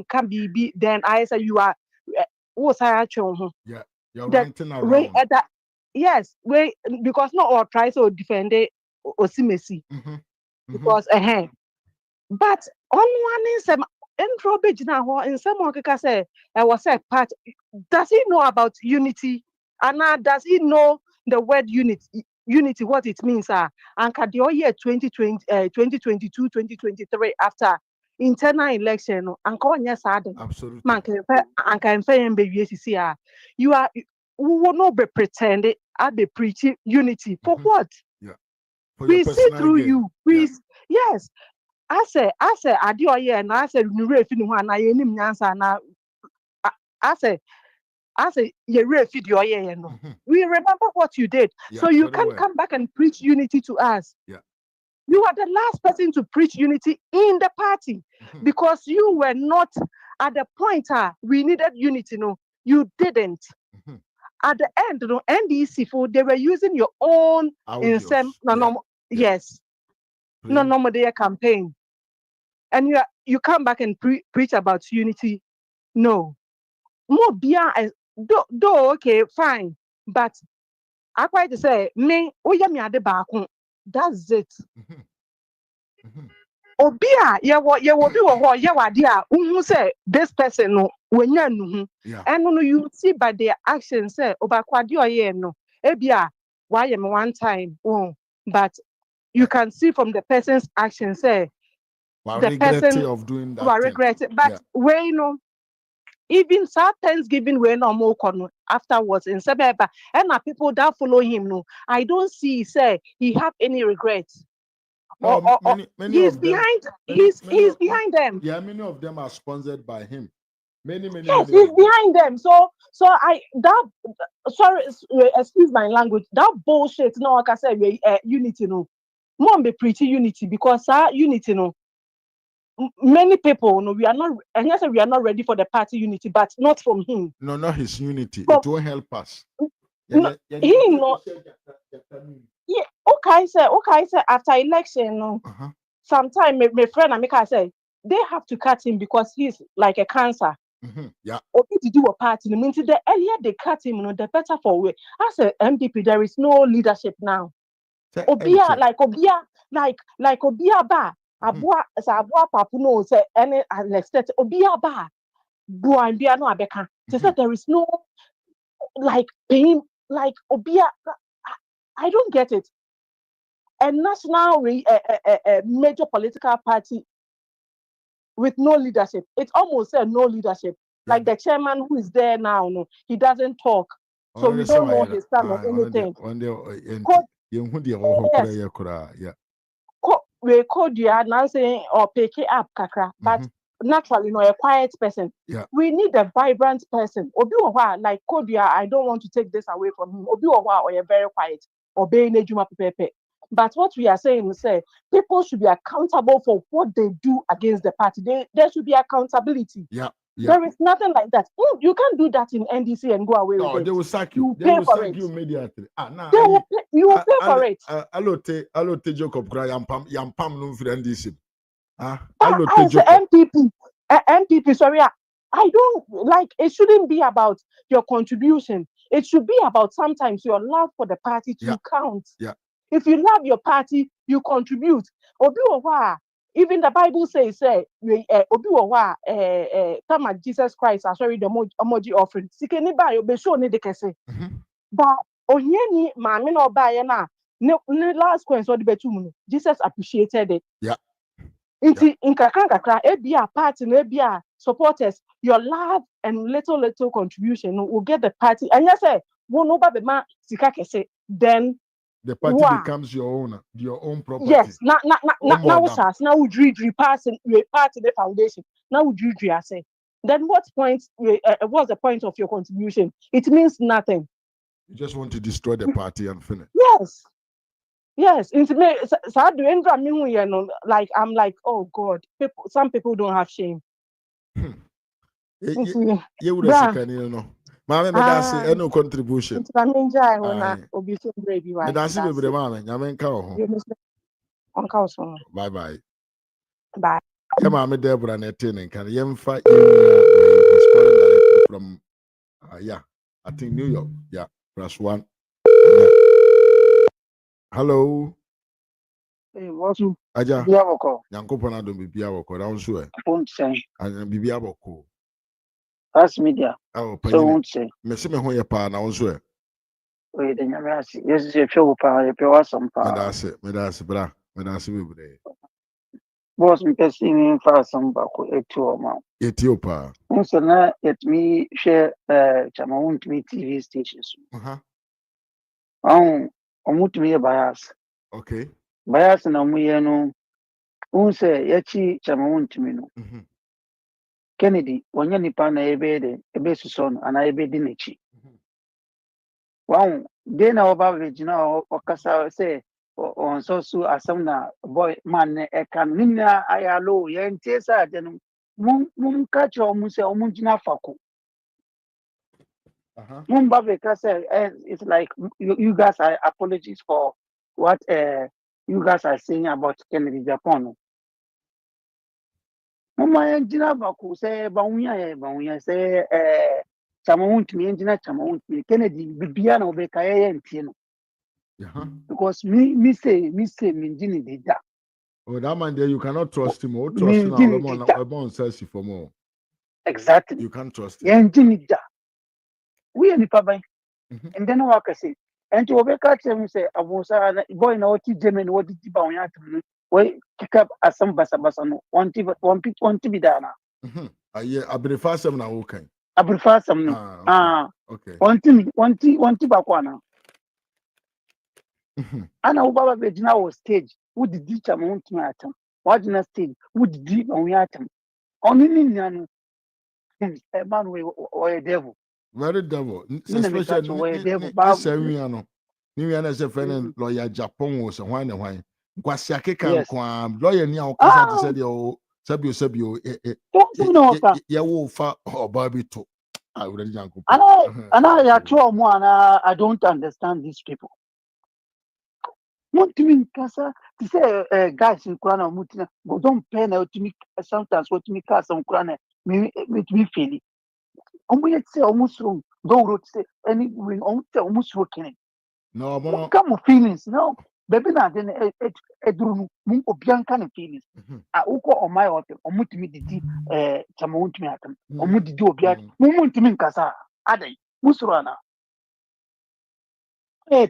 can be then I say you are what's you're ranting around. Yes because not all try to defend it Osimesi. Because but on one in some intro page now in some say I was a part. Does he know about unity? And does he know the word unity what it means and the year 2020 2022 2023 after internal election and absolutely man you are we will not be pretending I be preaching unity for what we see through you. Yes. I say, Adioye, and I said, you refi no one, I any nyansa na. I say, you refi your ye no. We remember what you did, so you can come back and preach unity to us. You are the last person to preach unity in the party because you were not at the point we needed unity. No, you didn't. At the end, no NDC for they were using your own yes. No their campaign. And you come back and preach about unity. No. More beyond do okay, fine. But I quite to say, me, that's it. Obia, you will be what you are dear, who say this person no when you and no you see by their actions say over quadio no ebia why am one time but you can see from the person's actions say the person of doing that will regret it. But we know even some Thanksgiving we no more afterwards in Sebeba and people that follow him no I don't see say he have any regrets. No, many he's of them, behind he's behind them. Yeah, many of them are sponsored by him. Many yes, he's behind them. So I that sorry excuse my language, that bullshit no like I said unity no. Mom be preaching unity because unity no many people no we are not and yes we are not ready for the party unity but not from him. No, not his unity. It won't help us. No, he no okay say after election no sometime my friend Amika say they have to cut him because he's like a cancer. Obi to do a party the minute the earlier they cut him no the better for we as a MDP there is no leadership now. Obia like Obia ba abua papu no say any elected Obia ba buan bia no abeka they said there is no like pain like Obia I don't get it. A national major political party with no leadership. It's almost said no leadership. Like the chairman who is there now, no, he doesn't talk. So we don't know his stand or anything. We code you now saying or pick it up, kakra. But naturally, a quiet person. We need a vibrant person. Obi like Kodia, I don't want to take this away from him. Obi or you're very quiet. Obey Nejuma Pepe. But what we are saying is, people should be accountable for what they do against the party. There should be accountability. Yeah. There is nothing like that. You can't do that in NDC and go away with it. They will sack you. You They pay will for sack it. you immediately. You will pay for it. Alote Jacob Cry, Yampam no friend this. As the MPP, sorry, I don't like it. Shouldn't be about your contribution. It should be about sometimes your love for the party to count. Yeah. If you love your party, you contribute. Even the Bible says, come at Jesus Christ, sorry, the emoji offering. But onyeni mami no buy na last coin so the betum Jesus appreciated it. Yeah. In kakra ebia party no ebia supporters, your love and little contribution will get the party. And you say, "Won over the man sika kese," then the party becomes your own property. Yes, now we dream passing we party the foundation. Now we dream I say. Then what's the point of your contribution? It means nothing. You just want to destroy the party and finish. Yes. Like I'm like, oh God, some people don't have shame. You would have no. Mama, that's no contribution. Bye. Bye. Bye. Yeah, Mama Deborah Netin can fight from I think New York. Yeah, +1. Hello. Hey, what's up? Aja. Biaboko. Yankopona don't be biaboko. Down so. Won't say. And be biaboko. RAZ Media. Oh, so won't say. Me see me ho ye pa na so. Wait, then you see. Yes, you feel pa, you feel awesome pa. Me that's bra. Me that's be bre. Boss me person me fa some ba ko etu ma. Etu pa. So na it me share chama wontumi TV stations. Wontumi bias. Okay. Bias na mu ye no. Say yachi chama wontumi no. Kennedy, wanya nipa na ebe suson ana ebe di nechi. Wow, de na oba vegina okasa say on so asam na boy man e kan nina ayalo ye ntesa de no mum catch o say o gina fako. Mum ba veka say it's like you guys are apologies for what you guys are saying about Kennedy Japan. Mama engineer baku say Bawumia say chama wontumi engineer chama wontumi Kennedy bibia na obeka ye ntie no. Because me say me engineer dida. Oh, that man there you cannot trust him. Oh, trust him now. Says for more. Exactly. You can't trust him. Ye engineer dida. We any papa. And then what I say. And to obeka tell say abosa boy na oti German what did Bawumia to we kick up as some basa no want to be done. I prefer some now. Okay. I prefer some no. Okay. Want to bakwana. Ana ubaba vegina was stage. Who did you chama to atom? What in a stage? Who did you on atom? Only nyan a man or a devil. Very devil. Especially devil. New as a friend lawyer Japan was a wine and wine. Kwasiake kan lawyer ni akasa to say o sabio ya wo fa obabito I would janko I don't understand these people. Want to mean kasa to say guys in Kurana mutina go don't pay na to me sometimes what me cast some Kurana me feel omo say almost wrong don't wrote say any win almost working no come of feelings no baby na then eduru mu obianka na feelings uko on my hotel omutimi didi chama wontumi atam omudidi obiat mu muntumi nkasa adai musurana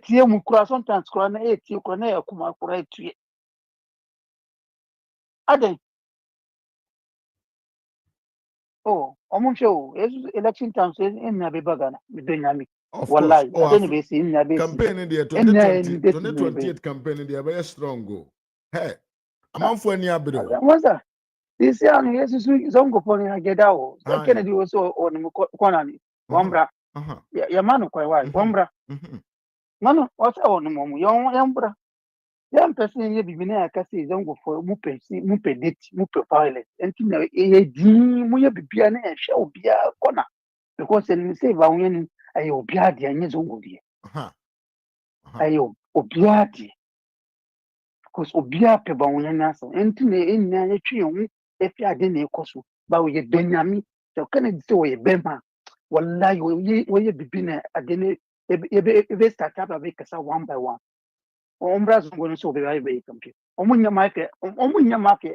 tie mu kura sometimes kura na tie kura na yakuma kura tie adai omuncho election times in na bebagana midonyami wallahi adeni besi in na besi campaign in the 2028 campaign in the very strong go hey among for any abro what's that this year no yesu zongo poni ageda o Kennedy was on kona ni wambra ya manu kwa wai wambra manu what's on mo yambra Young person ye be na aka say don't go for mu date mu pilot enti na e din mu ye bibia na ehwe obia kona because en say ba won aye obia de anye zongo de aye obia de because obia pe ba won na so enti na ennya ye twe hu efi ade na ekoso ba wo ye benyami so kana di say wo ye bema wallahi wo ye bibi na ade na ebe start up be kasa one by one. Ombras going to be very complete. Omunya market,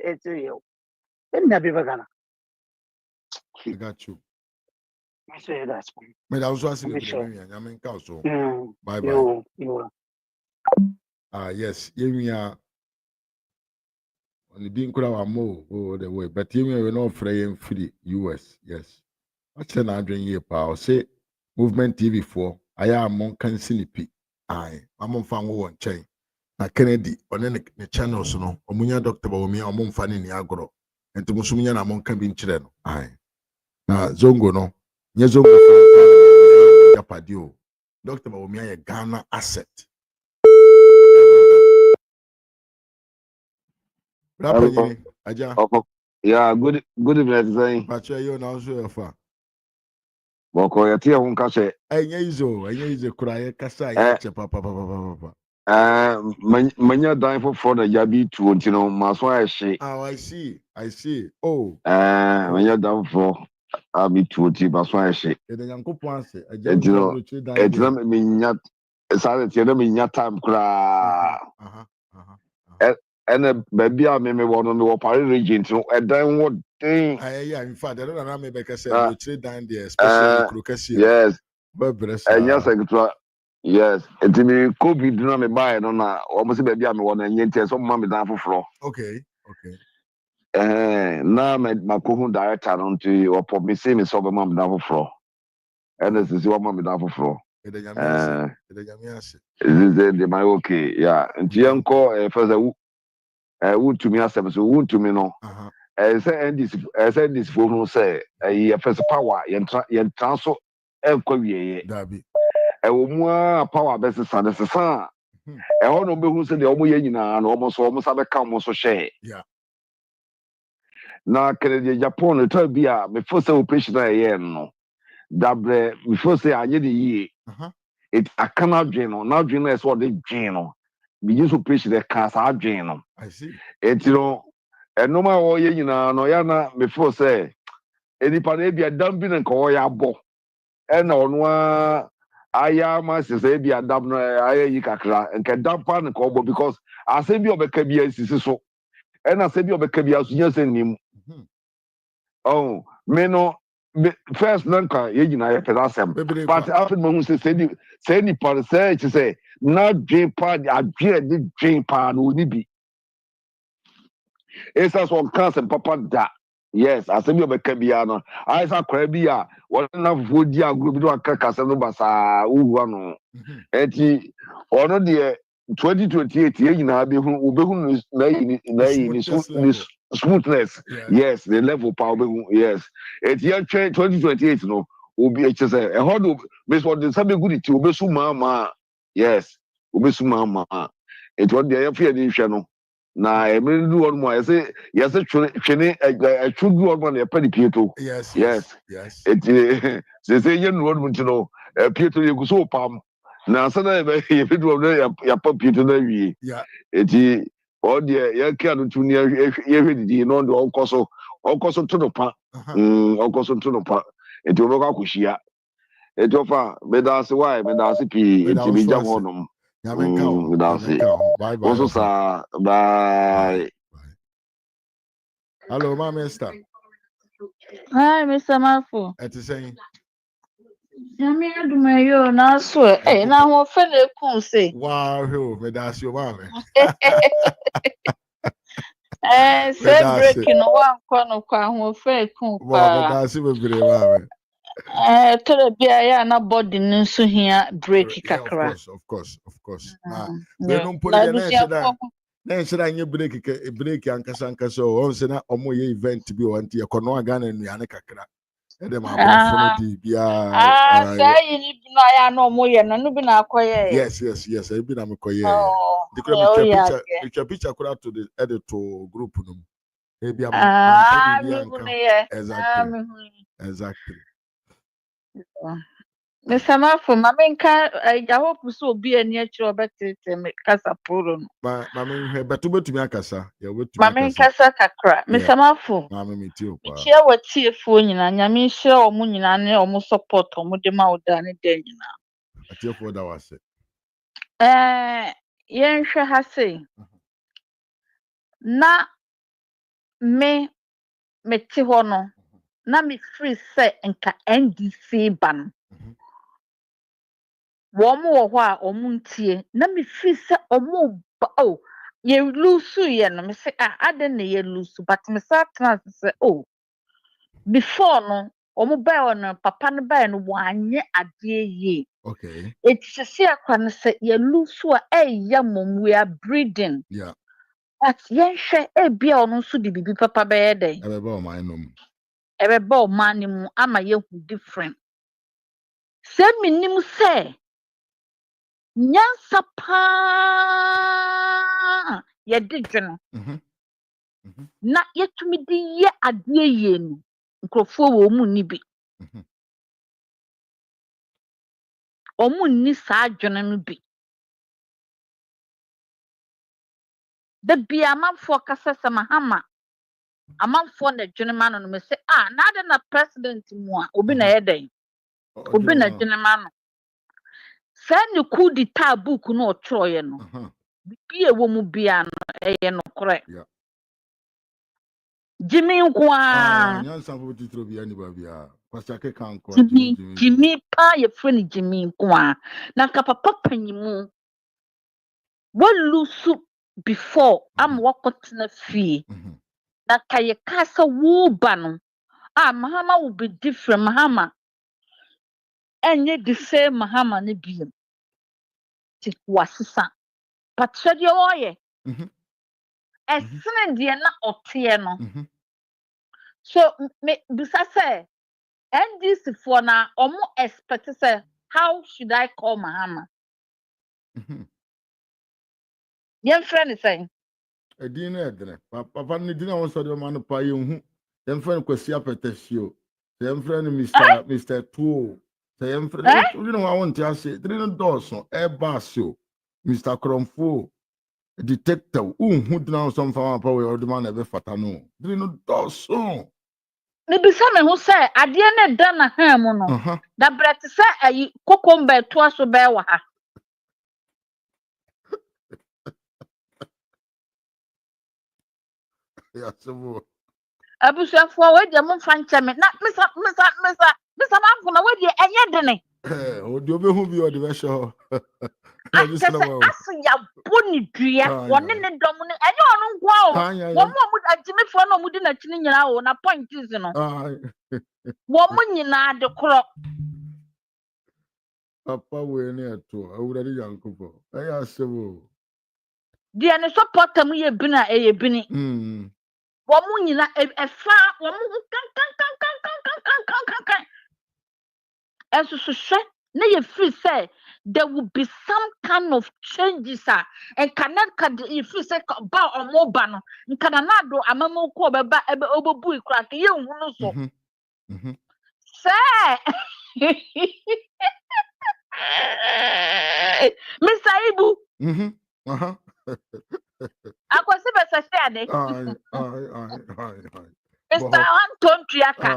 Eterio. Then never gonna. I got you. I say that's But I was asking sure. I mean, council. Bye. Yes, you are on the being crowd more the way, but you are not free free US. Yes. What's an adrenaline year power? Say movement TV 4. I am on Cansinipi. I'm on fan one chain. Na Kennedy on the channels no omunya Dr. Bawumia omumfa ne ni agoro enti musumunya na monka bi nkyere no na zongo no nye zongo fa ya padio Dr. Bawumia ye Ghana asset rapanye aja yeah good evening saying pacho yo na so fa boko ya tie hun kase enye izo kura ye kasa ya che papa manya dan for na ya bi tu ntino maso ahye I see oh manya dan for abi tu ti maso ahye ede yankopon ase aja no chi dan etna menya sare tie na menya time kura and baby a me wono no Paris region no edan wo den yeah in fact I don't know me be ka say no chi dan there especially krokasi yes yes yes enti me covid na me buy no na o mo se baby a me wono enye so mo me dan foforo okay na me makohu director no nti o pop me say me so be mo me dan foforo and this is what mo me dan foforo ede nyamiase de my okay yeah nti enko first wontumi asɛm so wontumi no ɛsɛ ndis fo no sɛ ɛyɛ first power yɛntra so ɛnkɔ wieyɛ ɛwɔ mu a power bɛsesa ne sesa a ɛhɔ no bɛhu sɛ deɛ ɔmo yɛ nyinaa no ɔmo sa bɛka ɔmo so hyɛ na kɛnɛdeɛ Japan no tɔ bi a mefo sɛ operation a ɛyɛ no dabrɛ mefo sɛ anyɛ de yie aka no adwen no n'adwen no ɛsɛ ɔde dwen no bigye so operation ɛka saa adwen no eti no ɛnum a wɔyɛ nyinaa no ya na mefo sɛ enipa na ebi adam bi na nka wɔyɛ abɔ ɛna ɔno a ayɛ ama sisa ebi adam no ayɛ yi kakra nka adam pa na nka ɔbɔ because asɛm bi ɔbɛka bi asisi so ɛna asɛm bi ɔbɛka bi aso nyɛ sɛ nim ɔn me no first na nka yɛ nyinaa yɛ pɛ n'asɛm but after mo hu sɛ sɛ nipa no sɛ ɛkyɛ sɛ na dwen pa adwen de dwen pa na oni bi. Esa so cancer papa da yes asemi obeka bia no aisa kwara bia wona fodi agro bi do aka kasa no basa uwa no enti ono de 2028 ye nyina be hu obehu na yi smoothness yes the level power be yes enti ya 2028 no obi echese e hodo be so de sabe good ti obesu mama yes obesu mama enti what de ya fe de hwe no na emiri du one more yese twene atwudu one more na pedi pieto yes eti se ye nu one ntino pieto ye guso pam na sana ye fedu one ya pa pieto na wie eti o de ye kia no tuni ye hwedidi no de onkoso to no pa onkoso to no pa eti obo ka kuhia eti ofa medase why medase pi eti bi jam honom bye. Also, sir, bye. Hello, my mister. Hi, Mr. Mafu. What you saying? Yami adumayo na so na ho fe na kun se. Wow, me that's your mama. Say break no wan kwa ho fe kun pa. Me that's me bre mama. Tore bia ya na body nso hia break kakra. Of course. Na we no poli na sheda. Na sheda nye break ankasa o on se na omo ye event bi o anti e kono aga na nuane kakra. Yes. I've been a picture to the editor group. Exactly. Miss Samafo, Mamenka, I hope so be a nature better to Casapuro. But to me, Akasa, Mamenka Sakakra, Miss Samafo. Mamma, me too. Share what tea phone and Yamin share or moon and almost support or Mudema than a day now. I tell for that was it. Yen has say, na me tihono, na me free set and ka NDC ban. Wɔn wɔ hɔ a wɔn ntie na mefiri sɛ wɔn ba yɛ lusu yɛ no me sɛ adan na yɛ lusu but me sa tena ase sɛ before no wɔn bɛɛ no papa no bɛɛ no wɔanyɛ adeɛ yie okay eti sisi akwa no sɛ yɛ lusu a ɛyɛ mom we are breeding yeah but yɛnhwɛ ebi a ɔno nso de bibi papa bɛyɛ dɛ ɛbɛba ɔman no mu ɛbɛba ɔman no mu ama yɛhu different sɛ minim sɛ nyansa paa yɛde dwene na yɛtumi de yɛ adeɛ yie no nkurɔfoɔ wɔ mu ni bi ɔmo nni saa dwene no bi da bia amanfoɔ kasa sɛ mahama amanfoɔ na dwene ma no no me sɛ na ade na president mu a obi na yɛ dɛn obi na dwene ma no sɛ ne coup d'etat book no ɔtwerɛeɛ no bibi ɛwɔ mu bia no ɛyɛ nokorɛ Jimmy Nkwa. Jimmy pa your friend Jimmy Nkwa. Na papa panyimu. What lose before I'm walking na fee. Na kaya kasa wubano. Mahama will be different Mahama. And yet the same Mahama ne be. It was but said your oye. As soon as you're not otieno. So me bisa say NDC for now almost expect say how should I call Mahama? Your friend is saying a dinner papa ni dinner was the man of pay you friend kwesi apetesio them friend Mr. Tuo say friend you know I want to say three Dawson Basio Mr. Cromfo detective who now some farmer power or the man ever fatano three Dawson maybe some who say I didn't done a ham no that bread say a cucumber twice so bear wa yeah so abusuafo we dey mo fanche me na misa man na we dey enye dene odi obehu bi odi be show asu ya boni dua woni ne dom ne enye onu nkwa o wo mo agimefo na mu di na chini nyina o na point is no wo mo nyina de kro papa we ne eto awurade yankopɔ ɛyɛ asebo dia ne supporter mu ye bina eye bini wo mo nyina efa wo mo kan enso so hwɛ na ye free say there will be some kind of changes and cannot you feel say about or more ban nkana na do amamu ko beba ebe obobu ikra ke ye nhunu so say Mr. Ibu akwasi be se ade Mr. Anton Triaka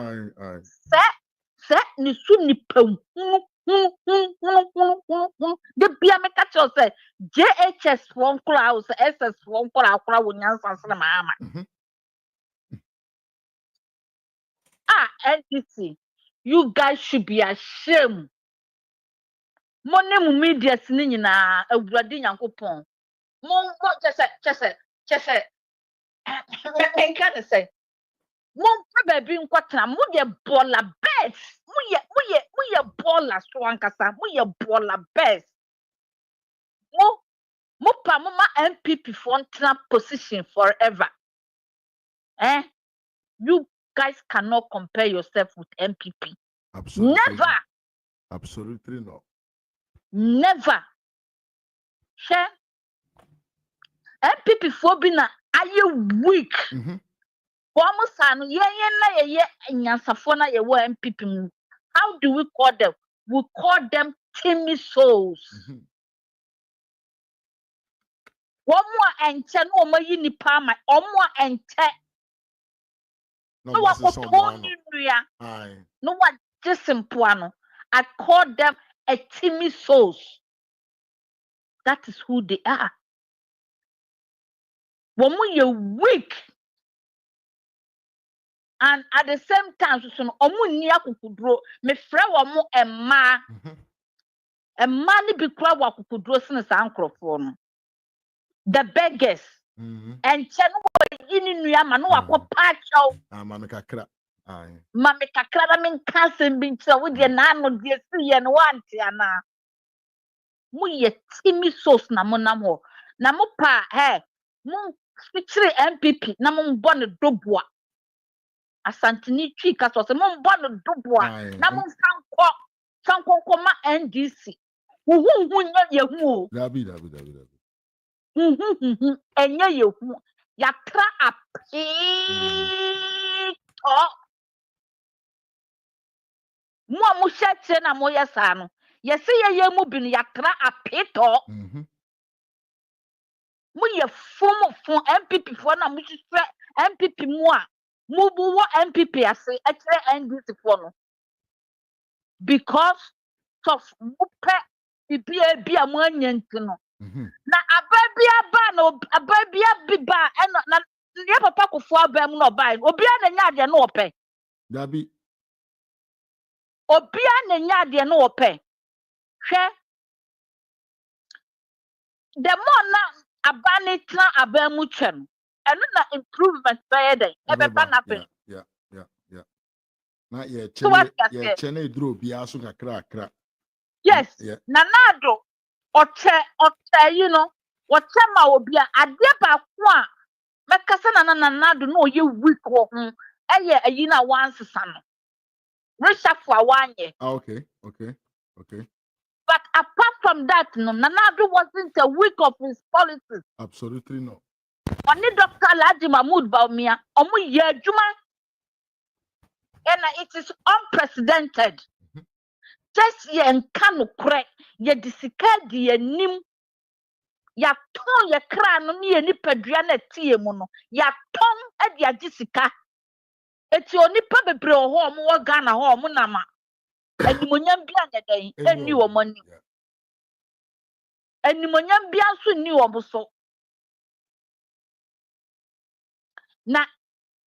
se ni su ni pam the bia me catch us say JHS one crowd SS one crowd wonyansa na mama NDC you guys should be ashamed money mu media ni nyina awurade nyankopon mo chese me can say mon baby nkwatena mo ye baller best mo ye baller so ankasa mo ye baller best mo pa mo ma MPP for ntena position forever you guys cannot compare yourself with MPP. Absolutely. Never. Absolutely no. Never. Share. MPP for being are you weak? Almost an MPP. How do we call them? We call them timid souls. One more and ten or more unipama, or more and ten. No one could tell you, no one just in Puano. I call them a timid souls. That is who they are. When you're weak, and at the same time, so omunia kukudro, me frɛ wɔn ɛma, ɛma ni bi kura wɔ kukudro sini saa nkorɔfoɔ no. The beggars, and kyɛ no wɔ yi ni nua ma no wakɔ paakyɛw. Mami kakra. Mami kakra na mi nka asɛm bi nkyɛn wo deɛ n'ano deɛ si yɛ no wante ana. Mo yɛ timi souls na mo nam hɔ, na mo pa mo fitiri MPP na mo bɔ ne doboa. Asantini twi ka so se mo mbɔ no doboa na mo sanko ma NDC hu nya ye hu dabi enya ye hu ya tra api mo hyeche na mo yesa no ye se ye mu bi no ya tra api to mo ye fun MPP fo na mo hwehwɛ MPP mu a Mubu MPP ase actually NDC for no because of mupe bibia bia mo anyanti no na ababia ba no ababia biba na ne papa kofo abam no bai obia na nya ade no opɛ dabi obia na nya ade no opɛ hwɛ the more na abane tra abamu twem and na improvement by the ebeba na pe yeah na ye chene dro bia so kakra yes na nado oche you know oche ma obi a ade ba ko a mekasa na nado na oye weak wo ho eye ayi na wansesa no reshafu awanye okay but apart from that no nado wasn't a weak of his policies. Absolutely no. Oni Dr. Laji Mahmoud Bawumia, omu ye juma, and it is unprecedented. Just ye nkanu kure, ye disika di ye nim, ya ton ye kra no ni ye ni pedua na tie mu no, ya ton e di ajisika. Eti oni pa bebre ho omu wo Ghana ho omu nama. Animonyam bia nyadan, eni wo mani. Animonyam bia so ni wo buso. Na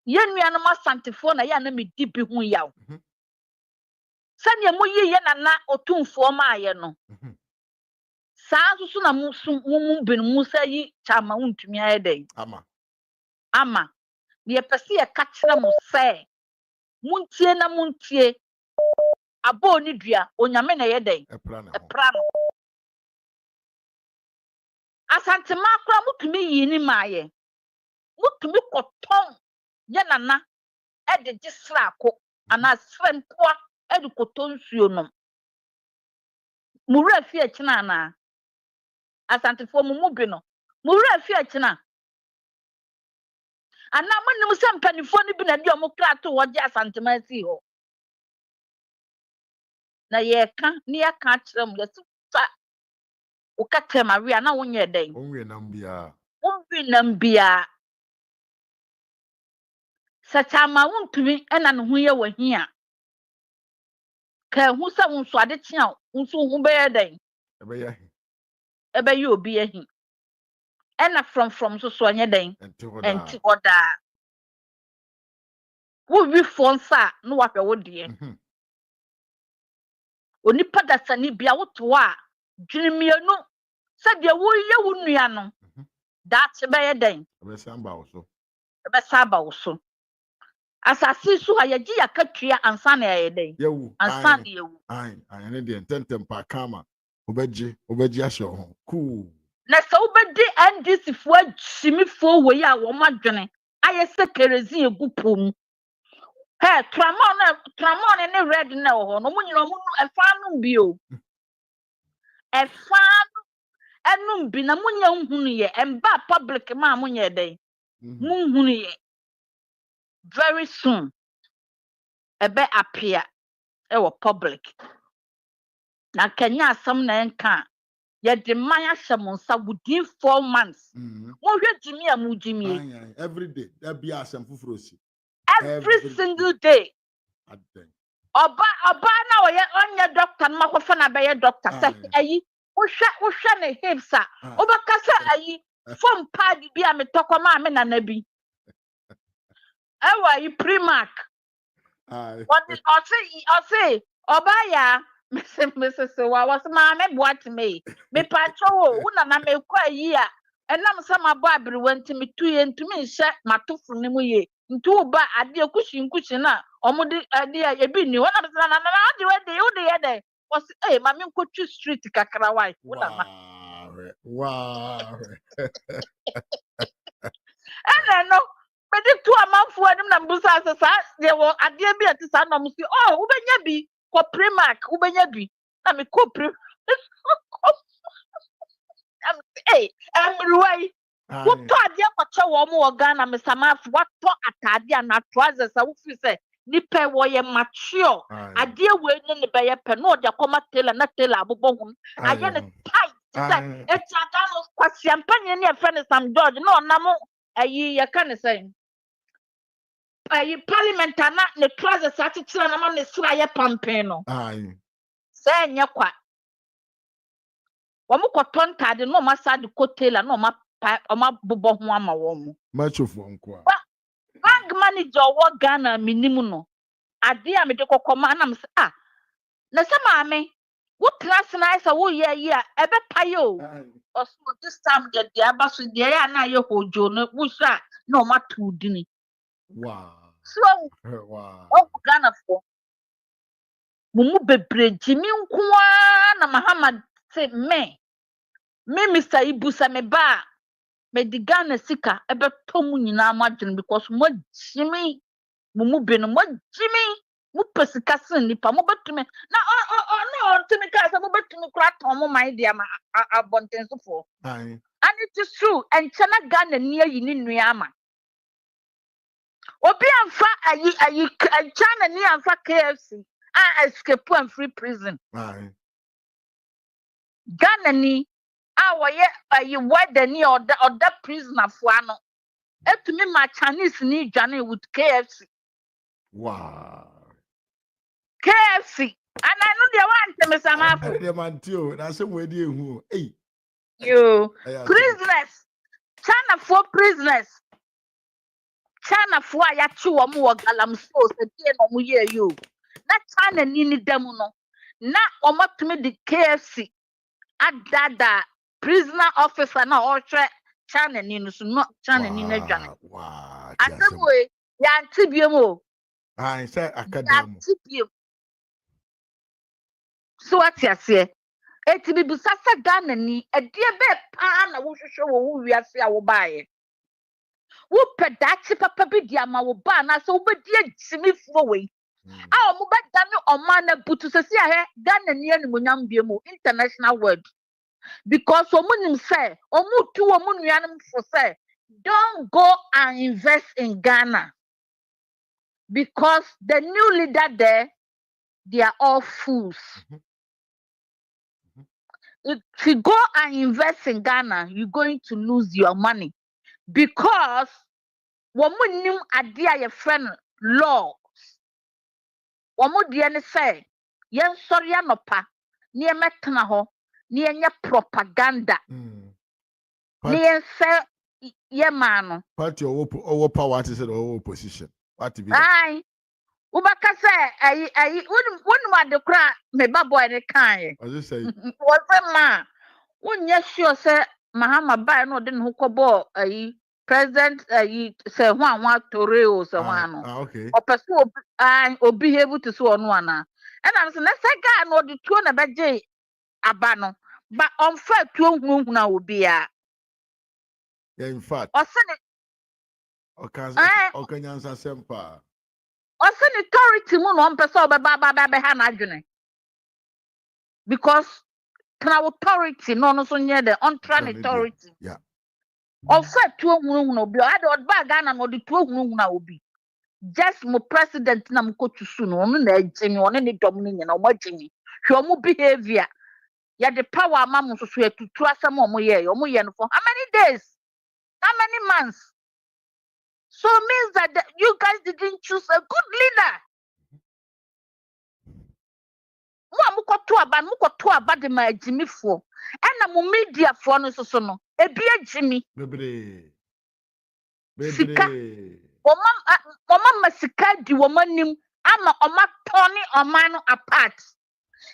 ye nuanom asantefo na ya na me di bi hu yaw sane mo ye na otumfo ma aye no saa so na mo bin mo sayi chama wontumi aye den ama ye pese ye ka kire mo se muntie na muntie abo ni dua onyame na ye den epra no asantema akra mutumi yi ni maaye mutumi koton ye nana e de gisra ko ana srempoa e de koton suo no mura fi akina na asantefo mu bi no mura fi akina ana monim se mpanifo ni bi na di omo krato wo je asantema si ho na ye ka ni ya ka kire mu yesu fa o ka Maria na wonye den onwe nam bia Sachama wontumi ena ne ho ye wahia ka hu sa wonso ade tia wonso hu be yeden ebe ye obi ahi ena from so anye den enti oda wo wi fonsa no wahwe wo de onipa dasani bia woto a dwinimienu se de wo ye wo nua no da che be yeden ebe samba wo so asasi su ayaji yakatria ansa na yeden ansa na yewu ne de tentem pa kama obeji ahye ho cool na so obedi NDC fo agimi fo we ya wo madwene aye se kerezi egu pom Hey, tramon any red no no mun no e fa no bio. E fa enum bi na munya nhunu ye emba public ma munya dey. Mun hunu ye. Very soon. Ebe appear e wo public. Na Kenya asam na enka. Ye de man ahyemonsa within 4 months. Mo hwe Jimmy amu Jimmy. Every day there be asem fufrosi. Every single day. Oba na onye doctor na makofa na be doctor say ayi wo hwe ne hips a oba kasa ayi form pad bi a metokọ ma me na bi ewa yi primark what I say oba ya Mrs. wa was ma me boat me pacho wo na me kwa yi a enam se ma bo abere wanti me tuye ntumi nhye matofo ne mu ye ntu ba ade kushi na omudi ade ya ebi ni wona na ade we de wo de ye de was ma me nkotwi street kakra wai wona ma wow ene no me de tu amanfo anim na mbusa asesa de wo ade bi atisa na mo si wo benya bi ko primark wo benya bi na me ko ruwai what to ade kwacha wo mo Ghana me samaf what to atade na trousers a wo fi se ni pe wo ye mature ade we ni be ye pe no de koma tailor na tailor abobo hu aye ne tight say e chada no kwasi ampanye ni e fe ne Sam George no na mo ayi ye kan say ayi parliament na ne trousers atitira na ma ne sura ye pampen no say nya kwa wo mo koton tade no ma sa de tailor no ma bobo ho ama wo mo machofo nko bank manager wo Ghana minimum no ade a me de kokoma na me say na se maame wo class na isa wo ye yi a ebe payo also this time get the abaso de ya na ye hojo no wo sha na o ma tu dini wow so wow Ghana for mumu bebre jimi nkoa na Muhammad say me Mr. Ibusa me ba me di Ghana sika ebe to mu nyina amadwen because mo jimi mumu be no mo jimi mu pesika sen nipa mo betumi na no tumi ka say mo betumi kura ton mo man dia ma abontensofo and it is true and chana Ghana ni ayi ni nua ama obi amfa ayi China ni amfa KFC escape and free prison Ghana ni woye ayi wada ni oda prisoner fo ano etumi ma Chinese ni dwane with KFC wow KFC and I know they want me some afro the man too na some we dey hu you prisoners China for prisoners China for ya chi wo mo galamso se die no mo ye you na China ni dem no na o matumi di KFC adada prisoner officer na o hwe China ni no so no China ni na dwane wow asemwe ya ntibiem o say akadam so what you say eti bi busasa Ghana ni edie be pa na wo hwehwe wo wiase a wo baaye wo pedachi papa bi dia ma wo ba na so wo bedi agimi fuo we a wo ba dane oma na butu sesi ahe Ghana ni animonyam bie mu international word because omunim say omutu omunuanem for say don't go and invest in Ghana because the new leader there they are all fools. If you go and invest in Ghana, you're going to lose your money because womunim adia your friend laws. Womudia say yen sorry anopa ni emetna ho ni enye propaganda. Ni yen say ye man. Party or power to say or opposition. What to be? Aye. Ubaka say wonu de kra me baboy ne kan. I just say What ma wonye sure say Mahama ba no de ho kobo president say one toreo say one no okay o person obi behave to so no ana and am say na say guy no de tuo na beje aba no but on fa tuo hunhuna obi a yeah in fact o say okay nyansa sempa also authority mu no mpesa obeba ha na adwene because kana authority no so nye the on-tran authority yeah ofa tuo hunu obi ade odba Ghana no de tuo hunu obi just mo president na mko tusu no no na agimi one ne dom ni nyina mo agimi hwe omo behavior ya the power amam so so etutu asem omo ye no for how many days, how many months? So means that you guys didn't choose a good leader. Mukoto aba de ma agimi fo na mo media fo no so no ebi agimi bebre Oma masika di womanim ama oma turning omano apart.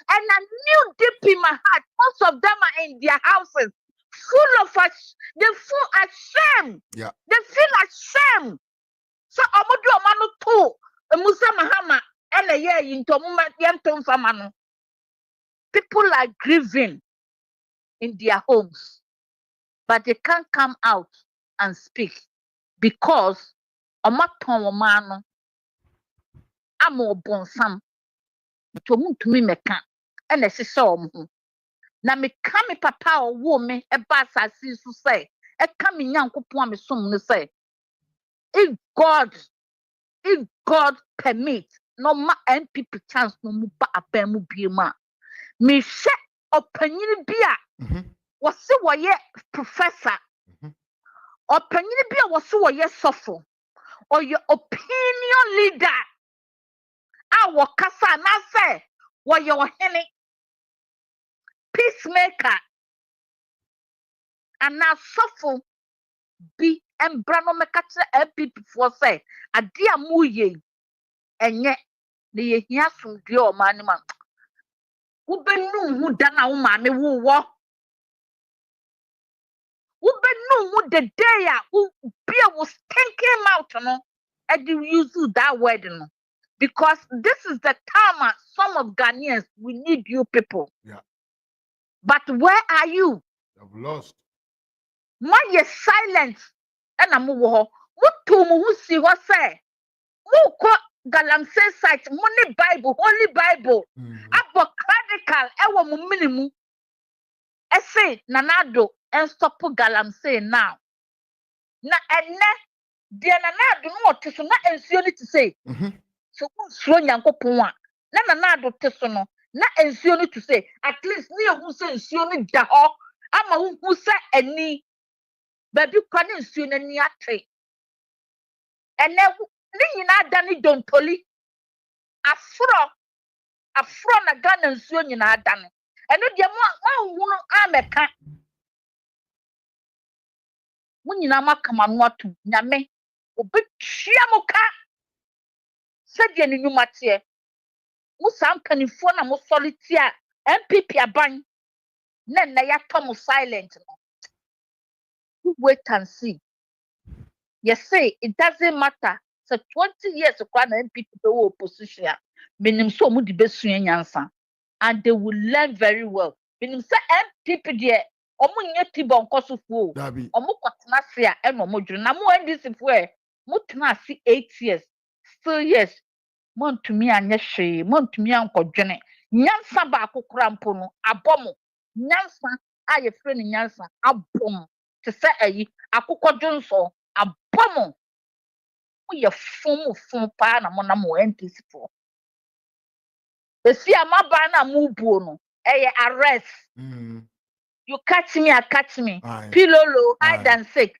And I knew deep in my heart, most of them are in their houses, full of us. They feel ashamed. Yeah. They feel ashamed. So omodu omano too. Musa Mahama and a year into Yenton Famano. People are grieving in their homes, but they can't come out and speak because omaton omano amo bonsam. Wontumi meka ena sese omo na meka me papa owo me eba asase so say eka me nyankopon me som no say if God permit no ma NPP chance no mu ba aban mu biema me hwe opanyini bia wose woye professor opanyini bia wose woye sofo or your opinion leader awo kasa na say your hene peacemaker and now suffer be embrano mekatra LPP for say adia mu ye enye ne ye hia sumdue o mani man wo benu hu da na wo ma me wo the day a wo bia was thinking out no and you use that word no because this is the time some of Ghanaians we need you people. Yeah. But where are you? I've lost. My ye silent and I'm wo to mu si ho say mu ko galamsey site money Bible holy Bible apocradical ewo mu minimu ese nanado and stop galamsey now na enne de nanado no oteso na ensuo ni to say so unsuo nyankopon a na nanado teso no na ensuo ni to say at least ni ehun say ensuo ni da ho ama hu say ani baby kwa ni ensuo na ni ate ene ni nyina da ni dontoli afro na Ghana ensuo nyina da no eno de mo hu ameka mo nyina makama no ato nyame obetwia mo ka sɛdeɛ ne nnwuma teɛ mo saa mpanimfoɔ na mo sɔre tie a MPP aban na nna yɛatɔ mo silent no you wait and see. You say it doesn't matter so 20 years kwa na MPP bɛwɔ opposition a menim sɛ ɔmo de bɛsua nyansa and they will learn very well menim sɛ MPP deɛ ɔmo nyɛ tibɔ nkɔsofoɔ ɔmo kɔtena ase a ɛna ɔmo dwere na mo NDC foɔ mo tena ase 8 years still yes montumi anya hwee montumi ankodwene nyansa ba akokora mpo no abomo nyansa a yɛfrɛ ne nyansa abom te sɛ ayi akokodwonso abomo mo yɛ fom paa na mo na mo NDC foɔ esi amaba na mo buo no ɛyɛ arrest you catch me I catch me pilolo hide and seek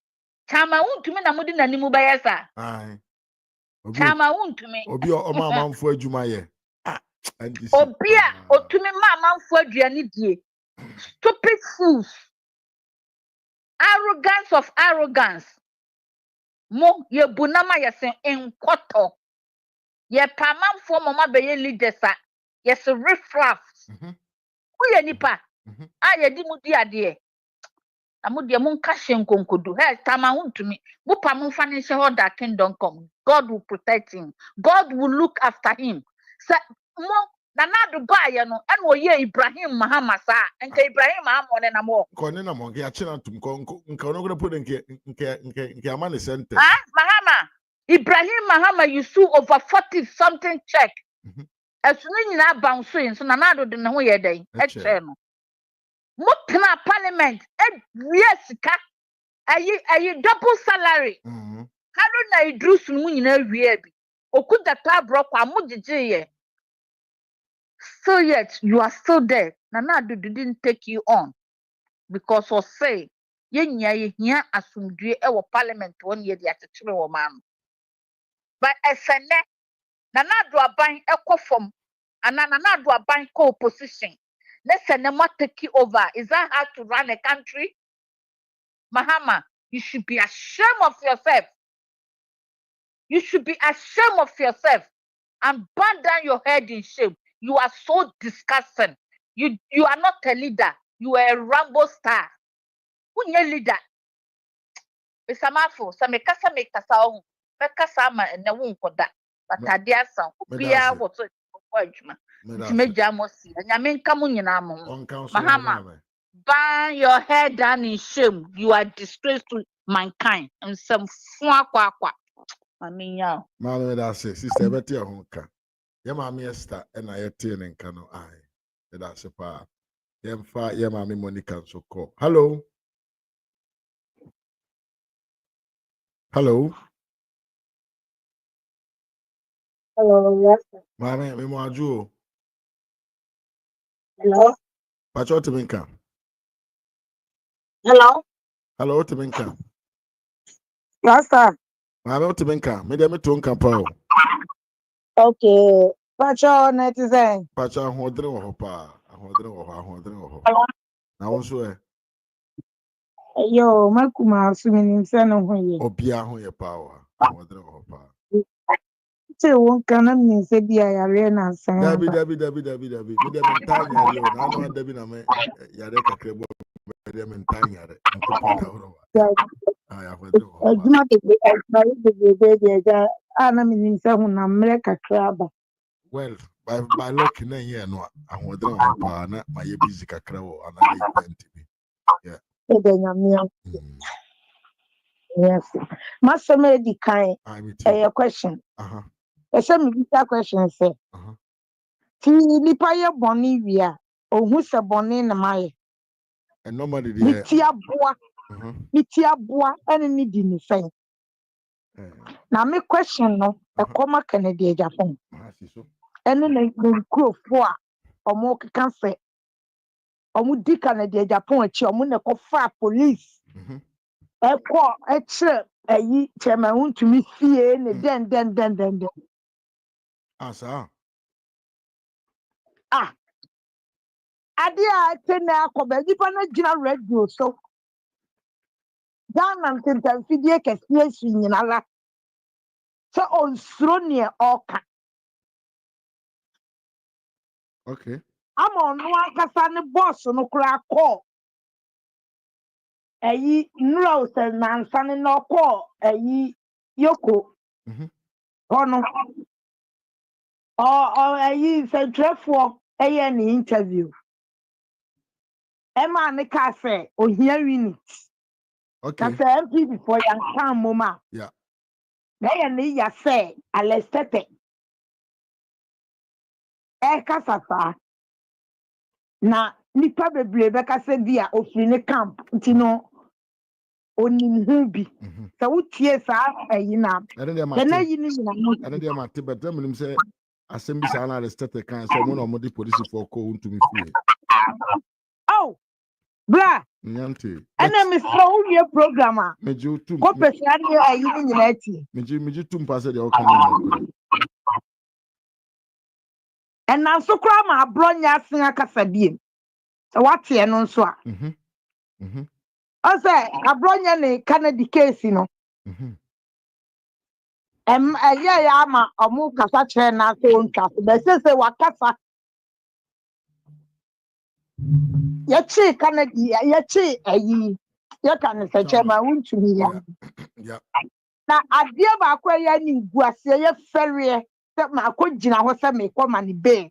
chama wontumi na mo di nanimu bɛyɛ sa chama wontumi obi o mamanfo adwuma ye obi a otumi mamanfo aduane die stupid fools arrogance of arrogance mo ye bunama yesen enkoto ye pamanfo mama beye leaders a yes riffraff wo ye nipa a ye di mu di ade amudi mun kashe nkonkodu he tama wontumi wo pa mun fa ne hye ho da kingdom come God will protect him God will look after him sa mo nanado baaye no ena oye Ibrahim Mahama sa enka Ibrahim Mahama ne na mo ko ne na mo nke a chena tum ko nka no go put nke amane center Mahama Ibrahim Mahama you sue over 40 something check. As soon as bounce in, so Nanado didn't know your day. Mutna parliament, yes, are you double salary? Haruna Idrus Munina Wiebi. Okuda Tabrock, Amujije. So yet you are still there. Nanado didn't take you on because of say, Yenya asumdue our parliament 1 year the attitude man. But SNE, Nanado aban ekofom, and Nanado aban co-opposition. Let's send them take you over. Is that how to run a country? Mahama, you should be ashamed of yourself. You should be ashamed of yourself and bow down your head in shame. You are so disgusting. You are not a leader. You are a Rambo star. Who is a leader? It's a mouthful. Some kasa make kasa on. Kasa ma na won koda. But adia san. Bia what so adwuma. Ntime jamo si. Nyame nka mo nyina mo. Mahama. Bow your head down in shame. You are disgrace to mankind. And some fun kwa. Mamiya. Mama, that's it. Sister, better your honka. Your mammy Esther and I attain and cano eye. That's a part. Yemfa, your mammy Monica so call. Hello. Hello. Hello, yes. Mammy, me moju. Hello. Pacho Timinka. Hello. Hello, Timinka. Yes, sir. Mammy Timinka. Me dem tonka pao. Okay. Pacho netizen. Pacho hodre wo hopa. Hodre wo ho. Na wo so e. Yo, makuma sumini nsano hoye. Obia ho ye pawa. Hodre wo hopa. Che won kana mi se bia yare na san. Dabi. Me dem ntanya yare o. Na no dabi na me yare kakrebo. Me dem ntanya yare. Nkopa na horo. Ya hodre wo. Ejuma de ja ana mi nsa hu na mre kakra ba. Well, by luck na here no ahodre wo hopa na ma ye busy kakra wo another event bi. Yeah. Yes. Masome di kind. A question. A question say. Ti nipa ye boni wia. Ohun se boni na maye. And normally the Mitia boa ene ni di ni fen. Na me question no e koma Kennedy Japan. Ene na nkrofo a omo keka se omo di Kennedy Japan achi omo na ko fa police. Eko eche ayi chema wontumi fie ne den. Asa. Ade a tena akoba nipa na gina radio so. Ghana ntentamfidie kɛseɛ si nyina la sɛ ɔnsuro neɛ ɔka. Okay. Ama ɔno ankasa ne bɔɔso no koraa kɔɔ ɛyi nnura sɛ nansa ne na ɔkɔɔ ɛyi yoko ɔno ɛyi nsɛntwerɛfoɔ ɛyɛ ne interview ɛma ne kaa sɛ ohia unit. Okay. Kasa MP before yan kan moma. Yeah. Na ya ne ya say alestete. Kasa fa. Na nipa bebre be kasa dia ofiri ne camp nti no onim hu bi. Sa wutie sa ayi na. Na yi ni na no. Ene dia mate but dem nim say asem bi sa na alestete kan so mo na mo di police for ko untumi fie. Oh. Bra. Nyante. Ana mi so your program a. Meju tum. Ko pesa ni ayi ni nyina ti. Meju tum pa se de o kan ni. And so kra ma abronya asen akasa biem. So what ye no so a. O say abronya ne Canada case no. Aye ya ma omu kasa kire na so ntwa. Be say wakasa. Yachi Canada yachi ayi. Ya kan se chema wuntumi ya. Yeah. Na adie ba kwa ya ni guase ye ferie. Se ma akogina ho se me ko ma ni be.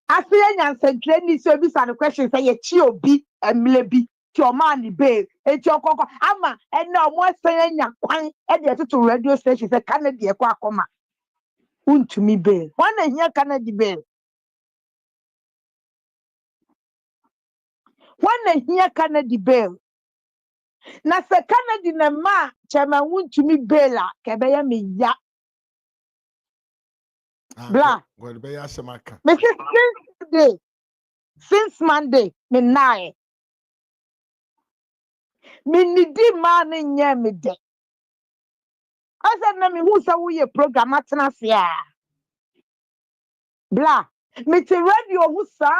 Asiye nyansentre ni so bi sa the question say ye chi obi emle bi ti o ma ni be Etiokoko ama ena omo asan nya kwan e de to radio station say Canada e kwa akoma wontumi bail wana hia Canada bail wana hia Canada bail na se Canada na ma chama wontumi bail a ke be ya me ya bla God be ya semaka since Monday me nine me nidi ma na nya me de asa na me hu sa wo ye program atena se a bla me te radio hu sa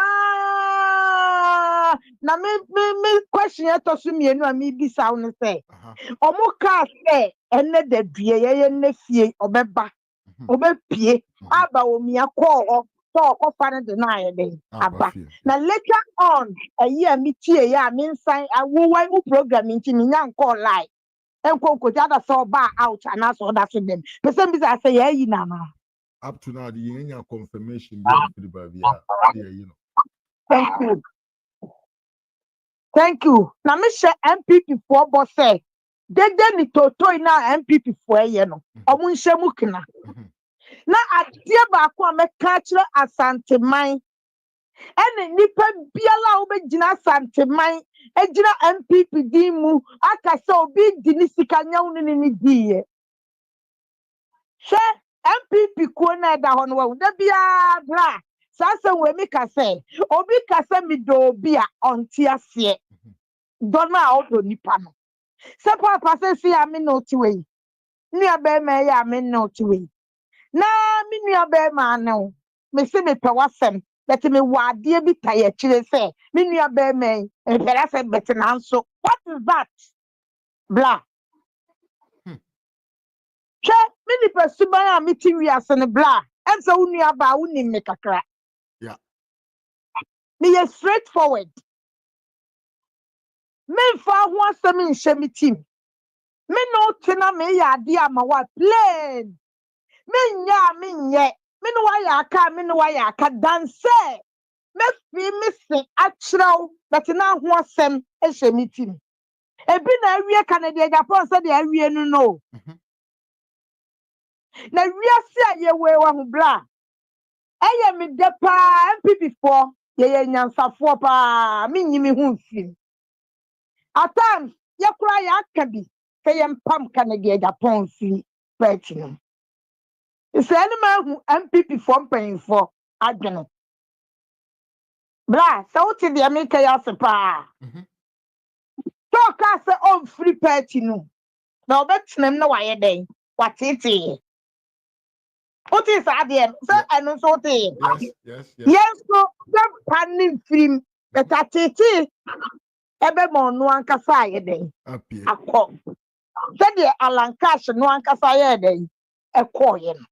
na me question to so mienu a me bisa wo say omo ka say ene da due ye ne fie obeba obepie aba omia call so fa ne de na ye den aba na later on ayi me tie ya me nsan awowan mu program nti me nyan call live enko jada so ba out and so that to them person bisa say ya yi na na up to now the yen confirmation be for the babia you know. Thank you na me share MPP for boss say dede ni toto ina MPP for ye no omo nhye mu kina na adie ba ko a me ka kire asanteman ene nipa biala wo be gina asanteman ejina MPP din mu aka se obi di ni sika nyawo ni diye she MPP ko na da ho no wo da bia bra sasa we mi ka se obi ka se mi do obi a onti ase don ma o do nipa no se papa se si a me no ti we ni abe me ya me no ti we na me ni abe ma no me se me pe wasem that me wade bi taye kire se me ni abe me e pera se betina nso what is that bla che me ni pe suban a me ti wi ase ne bla enso unu aba uni me kakra yeah me ye straightforward me fa ho asem nhye me team me no tina me ya ade ama wa plain me nye me no wa ya aka me no wa ya aka danse me fi me se akyerɛw but na ho asem ehye me team ebi na awie Canada Japan say de awie no na wiase a ye we wa ho bla eye me de pa MPP for ye nyansafo pa me nyi me ho mfi at times ye kura ya aka bi say ye mpam Canada Japan fi party no ise any man who MPP for paying for adwene bla so what the America ya se pa talk as on free party no na obetnem na waye den watete what is adem so eno so te yes so dem panin film betatete ebe mo no ankasa aye den akọ so de alankash no ankasa aye den ekoye no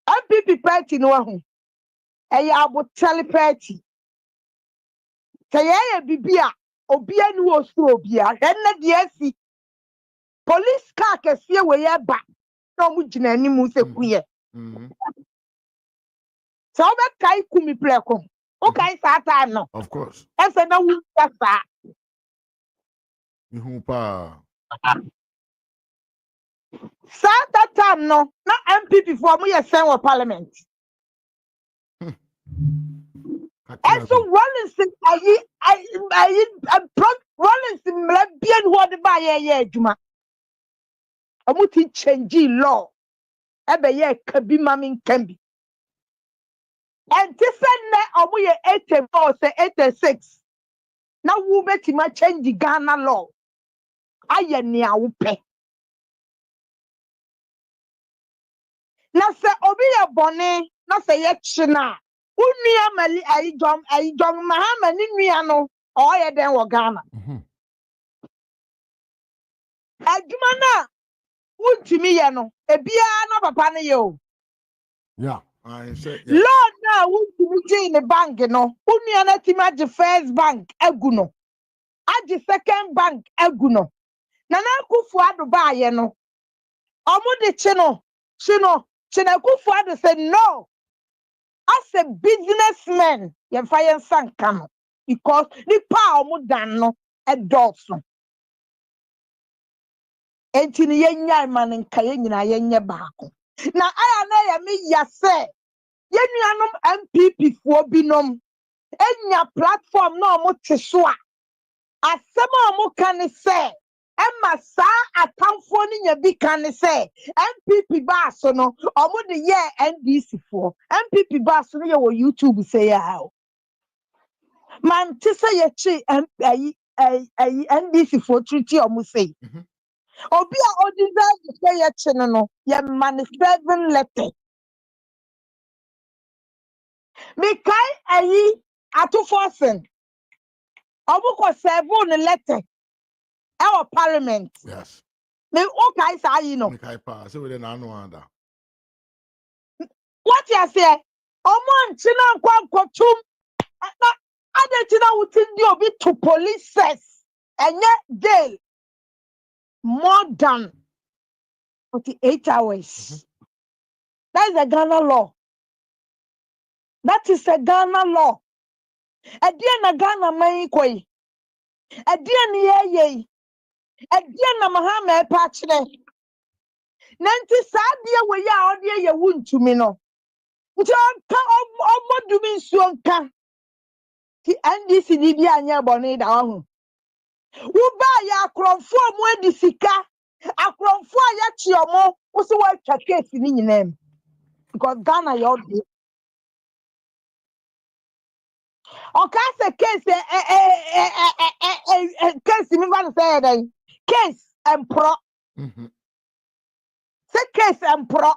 MPP party no ahu eya abotale party kaya bibia obia ni wo so obia henne de asi police car kese we ye ba no mu gina animu se kuye so be kai kumi pleko o kai sa time no of course ese na wu sa ihu pa sa that time no na MPP for mu ye sen wo parliament and so Rollins Rollins mlebien ho de ba ye adwuma amuti change law ebe ye kabi mami nkambi and this ne omu ye 84 say 86 na wu betima change Ghana law aye ne a wo pe na se obi ye bone na se ye china unu amali ayidom mahama ni nua no o ye den wo Ghana adwuma na wuntimi ye no ebia na papa ne ye o yeah I said yeah Lord na wuntimi je in the bank no unu na tima je first bank agu no aje second bank agu no na kufu ado ba ye no omo de chino kufu ado say no as a businessman ye fa ye sanka no because the power mo dan no e dotso enti ne yenya man nka yenyina yenye baako na aya na ya me yase yenuanom MPP fo binom enya platform na omo teso a asema omo kan say Emma sa atamfo ni nya bi kan say MPP ba so no omo de ye NDC fo MPP ba so no ye wo YouTube say ya man ti say ye chi NDC fo treaty omo say obi a deserve say ye chi no ye manifesting letter me kai ato forcing omo ko serve on letter our parliament. Yes. Me okay say you know. Okay, pa. So we dey na no under. What you say? Omo ntina nkwankotum. Na adentina wutin di obi to police and jail more than 48 hours. That is a Ghana law. That is a Ghana law. Ediya na Ghana man koi. Ediya ni ye. Ediya na mahama e pa kire. Nanti sadia we ya ode ye wuntumi no. Nti onka omodumi nsuo nka. Ti NDC ni bi anya bone da ho. Wo ba ya akromfo mo edi sika. Akromfo aya chi omo, wo se wa twa case ni nyinam. Because Ghana you dey. Okay, say case case me van say that. Case and pro. Say case and pro.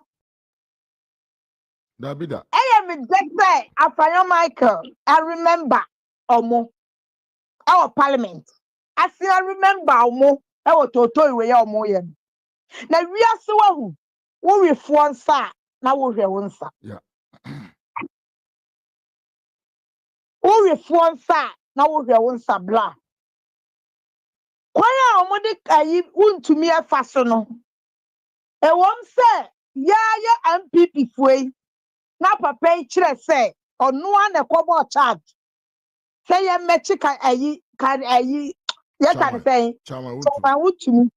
Dabida. I am a say Afanyo Michael. I remember omo. Our parliament. I still remember omo. Our toto we ya omo ye. Na wi ase wa hu. Wo refo nsa na wo hwe wo nsa. Yeah. Wo refo nsa na wo hwe wo nsa bla. Kwaya omo de ayi wuntumi afa so no. E won say ya MPP fuei. Na papa kire say onu an ekobo charge. Say ye mechi kan ayi ye kan say Chama wutumi.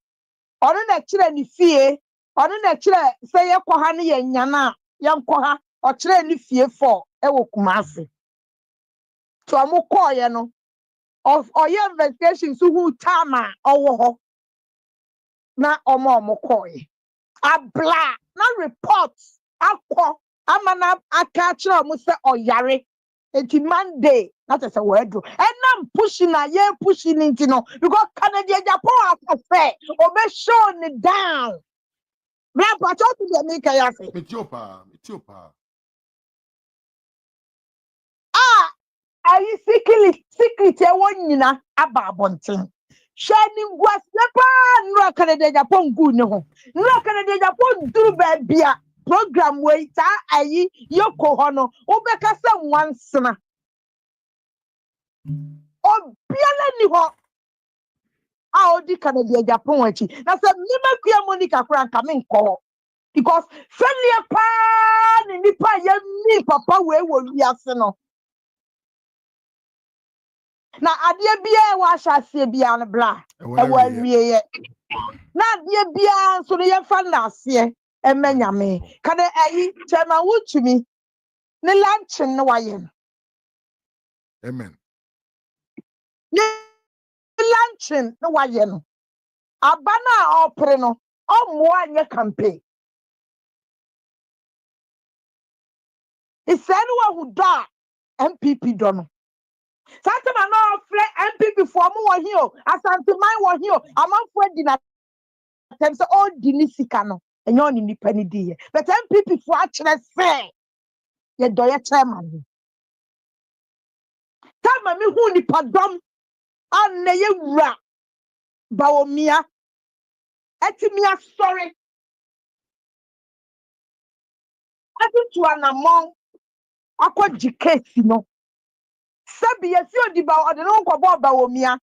Onu na kire ni fie. Onu na kire say ye koha ne ye nyana ye nkoha o kire ni fie for e wo Kumasi. So amu call ye no of oye investigation so who tama owo ho na omo call ye. Abla na report akọ amana aka kire omo say oyare enti Monday that is a word do and I'm pushing na ye pushing into no because Canada Japan has say obe show ni down bra pacho to the make ya say Ethiopia ah ayi secret e won nyina aba abonten shining was nepa no Canada Japan gu ne ho no Canada Japan duru ba bia program we ta ayi yoko ho no obeka se nwansena obiala ni ho a odi Canada Japan wachi na se mima kua Monica Franka me nko because friendly pa ni nipa ye mi papa we wo wiase no na adie bia wa hyase bia no bla e wa wie ye na adie bia so no ye fa na ase e manyame kana ayi chema wutumi ne lunch no wa ye amen ne lunch no wa ye no abana opre no omo anye campaign isenu wa hu da MPP do no Satama no frɛ MPP for mo wɔ hio asante man wɔ hio amanfo adi na tem sɛ all di ni sika no enyo oni nipa ni di but MPP for akyerɛ sɛ ye do ye chairman tama me hu nipa dom an na ye wura Bawumia etimi asɔre atutu anamon akɔgye case no sabi yesi odiba ɔde no nkɔbɔ Bawumia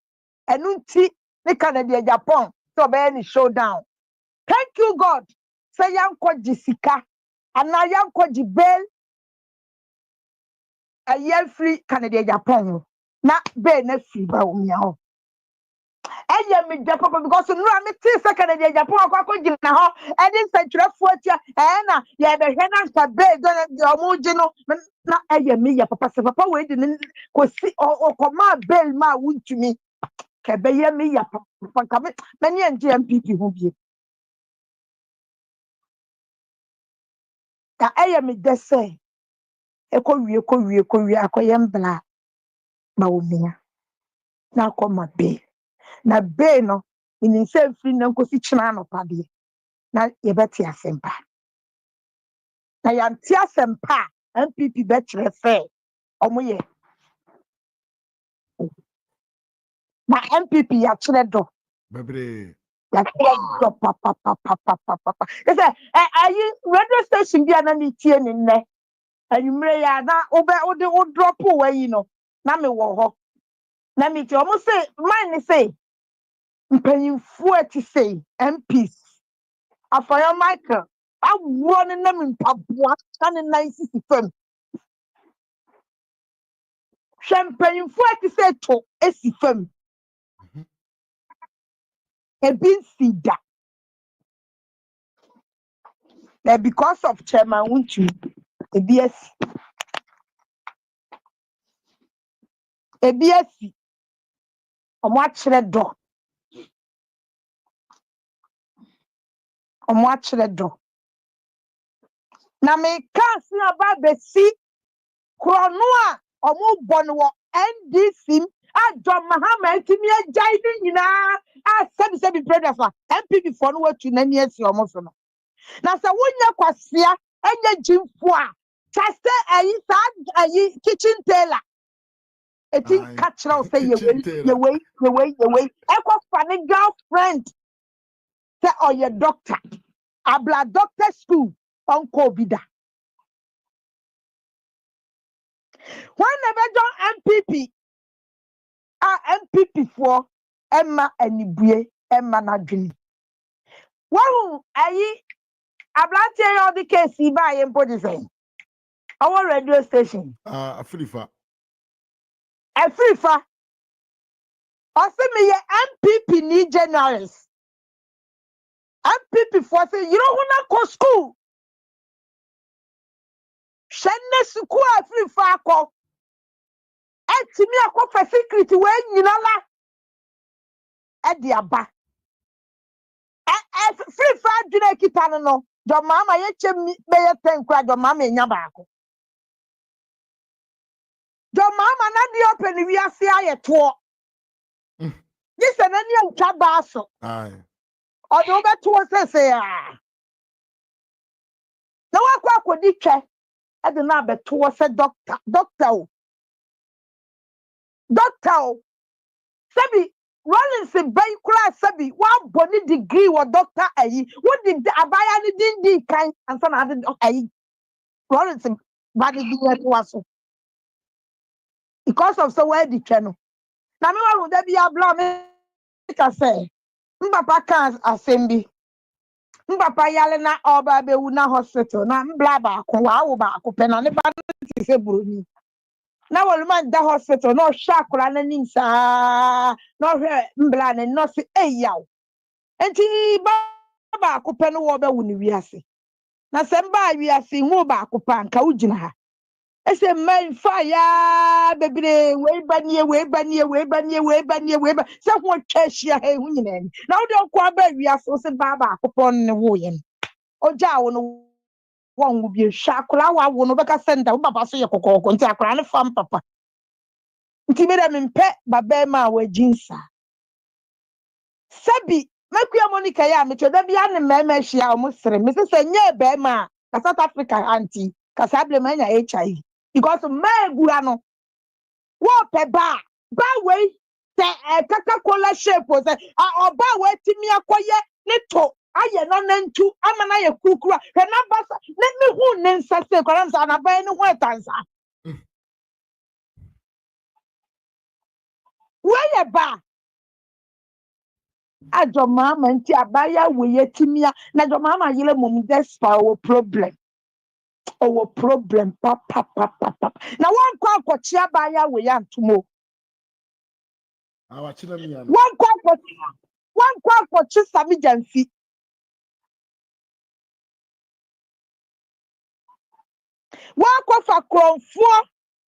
enu nti ne Canada Japan so be any showdown. Thank you God say yankɔ jisika ana yankɔ jibail a year free Canada Japan na be na fi Bawumia ho eye me gya papa because no am ti second dey Japan akwa gina ho e dey nsatwerefo atia na ye be hwe na nka be don omo gi no na eye me ya papa se papa we di ko si okoma bail ma wuntumi ke be ye me ya papa ka me ni enje MPP ho bie ka eye me de se ekowie akoye mbla Bawumia na akoma bail na bail no in say free na nkosi china no pade na ye beti asempa na yanti asempa MPP betre fe omoye na MPP ya kire do bebre ya kire do papa say ayi radio station bia na ni tie ni nne anumre ya na ode drop we no na me wo ho na me ti omo say man say mpanyinfu ati say MPs Afaya Michael, I run in them in Papua, and in 1965. Champagne for to say to Esifem. A bin sida. That because of Chairman Wunchu, a BSc, a watch red door. A watch red door. Now, me can't see about the sea. Kronua, or move bonwo, NDC. John Mahama, Timia Jaidin, I said, brothers, MPP for no to 9 years or more. Now, so when you kwasia, and your gym for Chester, I kitchen tailor. A thing catch now say your way. Echo funny girlfriend. Say, or your doctor. A blood doctor school on COVID. Whenever John MPP, MPP for Emma and Ibue, Emma Nadri. Well, I'm not telling you the case by body saying. Our radio station. Afrifa. Afrifa. Also, me MPP ni journalist. MPP for say you don't wanna go school. Shenne suku Afrifa ko. Etimi akọ for security we nyinala. Ediaba. Afrifa dwena kita no. Jo mama ye chem be ye 10 kwa jo mama enya baako. Jo mama na di open wi ase aye to. This an any utwa baaso. Aye. Odo be to say ah. Na wakọ akodi twa. E de na be to say doctor. Sabi Rollins bay class sabi one body degree or doctor ayi. What did abaya ni din kind and son had ayi. Rollins body degree was because of so where the channel. Na me wa there be a blow me ka say. Mbapa kan assembly. Mbapa yale na oba be wu na hospital na mbla ba ko wa wo ba ko pe na ne ba ti se buroni. Na wolman da hospital no shakura na nim sa no hwe mbla ne no se eyaw enti ba ko pe no wo be woni wiase na se mba wiase hu ba ko pa nka ugina ha ese man fire bebre we banie se ho twahia he hu nyina ni na wo de ko aba wiase o se ba ko pon ne wo ye oja wo no won wo bi shakura wa wo no be ka senda wo baba so ye kokoko nti akura ne fam papa nti me da me mpe baba ma wa jinsa sabi makuya monica ya me choda bia ne mema hia o musere me se nye be ma ka South Africa anti ka sable ma nya HIV because ma egura no wo pe ba we se Coca-Cola shape o se oba we timi akoye ne to aye no nantu ama na ye kukura he na basa ne me hu ne nsase kwara nsa na ba ne hu etansa where ba ajo mama nti abaya we yetimia na jo mama yele mom despa o problem papa na wan kwa akọchi abaya we ya ntumo One quack for Chisami Jansi. One quack for Cron 4.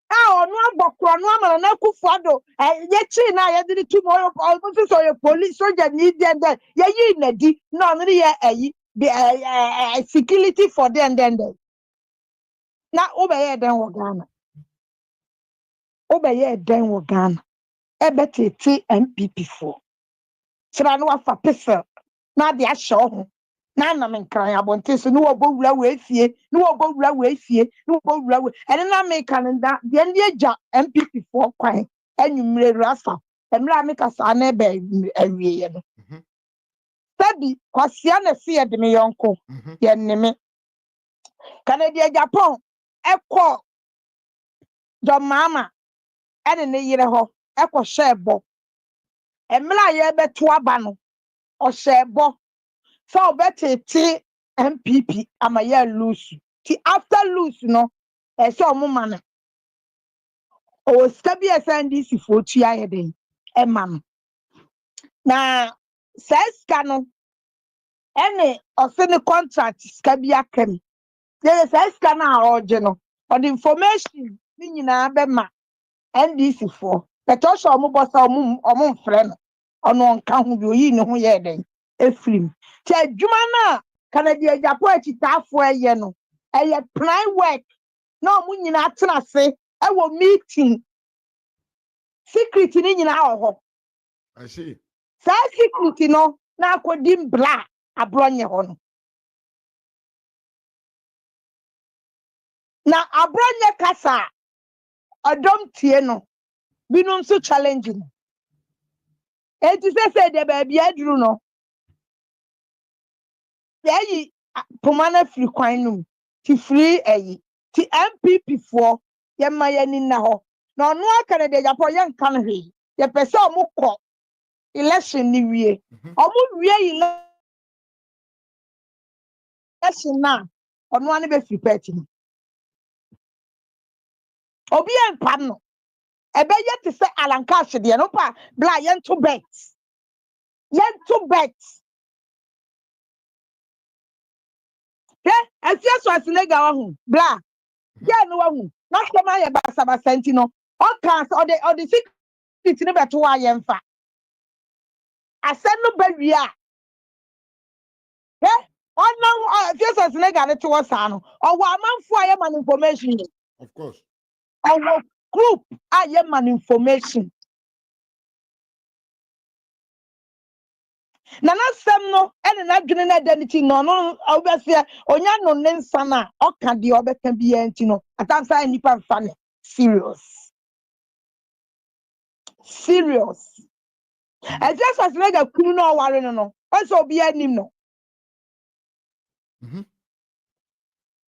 Ah, no, but Cronoma and Akufado. Yet, I did tomorrow. Almost so your police soldier need them. Yeah, you need no, the security for them. Then now, obey them, Wagana. Obey them, Wagana. Ebeti MPP4. Srano fa pesa. Na de ahye na na me nkran abonte so no obowura we fie no obowura we fie no obowura we ene na me kan da de ndi agya MPP4 kwan anwumre rasa emra me kasa na be awie no sabi kwasia na se de me yonko ye ne me Canada Japan ekọ do mama ene ne yire ho ekọ shebo emra ye beto aba no o shebo so better T MPP amaya lose. Ti after lose no so mo man o stabi SNDC for tua ye den e man na says no any o se ne contract skabi akam ye says na oje no on the information ni nyina be ma NDC for but also omo bossa omo mfre no ono nka ho bi oyi ne ho ye den efrim ti adwuma na Canada Japan chitafo eye no eye plan work na omo nyina atena se e wo meeting secret ni nyina ho I see. Sa secret no na akodim bla abronye ho no na abronye kasa odom tie no binum so challenging e ti say de ba bia duru no yayi pomana free kwan num ti free eyi ti MPP for ye mayani na ho na ono akane de Japan ye nkan hwe ye pese omo kọ election ni wie omo wie election na ono ane be free party ni obi en pam no ebe ye ti se alankash de no pa bla ye nto bet Efieso asilega wahu bla ya no wahu na koma ye basa senti no o kan o de secret ni beto wa ye mfa asenu ba wi a ono Efieso asilega ne to wasa no o wa amanfo aye man information Of course. Our group aye man information Nana sem no ene na dwene na identity no no obese onya no ne nsa na oka de obeka bia enti no atamsa nipa mfa ne serious just as like a kunu no ware no also be anim no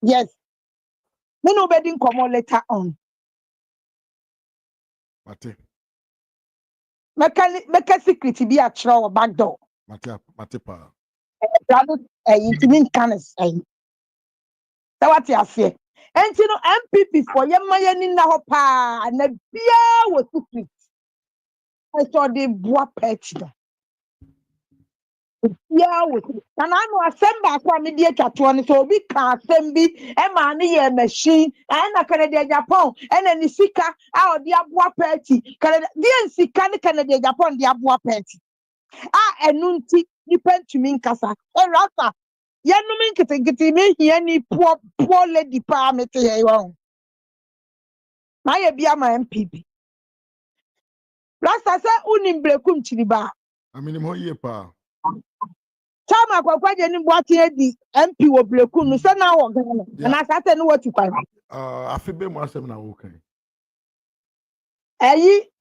yes me no be din come later on Mate meka secret bi a throw back door mate pa intimi canis what you say enti no MPP for yemayani na ho pa na bia wo secret I saw the boa patch yeah wo and I know assemble kwa me die twato no so obi ka assemble e ma ne ye machine and na Canada Japan and ni sika a odi aboa party Canada die sika ne Canada Japan di aboa party enunti nipa ntumi nkasa rasa yenum nkete me hia ni poor lady pa mete ye won na ye bia ma MPP rasa se unim brekum chiriba aminim ho ye pa chama kwakwaje ni boate edi MP wo brekum no se na wo gana na sate no watu kwan afibe mu asem na wo kan ayi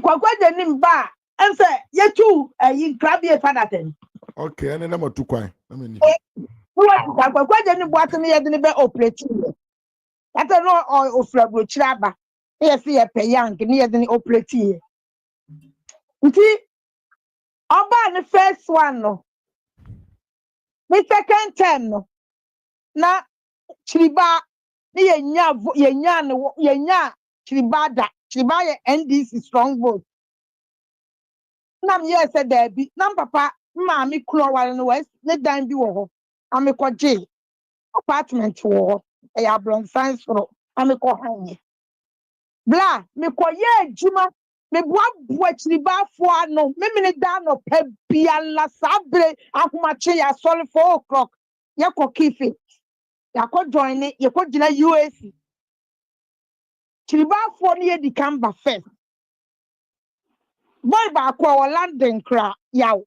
kwakwaje ni mba ense yetu ayi krabie fadaten okay ene na matu kwan na meni kwakwaje ni boate ni yede ni be operate ate no ofra brochira aba yes ye pe yang ni yede ni operate nti oba ni first one no ni second term no na chiriba ni yenya chiriba da chiriba ye NDC strong vote Nam yes said there be nam papa mammy kro while no west, let down be wo. I'm a J apartment war. A yablon science for I'm a co blah me ko ye juma me boa chiriba fo ano me me down no pe bia la sabre akuma che ya solve 4 o'clock ya ko kifi ya ko join it ya ko gina UAC chiriba fo ne di kamba first boy ba ko London kra yaw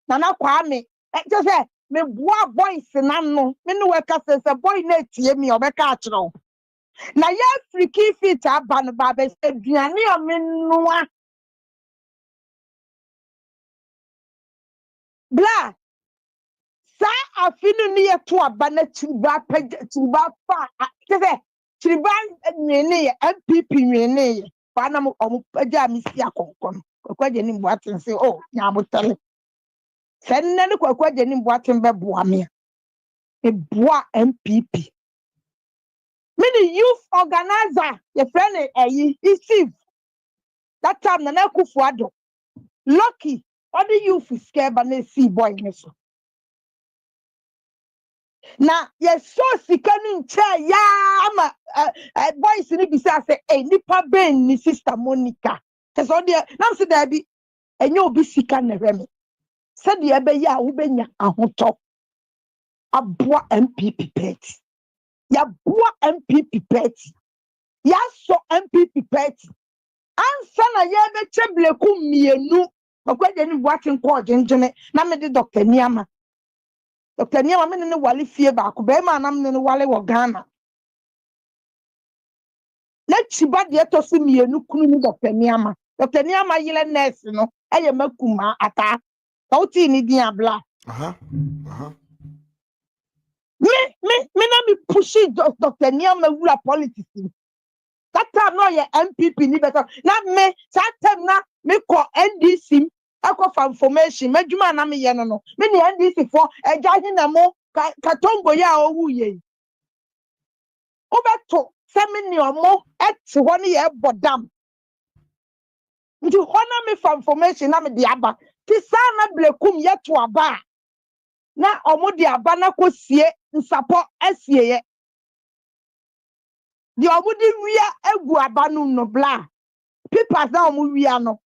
na kwa me just say me boa boys na no me no weka say boy na tie me obeka achiro na ya friki fit aba no ba be say duane o me noa bla sa afinu ni ye to aba na chiriba fa say chiriba nwene ye MPP nwene ye ba na mo aja mi si akonkon kwa je ni mboaten say oh nya botele senne ni kwa je ni mboaten be boa me e boa MPP mini youth organizer your friend Steve that time na Kufuado lucky all the youth is scared but they see boy so na yes so sikani nche ya ama boys ni bi say nipa ben ni sister Monica cause all there now say there be enye obi sika na remi said the ebe ya wo benya ahoto aboa MPP party ya boa MPP party ya so MPP party ansa na ye be chebleku mienu okwaje ni boatin ko jenjene na me de Dr. Niama me ne wale fie ba ko be ma na me ne wale wo Ghana na chiba de to si mienu kunu ni Dr. Niama yile nurse no eye makuma ata tauti ni dia bla me na me pushi Dr. Niama wura politics that time no ye MPP ni better na me that time na me ko NDC akọ for information medjuma na me ye no me ni NDC for eja hin na mo katongo ya owu ye obeto se me ni omo eti ho ne ye bodam nti ho na me for information na me di aba ti sa na blekum ye to aba na omo di aba na kosie nsapo asie ye di omo di wia egu aba no bla papers na omo wia no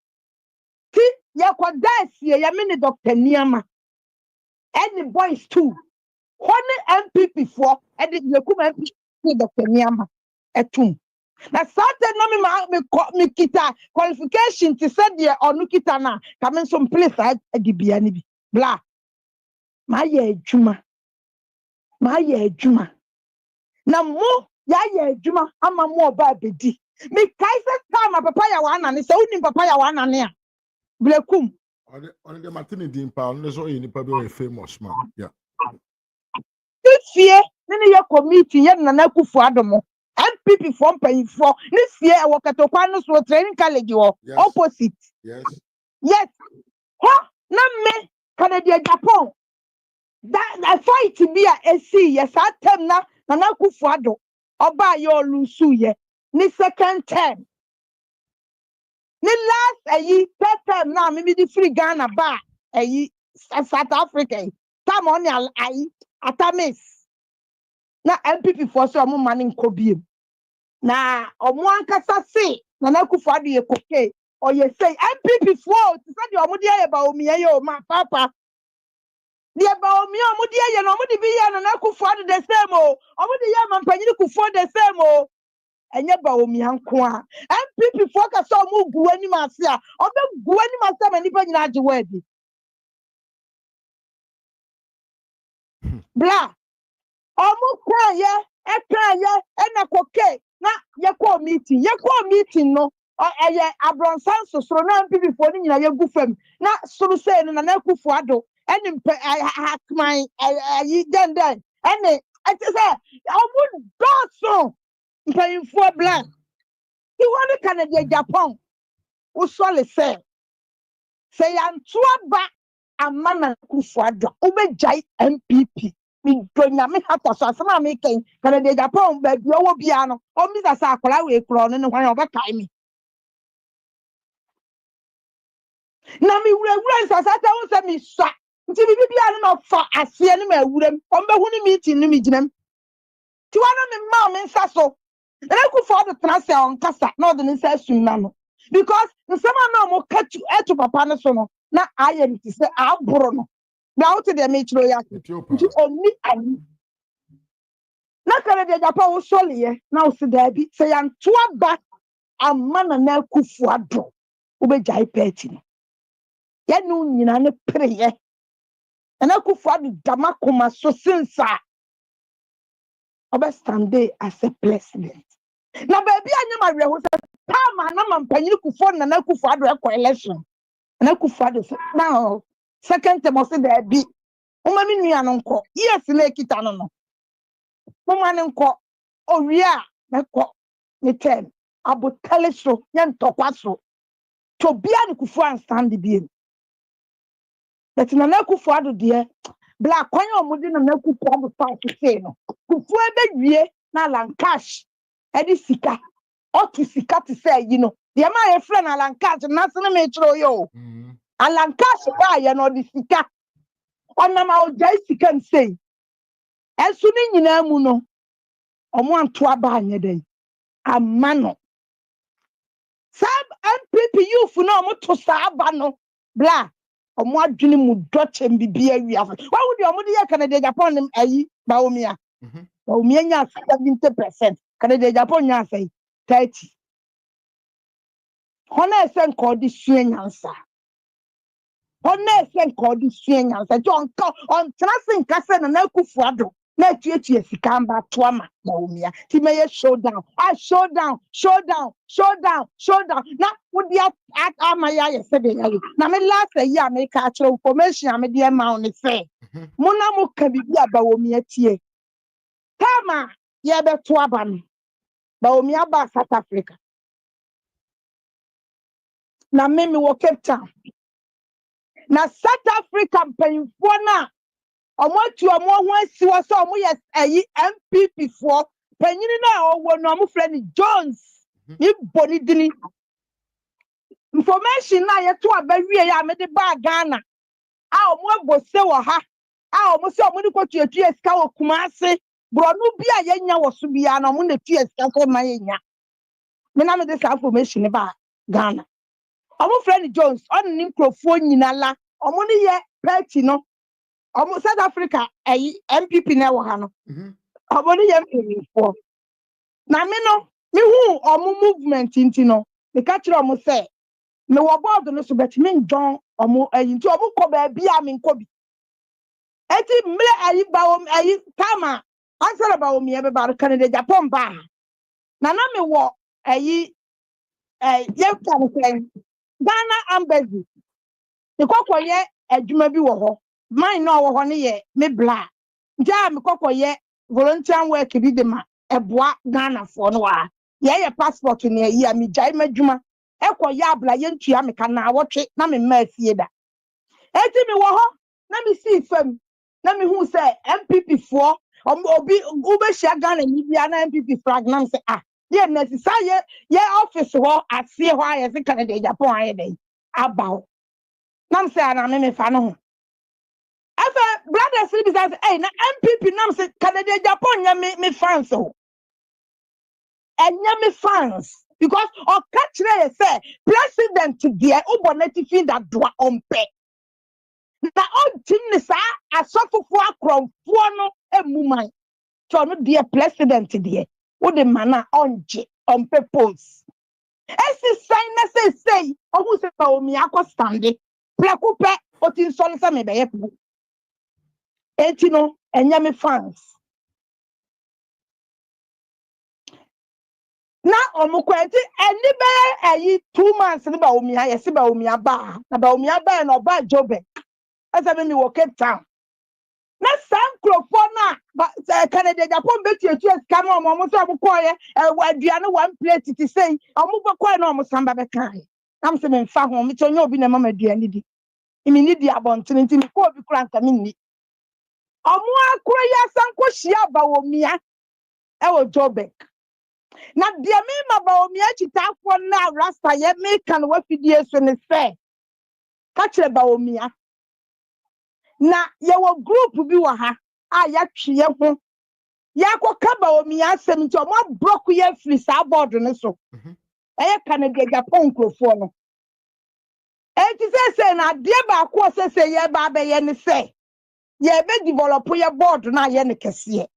ti ye kwa dasie ye me ni Dr. Niama any boys too one MPP for and the MPP Dr. Niama etum na certain no me kita qualification to say there or no kita na come some place adibia ni bi bla ma ye adwuma na mo ya ye adwuma ama mo oba bedi me kai se time papa ya wa na ne se uni papa ya wa na ne a blekum on the Martini Dimpa on the so in the famous man yeah this year nene ye committee ye na Kufuado mo MPP from Payfo this year e wakatokwa no so training college wo opposite yes ho na me Canada Japan that fight be a see yes atem na Kufuado oba ye olusu ye ni second term ni last third term na me di free Ghana ba South Africa time on atamis na MPP for so mo mani nkobiem na omo ankasa se na Kufuado ye koke or ye say MPP for to say omo dia ye Bawumia ye o ma papa dia Bawumia omo dia ye no omo di bi ye na Kufuado the same o omo di ye mampanyini Kufuado the same o enye Bawumia nko a MPP for ka so omo gu ani ma se a omo gu ani ma se ma nipa nyina age wadi bla omo kwa ye ena koke na ye ko meeting no eye abronsan sosoro na MPP for ni nyina ye gu fam na soro say no na Kufuado eni hakman yi den eni ati say omo doso mpayinfo bla he want Canada Japan o sole say yanto aba amana Kufuado o be jai MPP mi donya me hata so asema me ken Canada Japan ba bi owo bia no o mi sa akola we kro no ne hwan oba kai mi Na mi wura nsasata wo se mi swa. Nti bibia no fa ase no ma wuram. Ombe hu ni meeting no mi ginam. Ti wana me ma me nsa so. Na ku for the transfer on kasa na the nsa sun na no. Because nsema na mo katu eto papa no so no na aye nti se aboro no. Na wo te de me chiro ya. Nti oni ani. Na kare de Japan wo soliye na wo se da bi se ya nto aba amana na kufu ado. Wo be jai peti no. Ya no nyina ne preye. Na kufu ado dama koma so sinsa. Obe stand there as a president. Na baby anya ma reho se time na mampanyi kufu na kufu ado e election. Na kufu ado now second term say there be. Uma mi nua no nko. Yes na ekita no no. Uma ne nko. Owie a na ko ne term. Abotale so, nya ntokwa so. To bia ne kufu an stand bi. But na kufu ado de black kwanya omudi na kufu ado fa say no. Kufu ebe wie na lancash. Edi sika. Otu sika to say you know. The ma ye friend alancash na se na me chiro yo. Alancash ba ye no di sika. Ona ma o jai sika nsei. Ensu ni nyina mu no. Omo anto aba anye den. Amano. Sab MPP youth no omo to sa aba no. Bla. Omo adwene mu doche mbibia wi afa. Why would you omo de Canada Japan nim ayi Bawumia? Bawumia nya 70%. Canada Japan nya say 30. Hona esen ko di sua nyansa. Hona esen ko di sua nyansa. Jo on tracing kase na kufu ado. Na tuetu sikamba toama Bawumia. Ti meye showdown. Showdown. Na wodi amaya ye sebe yayi. Na me last year me ka actual information am de ma on say. Muna mo ka bibia Bawumia tie. Tama ye be to aba no. Bawumia ba South Africa. Na me wo Cape Town. Na South Africa mpanyimfo na omotu omo ho asiwo so omo yes ayi MPP fo panyini na owo no omo friend Jones ni boni dini information na ye to abawie ya me de ba Ghana a omo abose wo ha a omo se omo ni kotu etu esika wo Kumase bronu bia ye nya wo so bia na omo na etu esika so ma ye nya me na me de sa information ba Ghana omo friend Jones on ni nkrofo nyina la omo ni ye party no omo South Africa MPP na wo ha no omo ni ye MPP na me no me hu omo movement nti no me ka kire omo say me wo board no so bet me ndon omo nti omo ko ba bia me nko bi eti mle bawom tama answer Bawumia be ba Canada Japan ba na me wo ye kan say Ghana embassy e kokoye adwuma bi wo ho mine no wo ho ne ye me bla nja me kokoye volunteer work bi de ma eboa Ghana for no wa ye passport ne ye mi jai madwuma ekoye abla ye ntua me kana wotwe na me ma afie da eti me wo ho na me see fam na me hu say MPP for obi ubehia Ghana ni bia na MPP flag na me say ye necessary ye office ho asie ho aye se Canada Japan aye dey abaw nam say na me fa no ho afa brothers be say hey na MPP nam say Canada Japan nya me fans ho enya me fans because o catch dey say president there ubonati that do ompe na on tin ni sa asofofo akromfo no emuman so no there president there wo de mana onje on purpose esi sign na say ohu se Bawumia akọ stande plekupe otin so nsa me beye pu enti no enya me fans na omukwenti eni be 2 months ni Bawumia yesi Bawumia ba na Bawumia ba na oba Jobe asa me wo Cape Town na sankrofo na Canada Japan beti etu esika na omo so abukoye aduane 1 plate ti say omo bokoye na omo samba be kan am se me mfa ho me tonye obi na mama aduane di imi ni di abontene nti ko obi kura nka me ni omo akuro ya sanko hia Bawumia wo Joburg na de me ma Bawumia chitafo na rasta ye me kan wafidie so ne se kachire Bawumia na yewo group bi wa ha a yatwe ye ho yakọ Bawumia asem nti omo block ye free sa board ne so Canada Japan krofo no enti say na de ba ko say ye ba be ye ne say ye be develop ye board na ye ne kese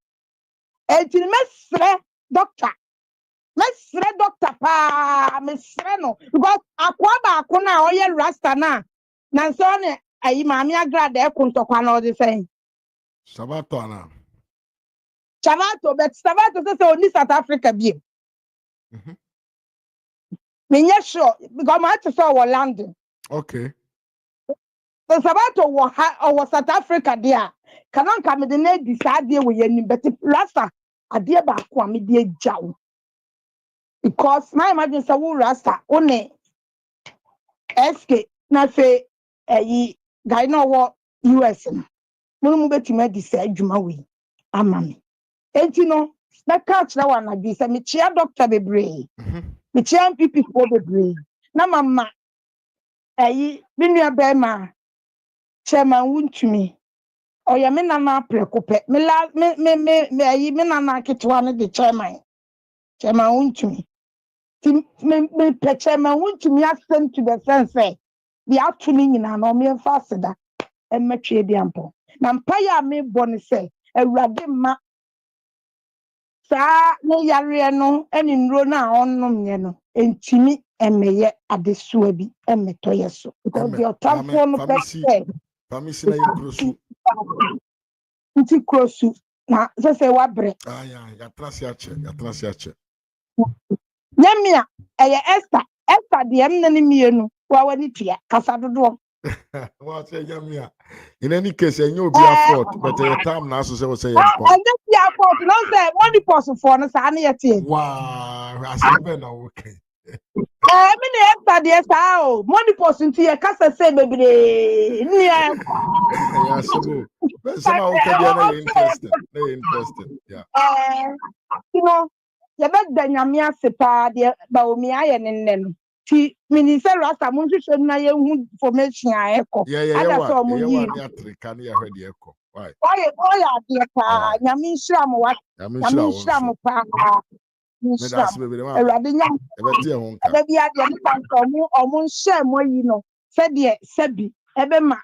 enti mesre doctor pa mesre no because akwa ba ko na oye rasta na so ne ayi maami agrada e kuntokwa na odi say Sabato ana Chavato but Savato say only South Africa bi me nye sure because my to say we London okay so Savato was South Africa there kanan ka me de na di sa de we yanim but rasta ade ba ko me de jaw because my imagine say we rasta one SK na say ayi guy no wo US no mu betima di sa adwuma we amami enti no na catch na one adi say me chia doctor bebre me chia MPP for bebre na mama ayi me nua be ma chairman wontumi oya me nana prekope me ayi me nana ketwa no de chairman wontumi me pe chairman wontumi asem to the sense say the afternoon nyina no me fasida e metwe di ampo na mpaya me bone say awurade ma sa ne yare no eni nro na onnom ye no entimi emeye adesuwa bi emetoye so because the otamfo no pese famisi na yinkrosu nti krosu na sese wabre ya yatrasi ache nyamia eye Esther de emne ne mienu wa wani tia kasa dodo wa say yamia in any case enyo obi afford but your time na so say we say yempo and this year afford no say money person for no sa na yete wow asibe na okay me ne Esther de sa o money person ti e kasa say bebre ni ya sebo but sama okay dia na interested yeah you know ya be danyamia sepa de Bawumia ye ne no ti minister rasta mun hwehwe na ye hu information a eko ada so mo yi ya trika na ya hwe de eko why oya de pa nyami nhira mo wa nyami nhira mo pa me da se bebe ma Ewurade nyam ebe tie ho nka ebe bia de pa omo nhye mo yi no se de sebi ebe ma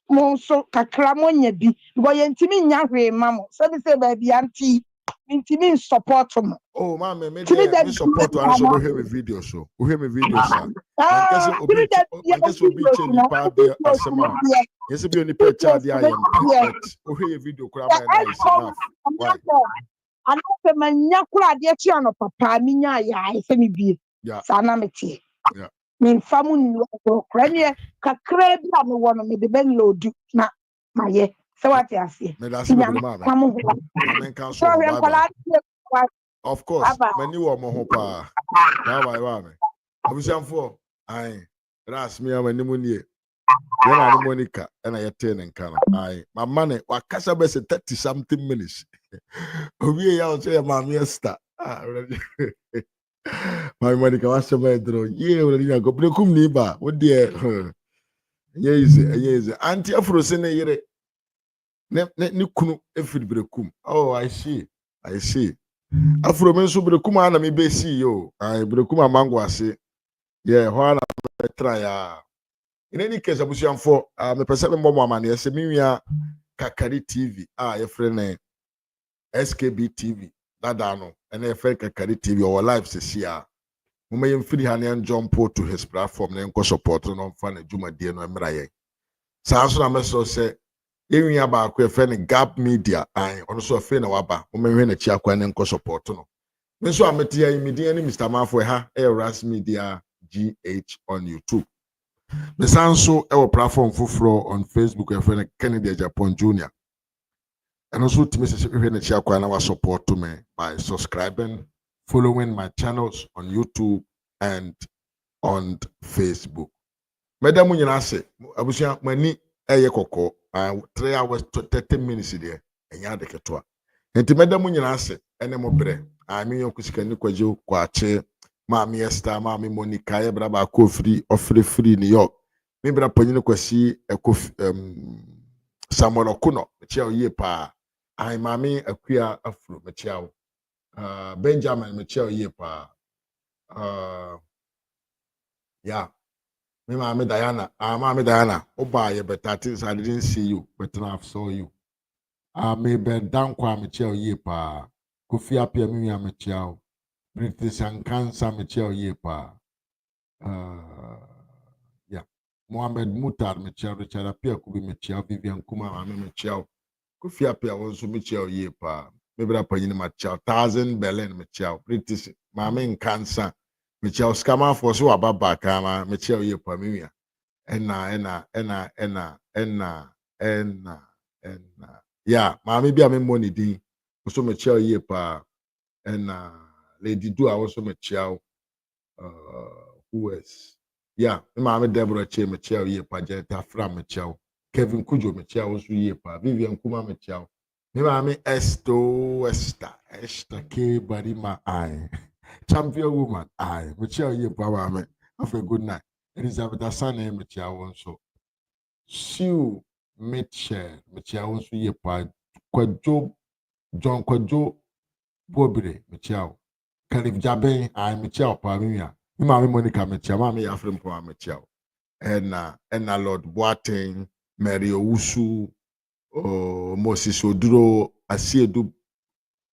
mo so kakra mo nya bi bo ye ntimi nya hwe ma mo se bi se ba bia nti ntimi support mo oh ma me support an so we video so we video sa ankese obi cheni pa de asema yesi bi oni pe cha de ayem perfect we video kura ma na is enough why anase manya kura de chi ano papa mi nya ya ese mi bi sa na meti yeah me famu ni kura ni kakra bi am wo no me de ben load na maye se what you say me da se be ma amen kan so of course many wo mo ho pa bye me abusiamfo ai ras mi am animu nie ya na Monica na yete ne nka no ai mama ne wakasa be 30 something minutes obi ya o say mama Esther my Monica was so dro ye we ni go prekum ni ba wo de easy anti afro se ne yere ne kunu efiri brekum oh I see afro men so brekum ana me be see yo ai brekum amango ase yeah ho ana try ya in any case abusiamfo me pese me mbo amane ese minwia kakari TV ye friend SKB TV dada no ene ye friend kakari TV or live sesia mo yem free ha ne jump to his platform na enko support no mfa na dwumadie no emra ye sa so na meso se enwia ba akwa friend Gap Media ono so fe na waba mo menwe na chi akwa ne enko support no me so amete ya imidi ani Mr. Mafo ha RAZ Media GH on YouTube. The Sanso our platform for on Facebook and friend Kennedy Japan Jr. And also to Mrs. Chiakwana support to me by subscribing, following my channels on YouTube and on Facebook. Madam Munyanase, Abusia Mani Ayakoko, 3 hours to 30 minutes there, and Yadekatwa. And to Madam Munyanase, and Mobre, I mean, Yokusikani Kwajo, Kwache, Mammy Esther, Mammy Monica, Braba, free or free New York. maybe na panyin kwasi Samuel Okuno mechia ye pa ai mami akua afro mechia Benjamin mechia ye pa yeah me mami Diana mami Diana oba ye better things I didn't see you but now I saw you me ben dan kwa mechia ye pa Kofi Apia mi mechia British and cancer mechia ye pa yeah Mohammed Mutar mechia Richard Apia kubi mechia Vivian Kuma mami mechia Kofi Apia also mechia ye pa maybe that panyin mechia 1000 Berlin mechia British mami cancer mechia scammer for so ababa kama mechia ye pa miya ena yeah mami bia me money din also mechia ye pa Lady Do also mechia who else? Yeah, Mama Deborah Che Michelle ye pa Jeta From Michelle, Kevin Kujo Michelle also ye pa Vivian Kuma Michelle. Mama Esther K Barima I champion woman I Michelle ye pa mama. Have a good night. Elizabeth Asane Michelle also. Sue Michelle also ye pa Kwajo John Kwajo Bobire Michelle. Kalif Jabe I Michelle pa mia. Mama Monica Michelle, Mama Afrim pa Michelle. And Lord Boateng, Mary Owusu, Moses Oduro, Asiedu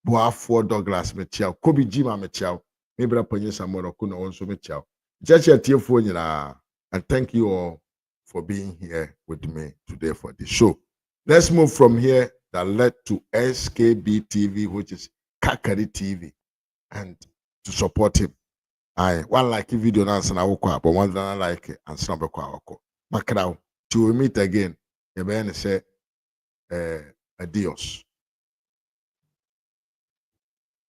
Boafo Douglas Michelle, Kobe Jima Michelle, maybe I put some more Kuno also Michelle. Just your tear phone, and thank you all for being here with me today for the show. Let's move from here that led to SKB TV, which is Kakari TV, and to support him. I one like video na answer na wokɔ but one don't like answer na bɛkɔ awokɔ makraw till we meet again. You say adios.